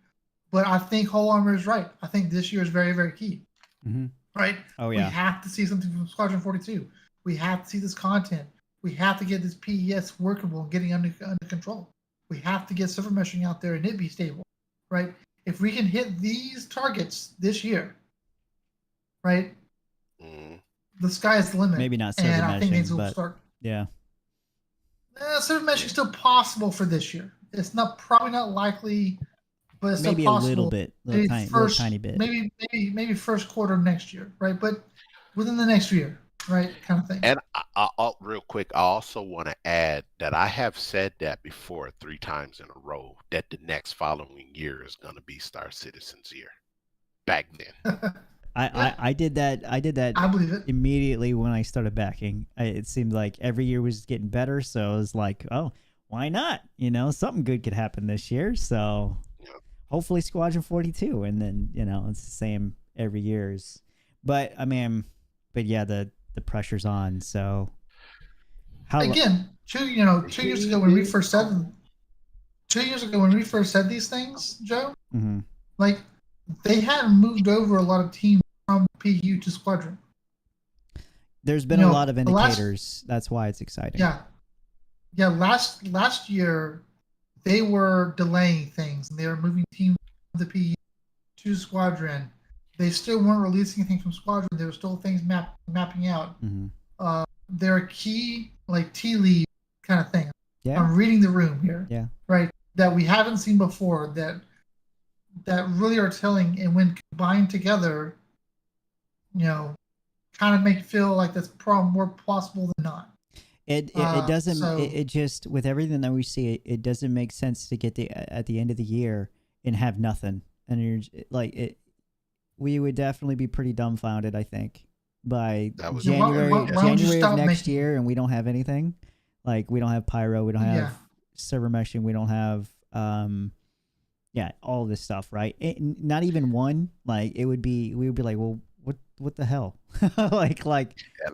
But I think Whole Armor is right. I think this year is very, very key. Mm-hmm. Right? Oh, yeah. We have to see something from Squadron 42. We have to see this content. We have to get this PES workable and getting under control. We have to get server meshing out there and it be stable, right? If we can hit these targets this year, right? Mhm. The sky is the limit. Maybe not server and I think meshing, things will but start. yeah. Server meshing is still possible for this year. It's not probably not likely, but it's Maybe still a possible. little bit, little tiny bit. Maybe first quarter of next year, right? But within the next year, right? Kind of thing. And I'll real quick, I also want to add that I have said that before 3 times in a row that the next following year is going to be Star Citizen's year. Back then. I did that. I did that I believe it. immediately when I started backing. It seemed like every year was getting better, so I was like, oh, why not? You know, something good could happen this year. So hopefully Squadron 42, and then it's the same every year's. But I mean, yeah, the pressure's on. So again, 2 years ago when we first said 2 years ago when we first said these things, Joe, like they hadn't moved over a lot of teams from PU to Squadron. There's been a lot of indicators. That's why it's exciting. Yeah. Last year, they were delaying things and they were moving teams from the PU to Squadron. They still weren't releasing things from Squadron. There were still things mapping out. There are key tea leaf kind of thing. Yeah. I'm reading the room here. Yeah. Right. That we haven't seen before. That really are telling, and when combined together, kind of make it feel like that's probably more plausible than not. It doesn't. So, it just, with everything that we see, it doesn't make sense to get at the end of the year and have nothing. And you're like it. We would definitely be pretty dumbfounded, I think, by January of next year, and we don't have anything. Like, we don't have pyro, we don't have server meshing, we don't have all this stuff, right? Not even one. Like, we would be like, well, what the hell?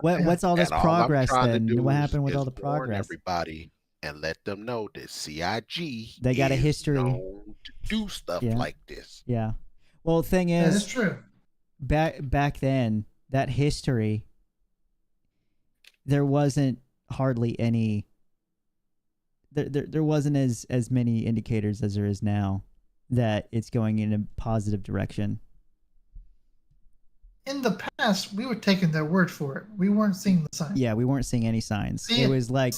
What's all this progress then? What happened with all the progress? Everybody, and let them know that CIG they got a history known to do stuff like this. Yeah. Well, the thing is, that is true. Back then, that history, there wasn't hardly any. There wasn't as many indicators as there is now that it's going in a positive direction. In the past, we were taking their word for it. We weren't seeing the signs. Yeah, we weren't seeing any signs. It was like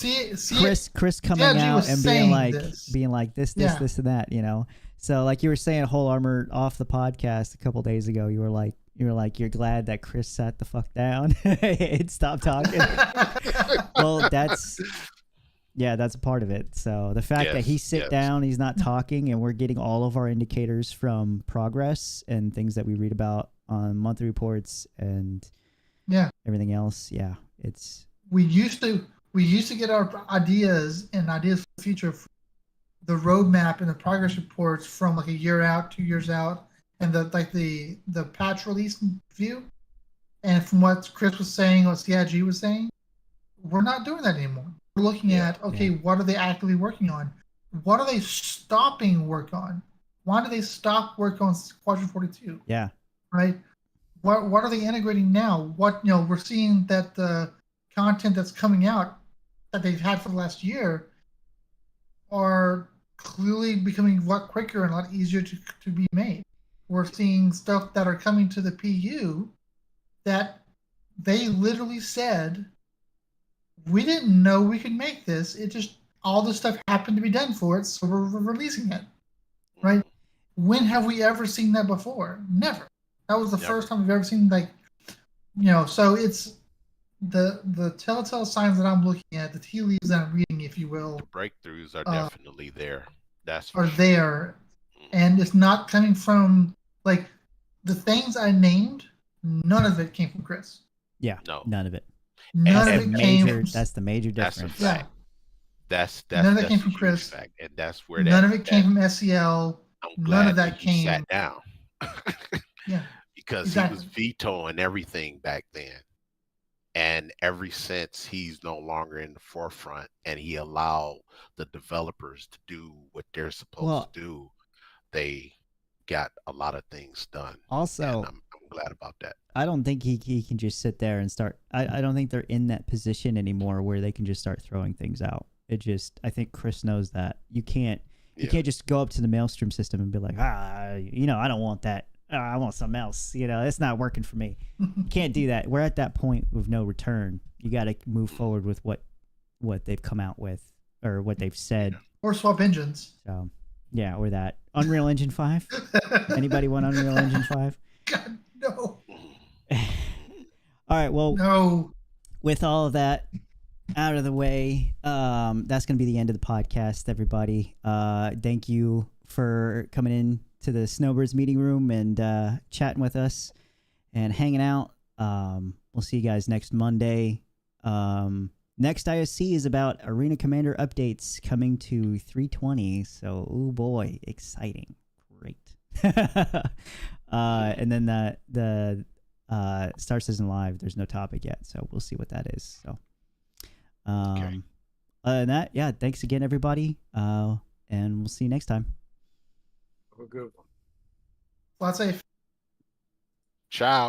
Chris coming out and being like this, and that, So like you were saying, Whole Armor off the podcast a couple days ago, you were like you're glad that Chris sat the fuck down and stopped talking. Well, that's a part of it. So the fact that he sit down, he's not talking, and we're getting all of our indicators from progress and things that we read about on monthly reports and everything else. Yeah, it's we used to get our ideas for the future, the roadmap and the progress reports from like a year out, 2 years out, and the patch release view. And from what Chris was saying, what CIG was saying, we're not doing that anymore. We're looking at what are they actively working on? What are they stopping work on? Why do they stop work on Squadron 42? Yeah. Right. What are they integrating now? We're seeing that the content that's coming out that they've had for the last year are clearly becoming a lot quicker and a lot easier to be made. We're seeing stuff that are coming to the PU that they literally said, we didn't know we could make this. It just, all this stuff happened to be done for it, so we're releasing it. Right? When have we ever seen that before? Never. That was the first time we've ever seen, so it's the telltale signs that I'm looking at, the tea leaves that I'm reading, if you will. The breakthroughs are definitely there. There. And it's not coming from, the things I named, none of it came from Chris. Yeah, no, none of it. None of it came from... That's the major difference. That's a fact. That's none of it came from Chris. Fact. And that's where none of it came from SEL. None of that came... sat down. Yeah. Because he was vetoing everything back then. And ever since, he's no longer in the forefront, and he allowed the developers to do what they're supposed to do. They got a lot of things done. Also, I'm glad about that. I don't think he can just sit there and start. I don't think they're in that position anymore where they can just start throwing things out. I think Chris knows that you can't just go up to the Maelstrom system and be like, I don't want that. I want something else. You know, it's not working for me. You can't do that. We're at that point with no return. You got to move forward with what they've come out with or what they've said. Or swap engines. So, yeah, or that. Unreal Engine 5? Anybody want Unreal Engine 5? God, no. All right, well, No. with all of that out of the way, that's going to be the end of the podcast, everybody. Thank you for coming in to the Snowbirds meeting room and chatting with us and hanging out. We'll see you guys next Monday. Next ISC is about Arena Commander updates coming to 320. So, oh boy, exciting. Great. And then the Star Citizen Live, there's no topic yet, so we'll see what that is. So, Okay. other than that, yeah, thanks again, everybody. And we'll see you next time. Have a good one. Flat safe. Ciao.